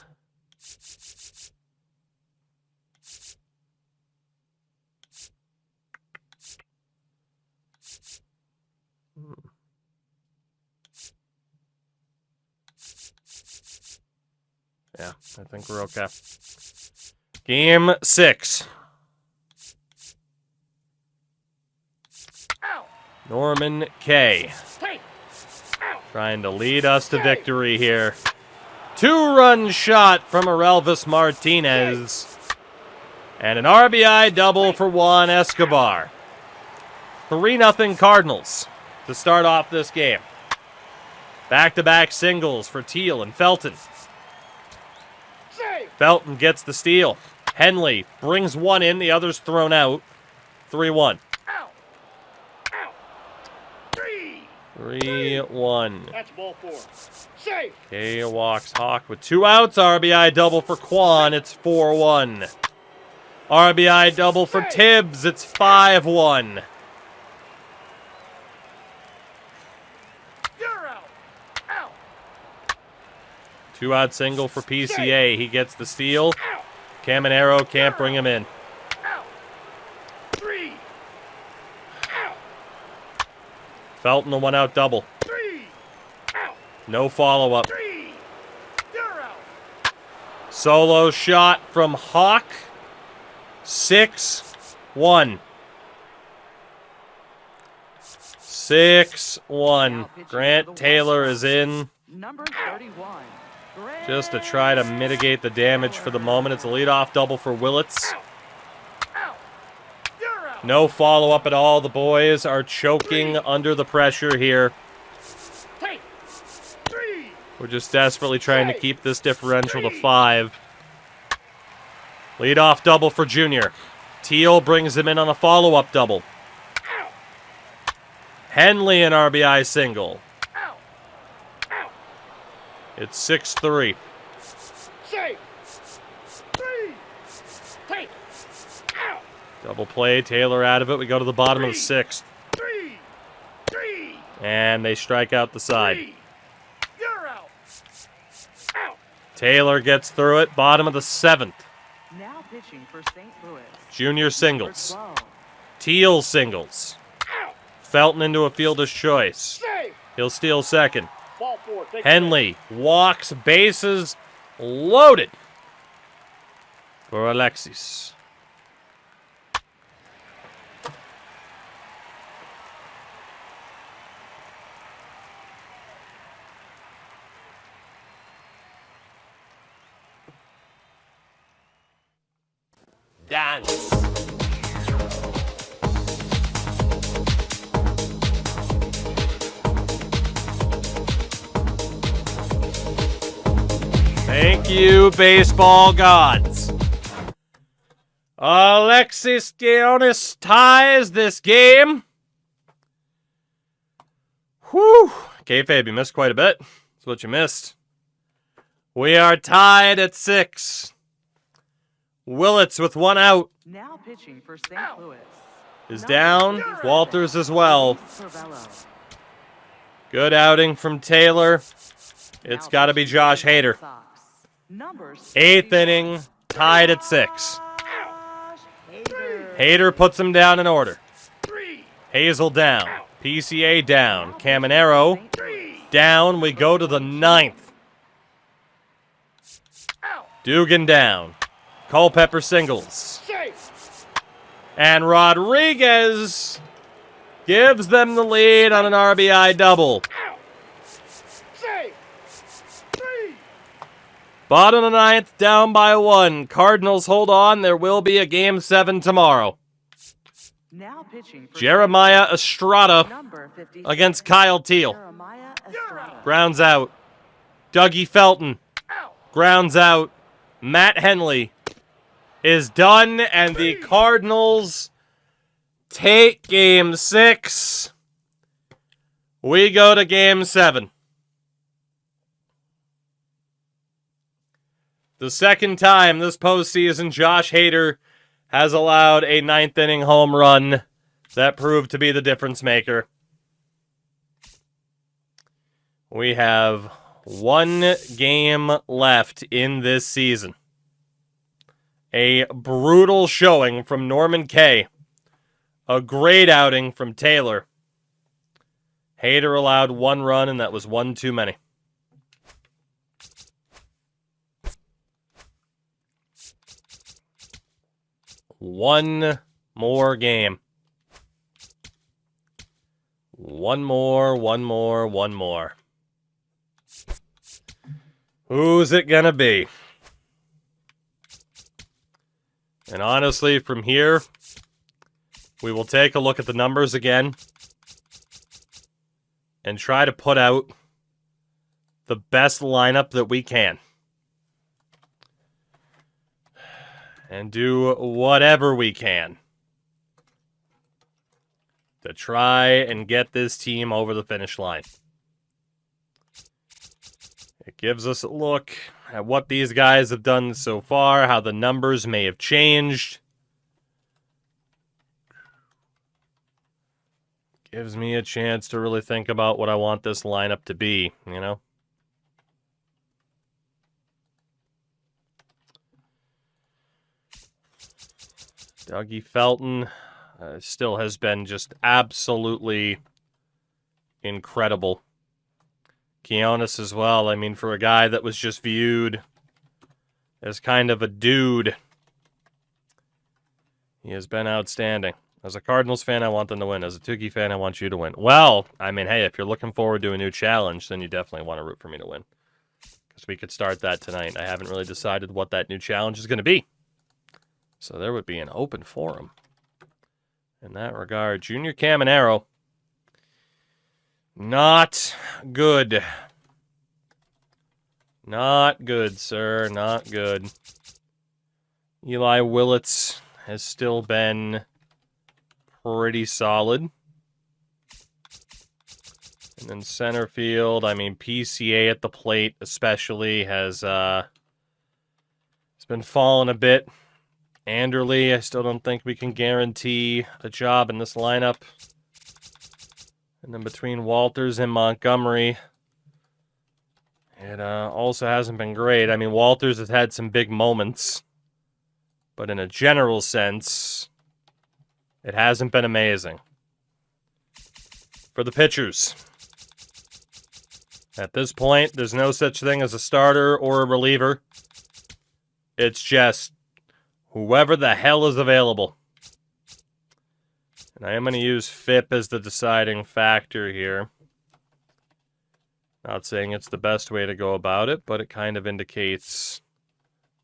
I think we're okay. Game 6. Norman K. trying to lead us to victory here. 2-run shot from Orelvis Martinez. And an RBI double for Juan Escobar. 3-0 Cardinals to start off this game. Back-to-back singles for Teal and Felton. Felton gets the steal. Henley brings one in, the other's thrown out. 3-1. 3-1. That's ball 4. Safe. K walks Hawk with 2 outs. RBI double for Quan. It's 4-1. RBI double for Tibbs. It's 5-1. You're out. Out. 2-out single for PCA. He gets the steal. Caminero can't bring him in. Out. 3. Out. Felton the 1-out double. 3. Out. No follow-up. 3. You're out. Solo shot from Hawk. 6-1. 6-1. Grant Taylor is in Number 31. just to try to mitigate the damage for the moment. It's a leadoff double for Willits. Out. You're out. No follow-up at all. The boys are choking under the pressure here. Take. 3. We're just desperately trying to keep this differential to 5. Leadoff double for Junior. Teal brings him in on a follow-up double. Out. Henley an RBI single. Out. Out. It's 6-3. Safe. 3. Take. Out. Double play, Taylor out of it. We go to the bottom of the 6th. 3. 3. And they strike out the side. 3. You're out. Out. Taylor gets through it. Bottom of the 7th. Now pitching for St. Louis. Junior singles. Number 12. Teal singles. Out. Felton into a fielder's choice. Safe. He'll steal second. Ball 4. Take Henley walks, bases loaded for Alexis. Dance. Thank you, baseball gods. Alexis Dionis ties this game. Whew. Kayfabe, you missed quite a bit. That's what you missed. We are tied at 6. Willits with 1 out Now pitching for St. Louis. is down. Walters as well. Cervello. Good outing from Taylor. It's Now got to be pitching Josh for the Hader. White Sox. Number 8th inning, tied at 6. Josh Hader. Hader puts him down in order. 3. Hazel down. PCA down. Caminero St. Louis. down. We go to the 9th. Out. Dugan down. Culpepper singles. Safe. And Rodriguez gives them the lead on an RBI double. Out. Safe. 3. Bottom of the 9th, down by 1. Cardinals hold on. There will be a Game 7 tomorrow. Now pitching for Jeremiah Estrada number 56. against Kyle Teal. Jeremiah Estrada. Grounds out. Dougie Felton Out. grounds out. Matt Henley is done, and the Cardinals take Game 6. We go to Game 7. The second time this postseason, Josh Hader has allowed a 9th inning home run that proved to be the difference maker. We have 1 game left in this season. A brutal showing from Norman K. A great outing from Taylor. Hader allowed 1 run, and that was 1 too many. One more game. One more. Who's it gonna be? And honestly, from here, we will take a look at the numbers again and try to put out the best lineup that we can. And do whatever we can to try and get this team over the finish line. It gives us a look at what these guys have done so far, how the numbers may have changed. Gives me a chance to really think about what I want this lineup to be, you know? Dougie Felton still has been just absolutely incredible. Keonis as well. I mean, for a guy that was just viewed as kind of a dude, he has been outstanding. As a Cardinals fan, I want them to win. As a Tukey fan, I want you to win. Well, I mean, hey, if you're looking forward to a new challenge, then you definitely want to root for me to win. Because we could start that tonight. I haven't really decided what that new challenge is going to be. So there would be an open forum. In that regard, Junior Caminero, not good. Not good, sir. Not good. Eli Willits has still been pretty solid. And then center field, I mean, PCA at the plate especially has it's been falling a bit. Anderley, I still don't think we can guarantee a job in this lineup. And then between Walters and Montgomery, it also hasn't been great. I mean, Walters has had some big moments, but in a general sense, it hasn't been amazing. For the pitchers, at this point, there's no such thing as a starter or a reliever. It's just whoever the hell is available. And I am going to use FIP as the deciding factor here. Not saying it's the best way to go about it, but it kind of indicates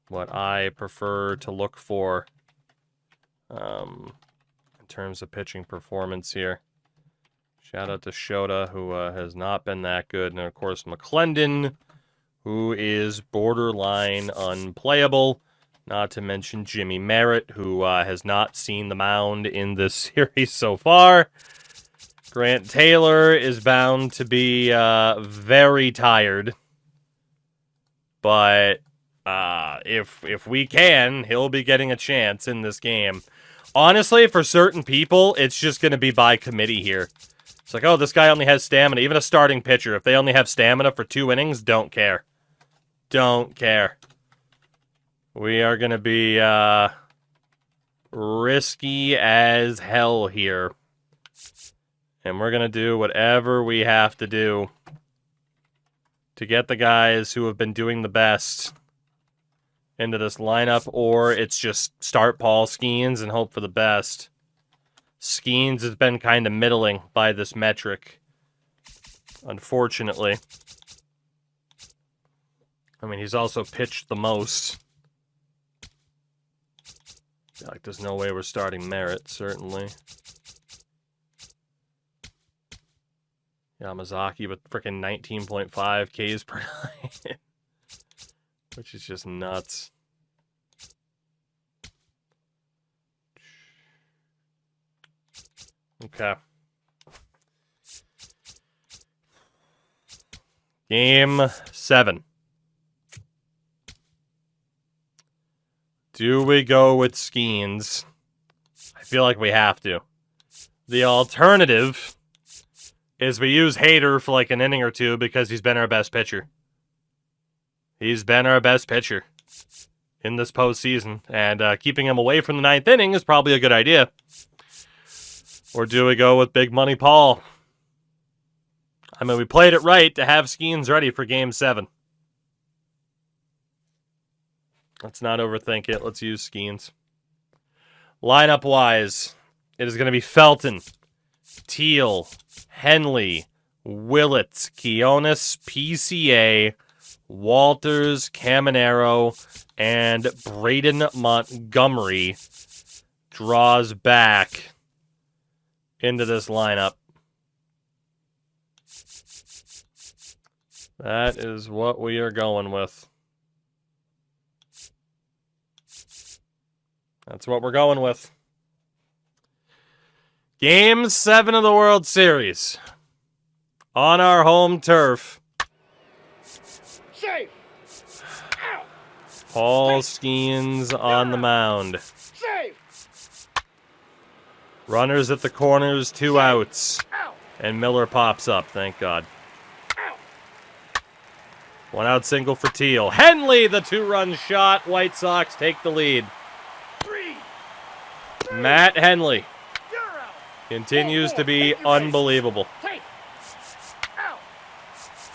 what I prefer to look for in terms of pitching performance here. Shout out to Shota, who has not been that good. And, of course, McClendon, who is borderline unplayable. Not to mention Jimmy Merritt, who has not seen the mound in this series so far. Grant Taylor is bound to be very tired. But if we can, he'll be getting a chance in this game. Honestly, for certain people, it's just going to be by committee here. It's like, oh, this guy only has stamina. Even a starting pitcher, if they only have stamina for 2 innings, don't care. Don't care. We are going to be risky as hell here. And we're going to do whatever we have to do to get the guys who have been doing the best into this lineup, or it's just start Paul Skeens and hope for the best. Skeens has been kind of middling by this metric, unfortunately. I mean, he's also pitched the most. Like, there's no way we're starting Merritt, certainly. Yamazaki with freaking 19.5 Ks per night. Which is just nuts. Okay. Game 7. Do we go with Skeens? I feel like we have to. The alternative is we use Hader for like an inning or two because he's been our best pitcher. He's been our best pitcher in this postseason. And keeping him away from the 9th inning is probably a good idea. Or do we go with Big Money Paul? I mean, we played it right to have Skeens ready for Game 7. Let's not overthink it. Let's use Skeens. Lineup-wise, it is going to be Felton, Teal, Henley, Willett, Quiones, PCA, Walters, Caminero, and Braden Montgomery draws back into this lineup. That is what we are going with. That's what we're going with. Game 7 of the World Series. On our home turf. Safe. Out. Paul Skeens on the mound. Safe. Runners at the corners, 2 outs. Out. And Miller pops up, thank God. Out. 1 out single for Teal. Henley, the 2-run shot. White Sox take the lead. 3. Matt Henley You're out. continues to be unbelievable. Take. Out.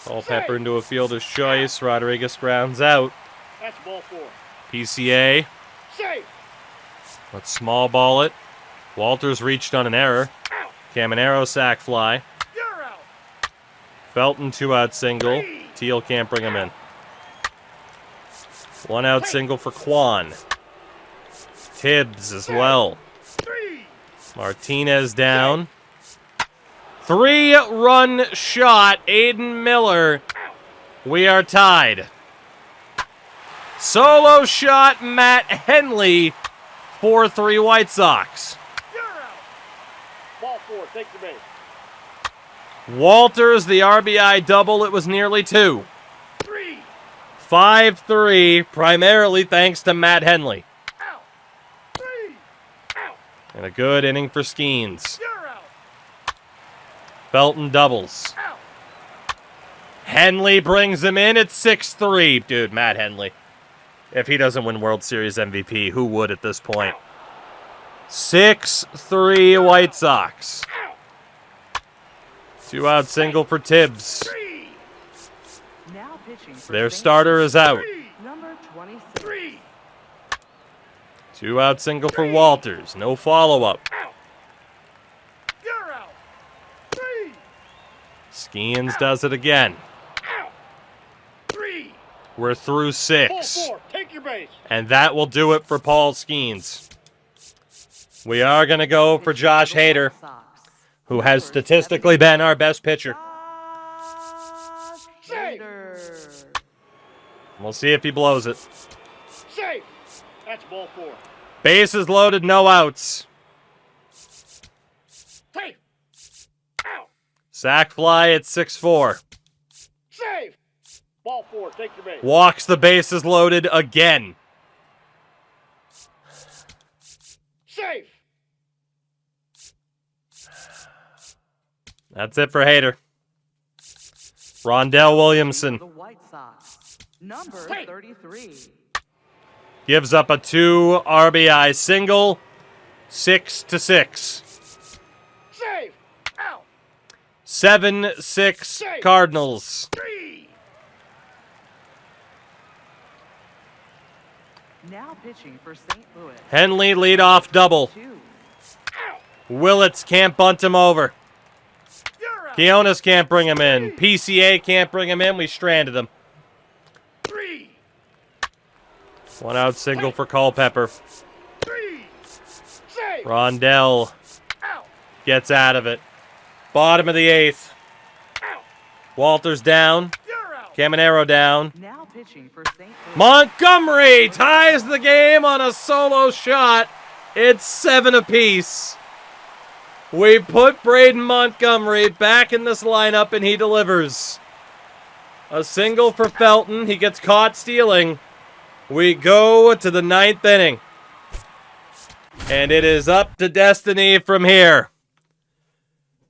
Culpepper into a fielder's choice. Rodriguez grounds out. That's ball 4. PCA. Safe. Let's small ball it. Walters reached on an error. Out. Caminero sac fly. You're out. Felton 2-out single. Teal can't bring him in. 1 out single for Kwan. Tibbs as well. 3. Martinez down. 3-run shot. Aiden Miller. We are tied. Solo shot Matt Henley. 4-3 White Sox. You're out. Ball 4. Take the base. Walters, the RBI double. It was nearly 2. 3. 5-3, primarily thanks to Matt Henley. Out. 3. Out. And a good inning for Skeens. You're out. Felton doubles. Out. Henley brings him in at 6-3. Dude, Matt Henley. If he doesn't win World Series MVP, who would at this point? 6-3 White Sox. Out. 2-out single for Tibbs. 3. Now pitching for Their St. starter is out. 3. Number 26. 3. 2-out single for Walters. No follow-up. Out. You're out. 3. Skeens does it again. Out. 3. We're through Ball 6. 4. Take your base. And that will do it for Paul Skeens. We are going to go for Josh Hader, who has statistically been our best pitcher. Safe. We'll see if he blows it. Safe. That's ball 4. Bases loaded, no outs. Take. Out. Sack fly at 6-4. Safe. Ball 4. Take your base. Walks the bases loaded again. Safe. That's it for Hader. Rondell Williamson The White Sox. Number 33. gives up a 2 RBI single. 6-6. Safe. Out. 7-6 Cardinals. 3. Now pitching for St. Louis. Henley leadoff double. 2. Out. Willits can't bunt him over. You're out. Quiones can't bring him in. PCA can't bring him in. We stranded him. 3. 1 out single for Culpepper. 3. Safe. Rondell Out. gets out of it. Bottom of the 8th. Out. Walters down. You're out. Caminero down. Now pitching for St. Louis. Montgomery ties the game on a solo shot. It's 7 apiece. We put Braden Montgomery back in this lineup and he delivers. A single for Felton. He gets caught stealing. We go to the 9th inning. And it is up to destiny from here.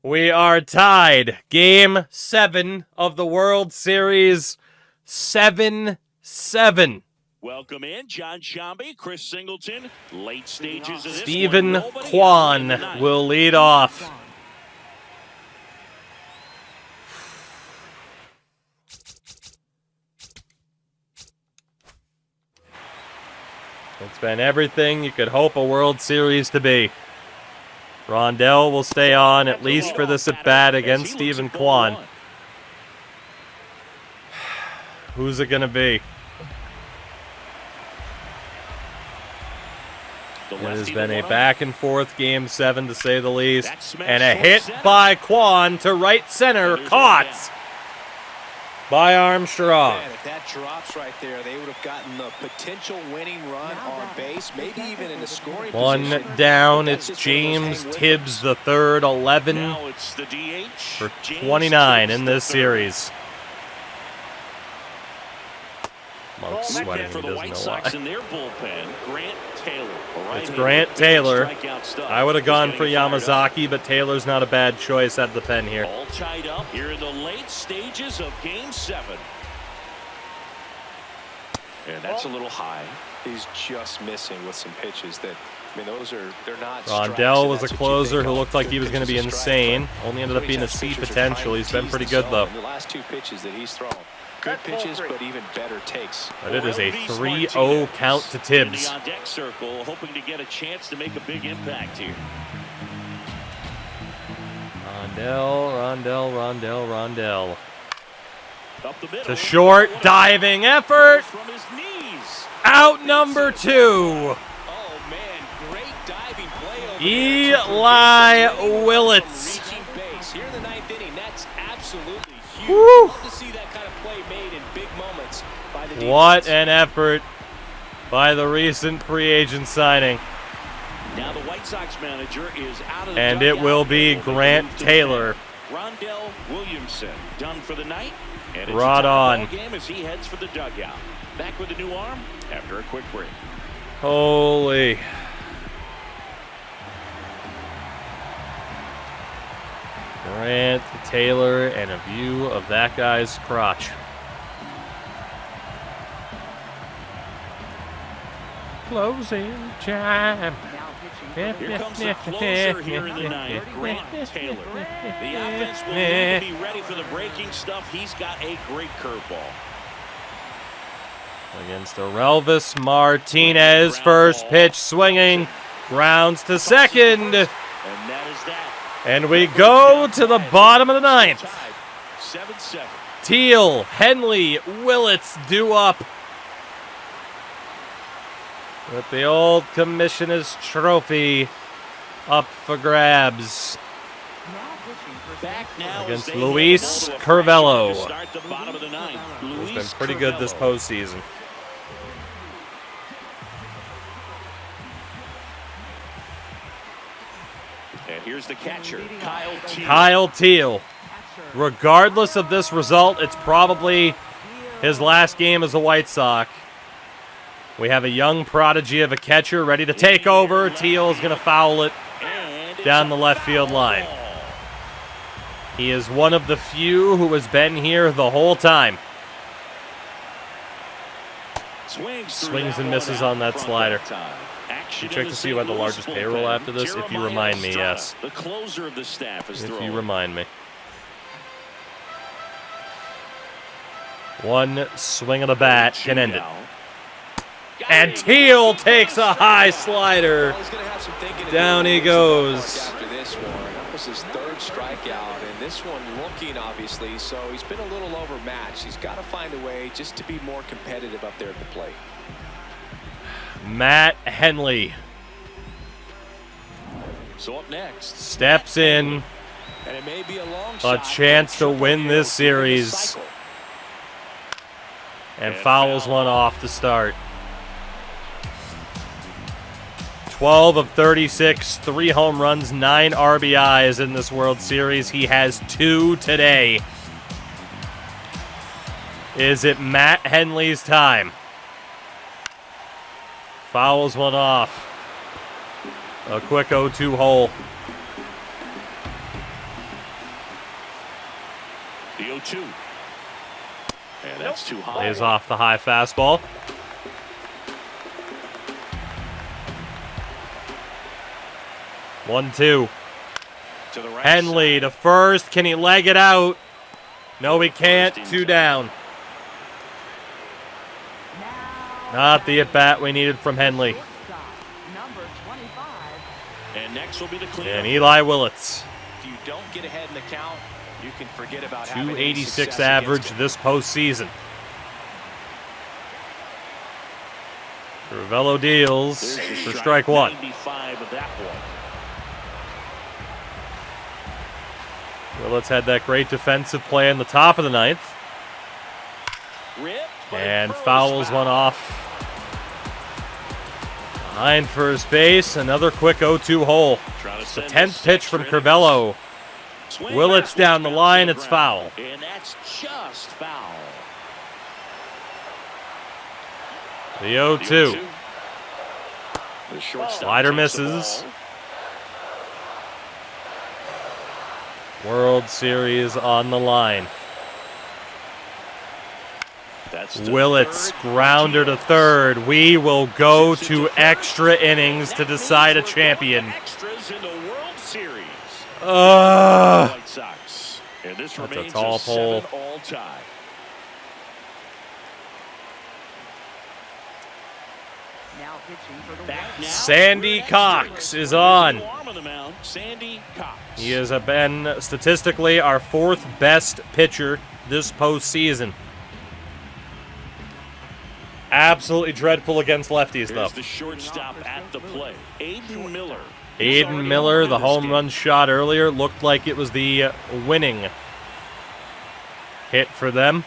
We are tied. Game 7 of the World Series. 7-7. Welcome in, John Shambi, Chris Singleton. Late stages of this Stephen one. Nobody Kwan out in the ninth. will lead off. It's been everything you could hope a World Series to be. Rondell will stay on, at least for this at-bat against Stephen Kwan. Who's it going to be? It has been a back-and-forth Game 7, to say the least. And a hit by Kwan to right center. Caught by Armstrong. Man, if that drops right there, they would have gotten the potential winning run on base, maybe even in the scoring One position. down. It's James Tibbs the third, 11 Now it's the DH. for James 29 Tibbs in the this third. series. Monk's Second sweating. for He the doesn't White know Sox why. in their bullpen, Grant Taylor. It's Grant Taylor. Stuff. I would have gone He's for getting fired up. Yamazaki, but Taylor's not a bad choice at the pen here. All tied up here in the late stages of Game 7. And that's a little high. He's just missing with some pitches that, I mean, they're not. Rondell was a closer who looked like he was going to be insane. Only ended up being a C potential. He's been pretty good, though. The last two pitches that he's thrown. Good pitches, but even better takes. But it is a 3-0 count to Tibbs. In the on-deck circle, hoping to get a chance to make a big impact here. Rondell. Up the middle. To short, diving effort. From his knees. Out number 2. Oh, man, great diving play over Eli Willits. reaching base. Here in the ninth inning, that's absolutely huge. Woo. Love to see that kind of play made in big moments by the defense. What an effort by the recent free agent signing. Now the White Sox manager is out of the And it dugout. will be They will Grant move to Taylor. Rondell Williamson done for the night. And it's Right a tie on. ball game as he heads for the dugout. Back with a new arm after a quick break. Holy. Grant Taylor and a view of that guy's crotch. Closing time. Now pitching for the Here comes the closer here in the ninth, Grant Taylor. The offense will need to be ready for the breaking stuff. He's got a great curveball. Against Orelvis Martinez. First pitch swinging. Grounds to second. And that is that. And we go to the bottom of the ninth. Tied 7-7. Teal, Henley, Willits due up. With the old commissioner's trophy up for grabs. now pitching for Back now Against as they Luis handle a Curvello. pressure to start the bottom of the ninth. He's been Luis pretty good this Curvello. postseason. And here's the catcher, Kyle Teal. Kyle Teal. catcher. Regardless of this result, it's probably his last game as a White Sox. We have a young prodigy of a catcher ready to take over. Teal is going to foul it And it's down the a left field foul line. ball. He is one of the few who has been here the whole time. Swings and misses on that slider. You check to see who had the largest payroll after this? If you remind me, yes. The closer of the staff is If throwing. you remind me. One swing of the bat can end it. And Teal takes a high slider. Well, he's gonna have some thinking to Down do he in the ballpark goes. After this one, that was his third strikeout, and this one looking obviously. So he's been a little overmatched. He's got to find a way just to be more competitive up there at the plate. Matt Henley So up next, steps in. And it may be a long A shot, chance to but win this Triple H's in the series. cycle. And fouls one off to start. 12 of 36, 3 home runs, 9 RBIs in this World Series. He has 2 today. Is it Matt Henley's time? Fouls one off. A quick 0-2 hole. the 0-2. And that's too high. Lays off the high fastball. One, two. To the right Henley side. to first. Can he leg it out? No, he can't. 2 down. Not the at-bat we needed from Henley. And next will be the cleanup. And Eli Willits. If you don't get ahead in the count, you can forget about having any 286 success average against it. this postseason. Ravello deals There's for the strike one. 95 of that one. Willits had that great defensive play in the top of the ninth. Ripped, but And Burrow's fouls one off. Behind first base, another quick 0-2 hole. Trying to It's the send 10th this pitch from extra Carvello. Swing Willits back, down the bounce line, to it's ground. foul. And that's just foul. The 0-2. The shortstop Slider takes the misses. ball. World Series on the line. That's the Willits third grounder to Martinez. third. We will go Shoots it to first, extra and innings that to means decide a we're going to champion. Extras in the World Series. Ugh. White Sox. And this That's a remains tall a pole. 7-all tie. Now pitching for the Back White now, Sandy we're Cox extras. is on. New arm on the mound, Sandy Cox. He has been statistically our fourth best pitcher this postseason. Absolutely dreadful against lefties, though. Here's the shortstop at the plate, Aiden Miller. Aiden Miller, the home run shot earlier, looked like it was the winning hit for them.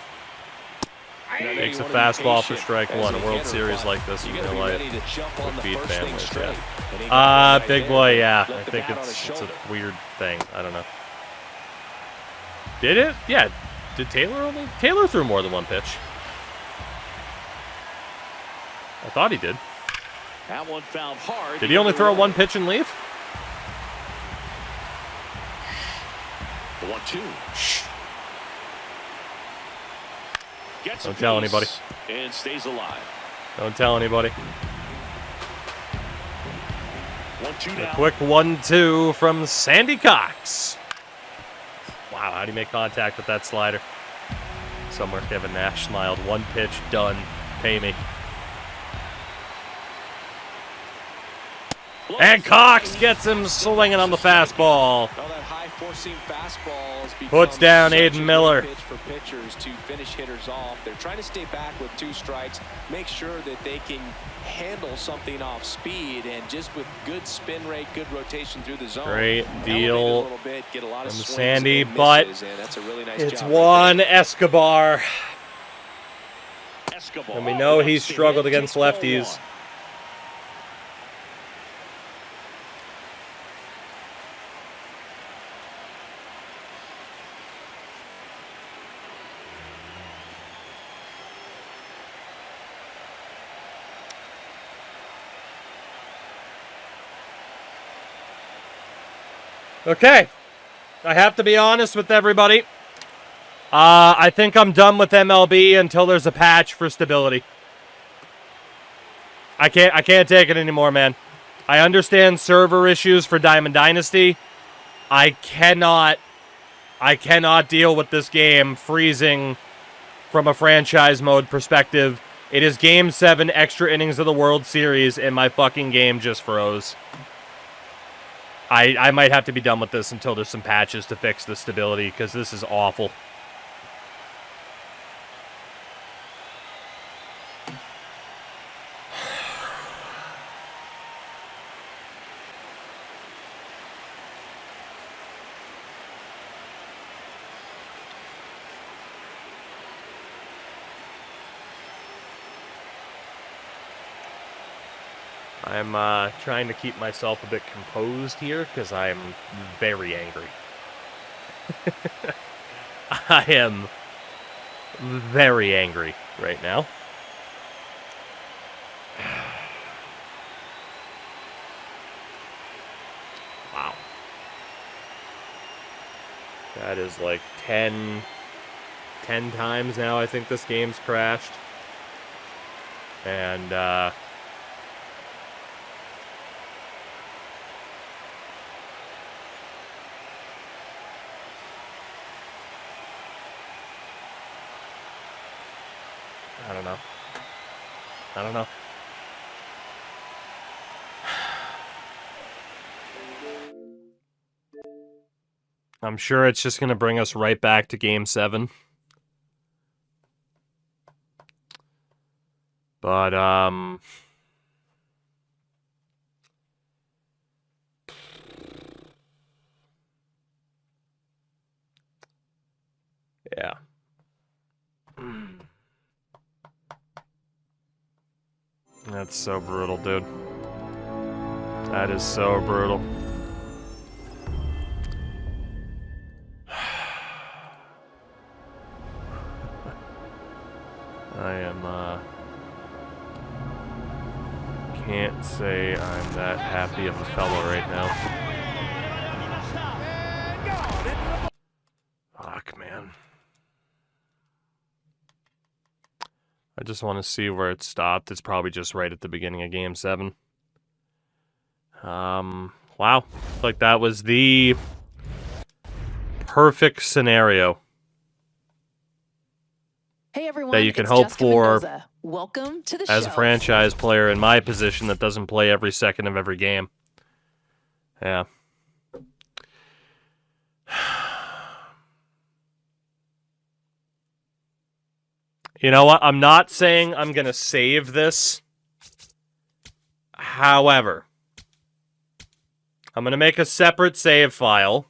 Takes a fastball for strike one. A World Series like this in real life would feed families. Yeah. Big boy. Yeah, I think it's a weird thing. I don't know. Did it? Yeah. Did Taylor only? Taylor threw more than one pitch. I thought he did. That one fouled hard. Did he only throw one pitch and leave? The 1-2. Gets a Don't tell piece anybody. And stays alive. Don't tell anybody. 1-2 A down. quick 1-2 from Sandy Cox. Wow, how'd he make contact with that slider? Somewhere Kevin Nash smiled. One pitch, done. Pay me. And Cox gets him swinging on the fastball. Well, that high four-seam fastball has become Puts down such a Aiden good Miller. pitch for pitchers to finish hitters off. They're trying to stay back with two strikes, make sure that they can handle something off speed, and just with good spin rate, good rotation through the zone. Great elevate deal a little bit, get a lot of from swings Sandy, and but misses, and that's a really nice it's job Juan Escobar. Escobar And we know he's wants to struggled hit, against takes ball lefties. one. Okay. I have to be honest with everybody. I think I'm done with MLB until there's a patch for stability. I can't take it anymore, man. I understand server issues for Diamond Dynasty. I cannot deal with this game freezing from a franchise mode perspective. It is Game 7 extra innings of the World Series, and my fucking game just froze. I might have to be done with this until there's some patches to fix the stability, because this is awful. I'm trying to keep myself a bit composed here because I am very angry. I am very angry right now. Wow. That is like 10 times now I think this game's crashed. And, I don't know. I'm sure it's just going to bring us right back to Game 7. But, yeah. That's so brutal, dude. That is so brutal. I am, can't say I'm that happy of a fellow right now. Fuck, man. I just want to see where it stopped. It's probably just right at the beginning of Game 7. Wow. Like that was the perfect scenario. Hey everyone, that you can it's hope Jessica for Mendoza. Welcome to the as show. a franchise player in my position that doesn't play every second of every game. Yeah. You know what? I'm not saying I'm going to save this. However, I'm going to make a separate save file.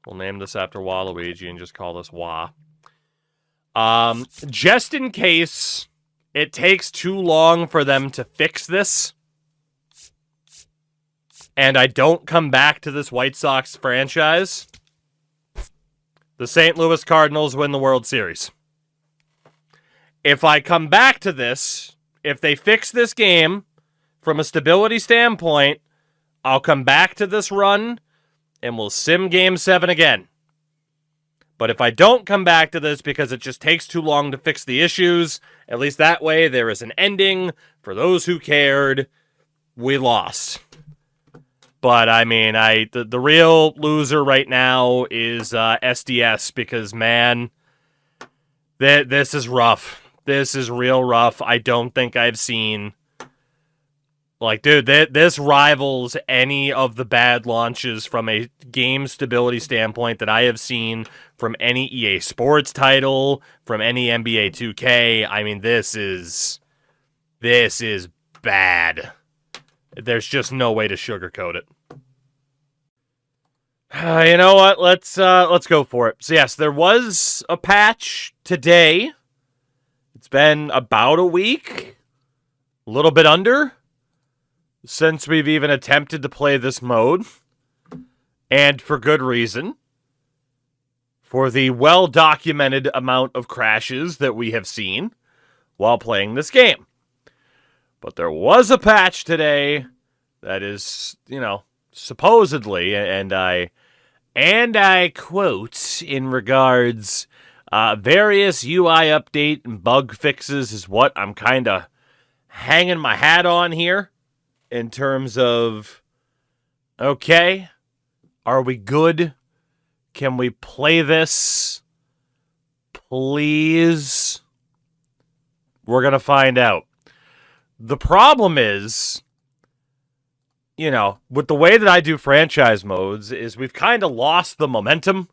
We'll name this after Waluigi and just call this Wah. Just in case it takes too long for them to fix this, and I don't come back to this White Sox franchise, the St. Louis Cardinals win the World Series. If I come back to this, if they fix this game from a stability standpoint, I'll come back to this run and we'll sim Game 7 again. But if I don't come back to this because it just takes too long to fix the issues, at least that way there is an ending for those who cared. We lost. But I mean, the real loser right now is SDS because, man, this is rough. This is real rough. I don't think I've seen... Like, dude, this rivals any of the bad launches from a game stability standpoint that I have seen from any EA Sports title, from any NBA 2K. I mean, this is bad. There's just no way to sugarcoat it. You know what? Let's go for it. So yes, there was a patch today. It's been about a week, a little bit under, since we've even attempted to play this mode, and for good reason. For the well-documented amount of crashes that we have seen while playing this game. But there was a patch today that is, supposedly, and I quote, in regards, various UI update and bug fixes is what I'm kind of hanging my hat on here in terms of, okay, are we good? Can we play this? Please? We're going to find out. The problem is, with the way that I do franchise modes, is we've kind of lost the momentum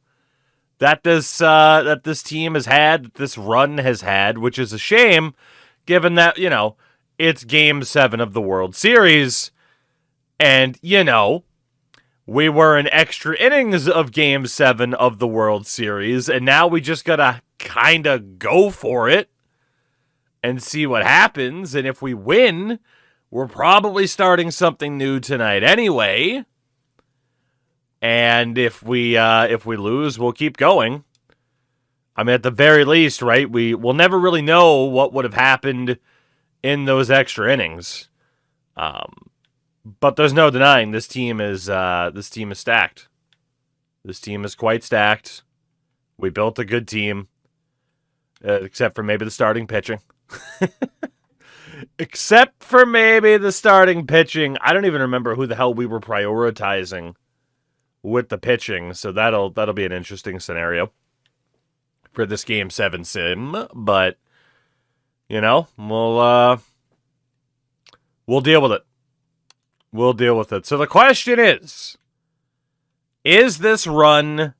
that this team has had, that this run has had, which is a shame, given that, it's Game 7 of the World Series, and, we were in extra innings of Game 7 of the World Series, and now we just gotta kind of go for it and see what happens, and if we win, we're probably starting something new tonight anyway, and if we lose, we'll keep going. I mean, at the very least, right, we'll never really know what would have happened in those extra innings. But there's no denying this team is stacked. This team is quite stacked. We built a good team, except for maybe the starting pitching. Except for maybe the starting pitching. I don't even remember who the hell we were prioritizing with the pitching, so that'll be an interesting scenario for this Game 7 sim. But we'll deal with it. We'll deal with it. So the question is, Is this run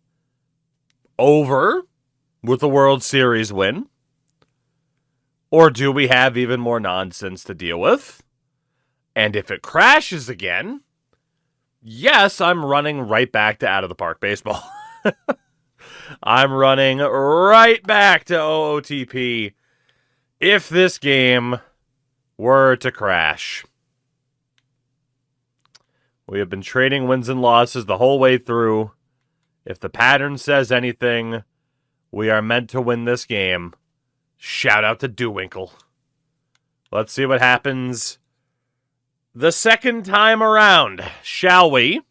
over with the World Series win? Or do we have even more nonsense to deal with? And if it crashes again, yes, I'm running right back to out of the park baseball. I'm running right back to OOTP if this game were to crash. We have been trading wins and losses the whole way through. If the pattern says anything, we are meant to win this game. Shout out to Dewwinkle. Let's see what happens the second time around, shall we?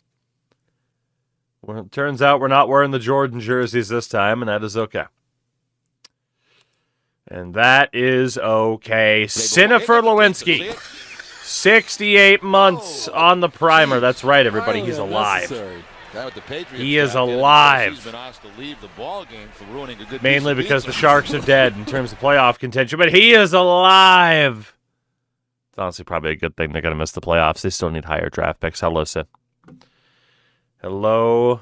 Well, it turns out we're not wearing the Jordan jerseys this time, and that is okay. And that is okay. Sinnefer Lewinsky, 68 months on the primer. That's right, everybody. He's alive. He is alive. Mainly because the Sharks are dead in terms of playoff contention, but he is alive. It's honestly probably a good thing they're going to miss the playoffs. They still need higher draft picks. Hello, Sid. Hello.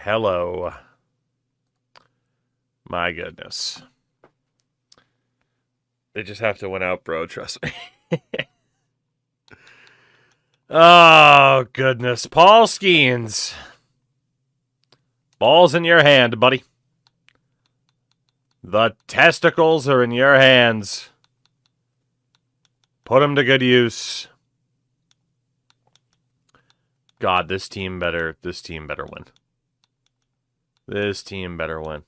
Hello. My goodness. They just have to win out, bro. Trust me. Oh, goodness. Paul Skeens. Ball's in your hand, buddy. The testicles are in your hands. Put them to good use. God, this team better win. This team better win.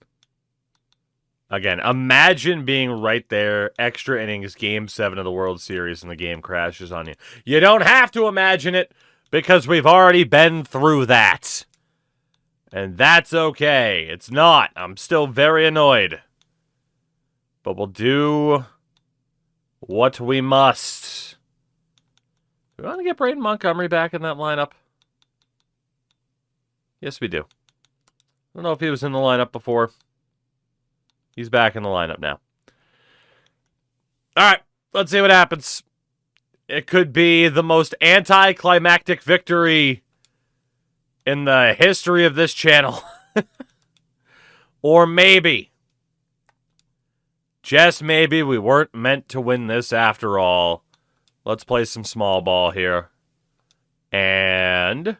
Again, imagine being right there, extra innings, Game 7 of the World Series, and the game crashes on you. You don't have to imagine it, because we've already been through that. And that's okay. It's not. I'm still very annoyed. But we'll do what we must. Do we want to get Braden Montgomery back in that lineup? Yes, we do. I don't know if he was in the lineup before. He's back in the lineup now. All right, let's see what happens. It could be the most anticlimactic victory in the history of this channel. Or maybe, just maybe, we weren't meant to win this after all. Let's play some small ball here. And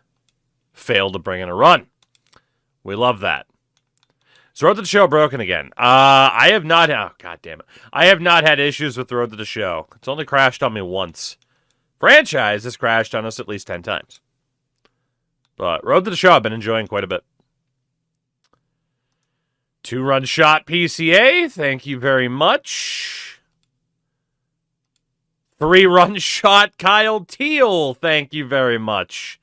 fail to bring in a run. We love that. So Road to the Show broken again. I have not... Oh, God damn it. I have not had issues with Road to the Show. It's only crashed on me once. Franchise has crashed on us at least 10 times. But Road to the Show I've been enjoying quite a bit. 2-run shot PCA. Thank you very much. 3-run shot Kyle Teal. Thank you very much.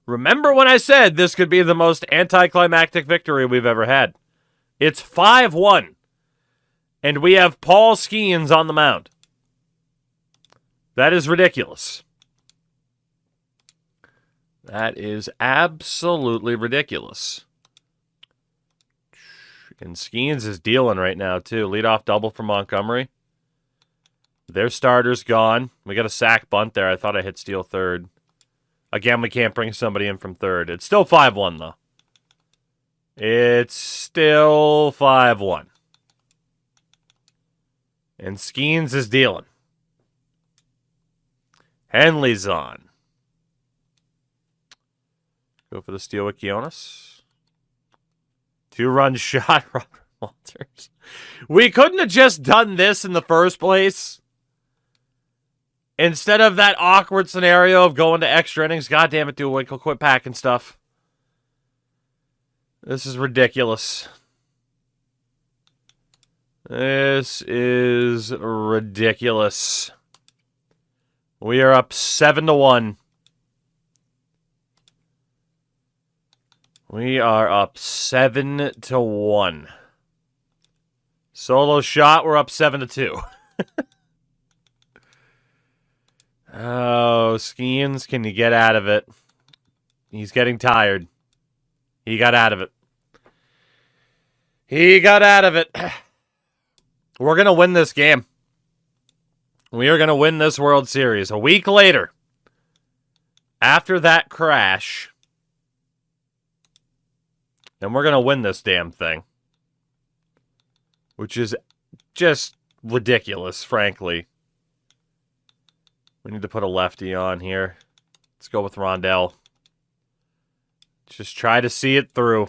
Remember when I said this could be the most anticlimactic victory we've ever had? It's 5-1. And we have Paul Skeens on the mound. That is ridiculous. That is absolutely ridiculous. And Skeens is dealing right now, too. Leadoff double for Montgomery. Their starter's gone. We got a sack bunt there. I thought I hit steal third. Again, we can't bring somebody in from third. It's still 5-1, though. It's still 5-1. And Skeens is dealing. Henley's on. Go for the steal with Kionis. 2-run shot, Robert Walters. We couldn't have just done this in the first place. Instead of that awkward scenario of going to extra innings. God damn it, Dewwinkle. Quit packing stuff. This is ridiculous. This is ridiculous. We are up 7-1. We are up 7-1. Solo shot, we're up 7-2. Oh, Skeens, can you get out of it? He's getting tired. He got out of it. He got out of it. We're going to win this game. We are going to win this World Series. A week later, after that crash, And we're going to win this damn thing. Which is just ridiculous, frankly. We need to put a lefty on here. Let's go with Rondell. Just try to see it through.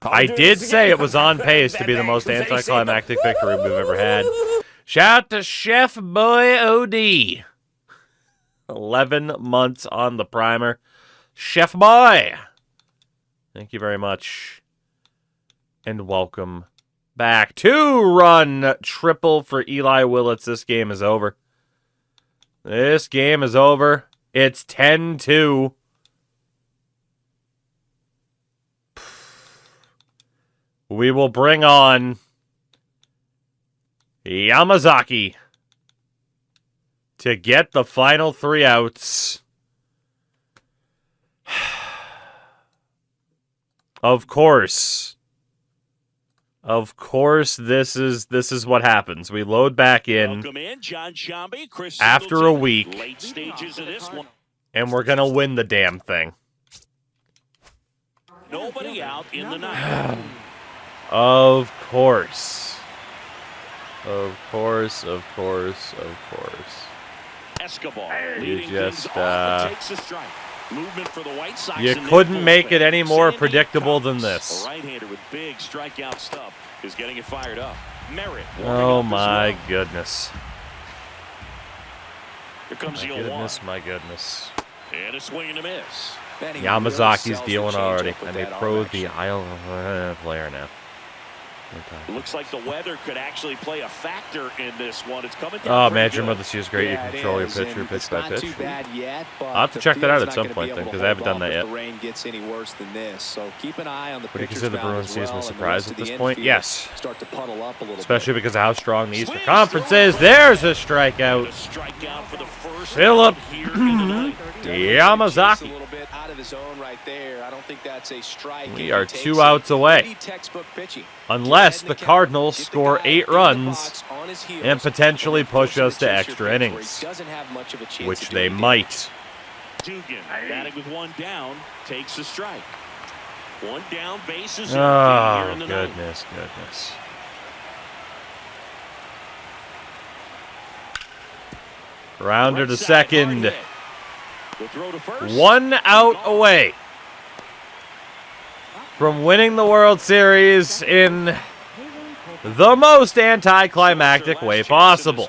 I did say it was on pace to be the most anticlimactic victory we've ever had. Shout out to Chef Boy OD. 11 months on the primer. Chef Boy! Thank you very much. And welcome back. 2-run triple for Eli Willits. This game is over. This game is over. It's 10-2. We will bring on Yamazaki to get the final 3 outs. Of course, this is what happens. We load back in, John Shambi, Chris after a Singleton, week, late stages of this one. And we're gonna win the damn thing. Nobody out in the ninth. Of course. Escobar You leading just, things off and takes a strike. Movement for the White Sox. You in their couldn't make it bullpen. any more Sandy predictable than Cox, this. A right-hander with big strikeout stuff is getting it fired up. Merritt. Oh my goodness. Here comes the 0-1. My goodness. And a swing and a miss. Yamazaki's dealing already. And they pro the aisle player now. It looks like the weather could actually play a factor in this one. It's coming down. Oh, pretty Magic good. Mother C is great. You control your pitcher pitch by pitch. Yet, I'll have to check that out at some point then, because I haven't done that yet. The rain gets any worse than this, so keep an eye on the Would you consider the Bruins season a surprise at this point? Yes. Start to puddle up a little Especially bit. because of how strong the Eastern Conference is. There's a strikeout. A strikeout for the first Philip out here in the ninth. Yamazaki. A little bit out of his zone right there. I don't think that's a strike. We are 2 outs away. Textbook pitching. Unless the Cardinals score 8 runs and potentially push us to extra innings. Which they might. Dugan batting with 1 down, takes a strike. 1 down, bases empty Oh, here in the ninth. goodness. Rounder to Right side, second. hard hit. The throw to first. 1 out away from winning the World Series in the most anticlimactic way possible.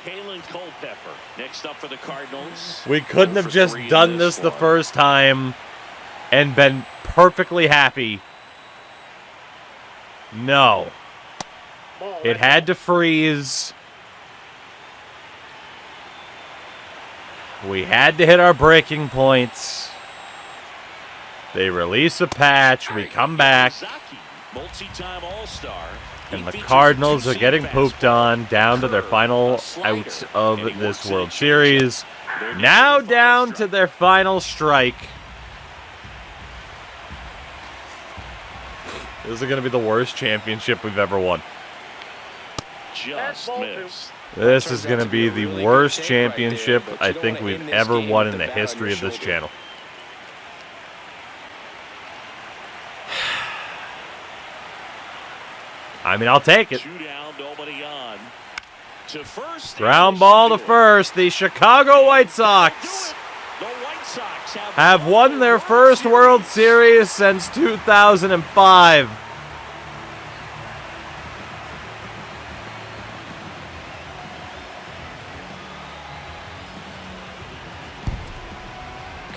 Kalen Culpepper next up for the Cardinals. We couldn't have just done this the first time and been perfectly happy. No. It had to freeze. We had to hit our breaking points. They release a patch. We come back. Multi-time All-Star. And the Cardinals are getting pooped on down to their final out of this World Series. Now down to their final strike. This is going to be the worst championship we've ever won. Just missed. This is going to be the worst championship I think we've ever won in the history of this channel. I mean, I'll take it. 2 down, nobody on. To first. Ground ball to first. The Chicago White Sox The White Sox have won their first World Series since 2005.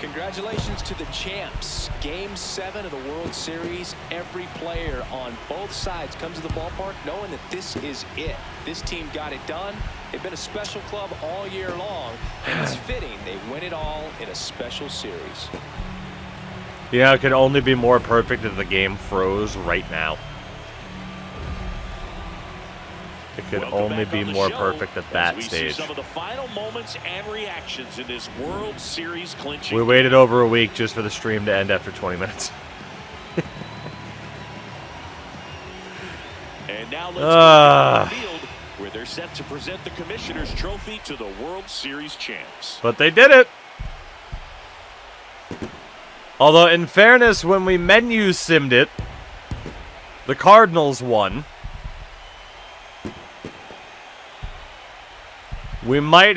Congratulations to the champs. Game 7 of the World Series. Every player on both sides comes to the ballpark knowing that this is it. This team got it done. They've been a special club all year long, and it's fitting they win it all in a special series. Yeah, it could only be more perfect if the game froze right now. It could only be more perfect at that stage. Some of the final moments and reactions in this World Series clinching. We waited over a week just for the stream to end after 20 minutes. And now let's go to the field where they're set to present the Commissioner's Trophy to the World Series champs. But they did it. Although, in fairness, when we menu simmed it, The Cardinals won. We might.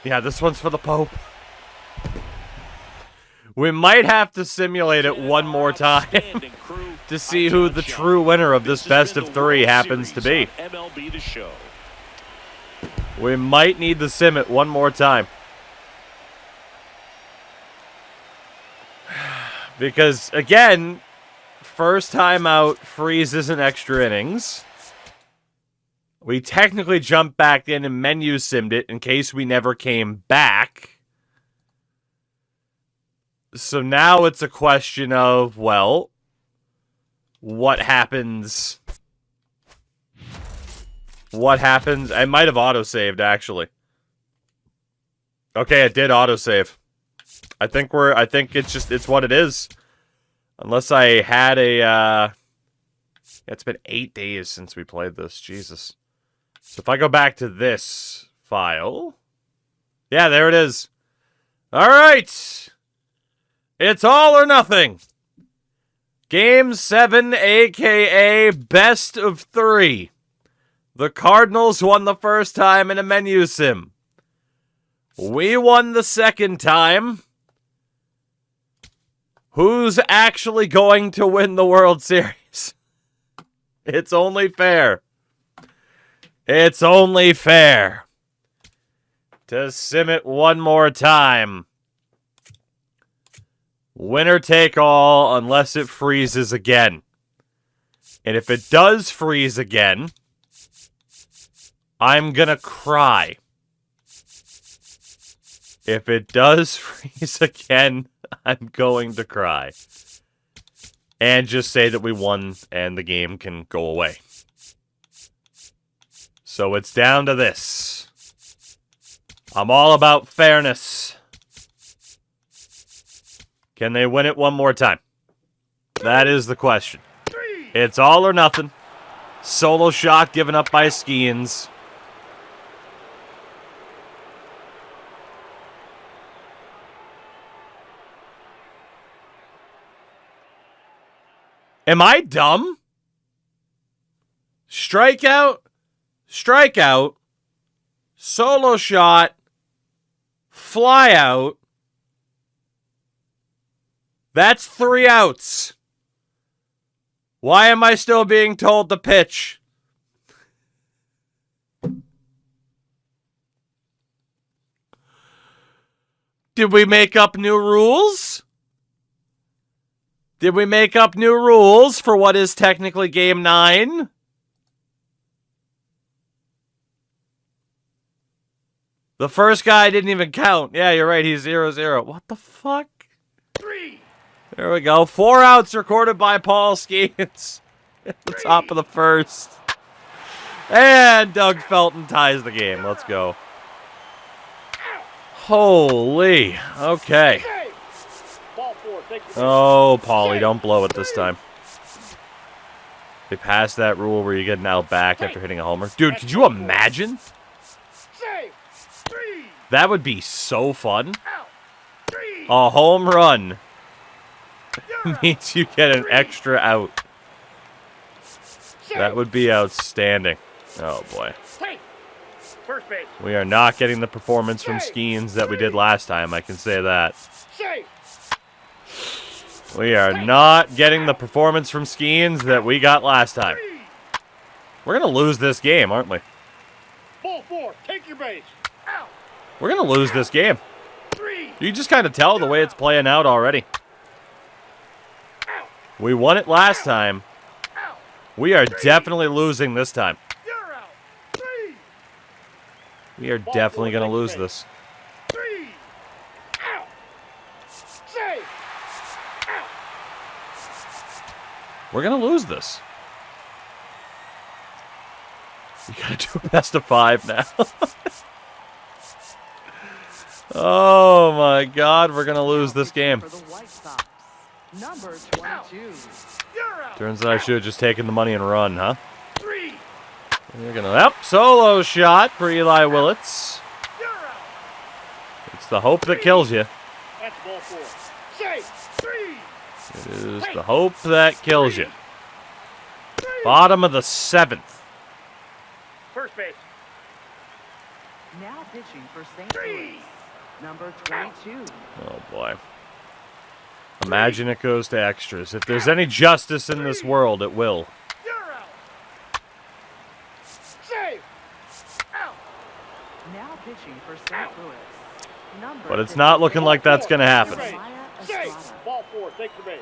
Yeah, this one's for the Pope. We might have to simulate it one more time to see who the true winner of this best of 3 happens to be. MLB The Show. We might need to sim it one more time. Because, again, first time out freezes in extra innings. We technically jumped back in and menu simmed it in case we never came back. So now it's a question of, well, what happens? What happens? I might have autosaved, actually. Okay, it did autosave. I think it's what it is. Unless I had a, it's been 8 days since we played this. Jesus. So if I go back to this file. Yeah, there it is. All right. It's all or nothing. Game 7, a.k.a. best of 3. The Cardinals won the first time in a menu sim. We won the second time. Who's actually going to win the World Series? It's only fair. It's only fair to sim it one more time. Winner take all unless it freezes again. And if it does freeze again, I'm gonna cry. If it does freeze again, I'm going to cry. And just say that we won and the game can go away. So it's down to this. I'm all about fairness. Can they win it one more time? That is the question. It's all or nothing. Solo shot given up by Skeens. Am I dumb? Strikeout, strikeout, solo shot, fly out. That's 3 outs. Why am I still being told to pitch? Did we make up new rules? Did we make up new rules for what is technically Game 9? The first guy didn't even count. Yeah, you're right. He's 0-0. What the fuck? 3. There we go. 4 outs recorded by Paul Skeens at the top of the first. And Doug Felton ties the game. Let's go. Holy. Okay. Ball 4. Take your Oh, Paulie, don't blow it this time. They passed that rule where you get an out back after hitting a homer. Dude, could you imagine? save. 3. That would be so fun. Out. 3. A home run means you get an extra out. That would be outstanding. Oh, boy. Hey. First base. We are not getting the performance from Skeens that we did last time, I can say that. Save. We are not getting the performance from Skeens that we got last time. We're going to lose this game, aren't we? Ball 4. Take your base. Out. We're going to lose this game. 3. You can just kind of tell the way it's playing out already. Out. We won it last time. Out. We are definitely losing this time. You're out. 3. We are definitely going to lose this. 3. Out. Save. Out. We're going to lose this. You got to do a best of 5 now. Oh my God, we're going to lose this game. For the White Sox, number 22. You're out. Turns out I should have just taken the money and run, huh? 3. You're going to... Yep, solo shot for Eli Willits. You're out. It's the hope that kills you. That's ball 4. Save. 3. It is the hope that kills you. Bottom of the 7th. First base. Now pitching for St. Louis, number 22. Oh, boy. Imagine it goes to extras. If there's any justice in this world, it will. You're out. Save. Out. Now pitching for St. Louis, number But it's not looking like that's going to happen. Save. Ball 4. Take the base.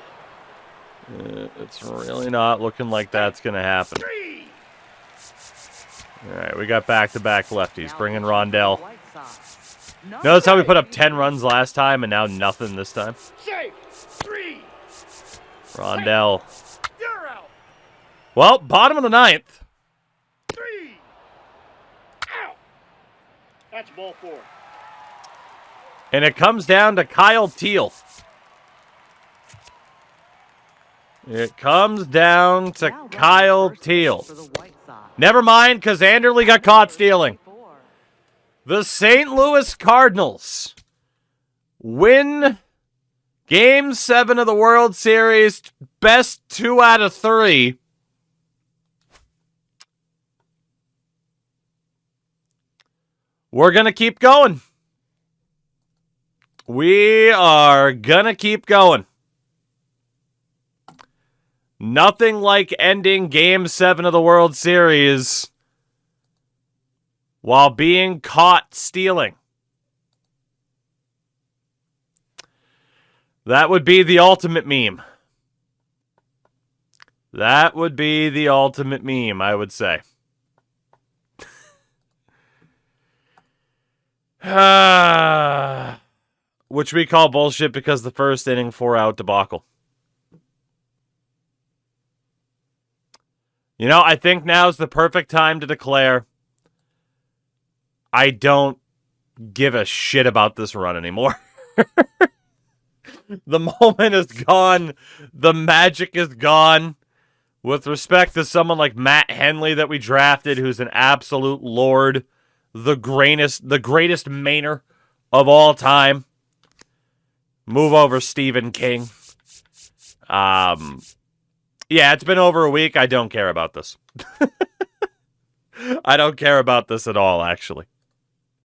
It's really not looking like that's going to happen. All right, we got back-to-back lefties. Bring in Rondell. Notice how we put up 10 runs last time and now nothing this time? Save. 3. Rondell. You're out. Well, bottom of the 9th. 3. Out. That's ball 4. And it comes down to Kyle Teal. It comes down to Kyle Teal. Never mind, because Anderle got caught stealing. The St. Louis Cardinals win Game 7 of the World Series. Best 2 out of 3. We're going to keep going. We are going to keep going. Nothing like ending Game 7 of the World Series while being caught stealing. That would be the ultimate meme. That would be the ultimate meme, I would say. Which we call bullshit because the first inning 4-out debacle. You know, I think now's the perfect time to declare I don't give a shit about this run anymore. The moment is gone. The magic is gone. With respect to someone like Matt Henley that we drafted, who's an absolute lord, the greatest Mainer of all time. Move over Stephen King. Yeah, it's been over a week. I don't care about this. I don't care about this at all, actually.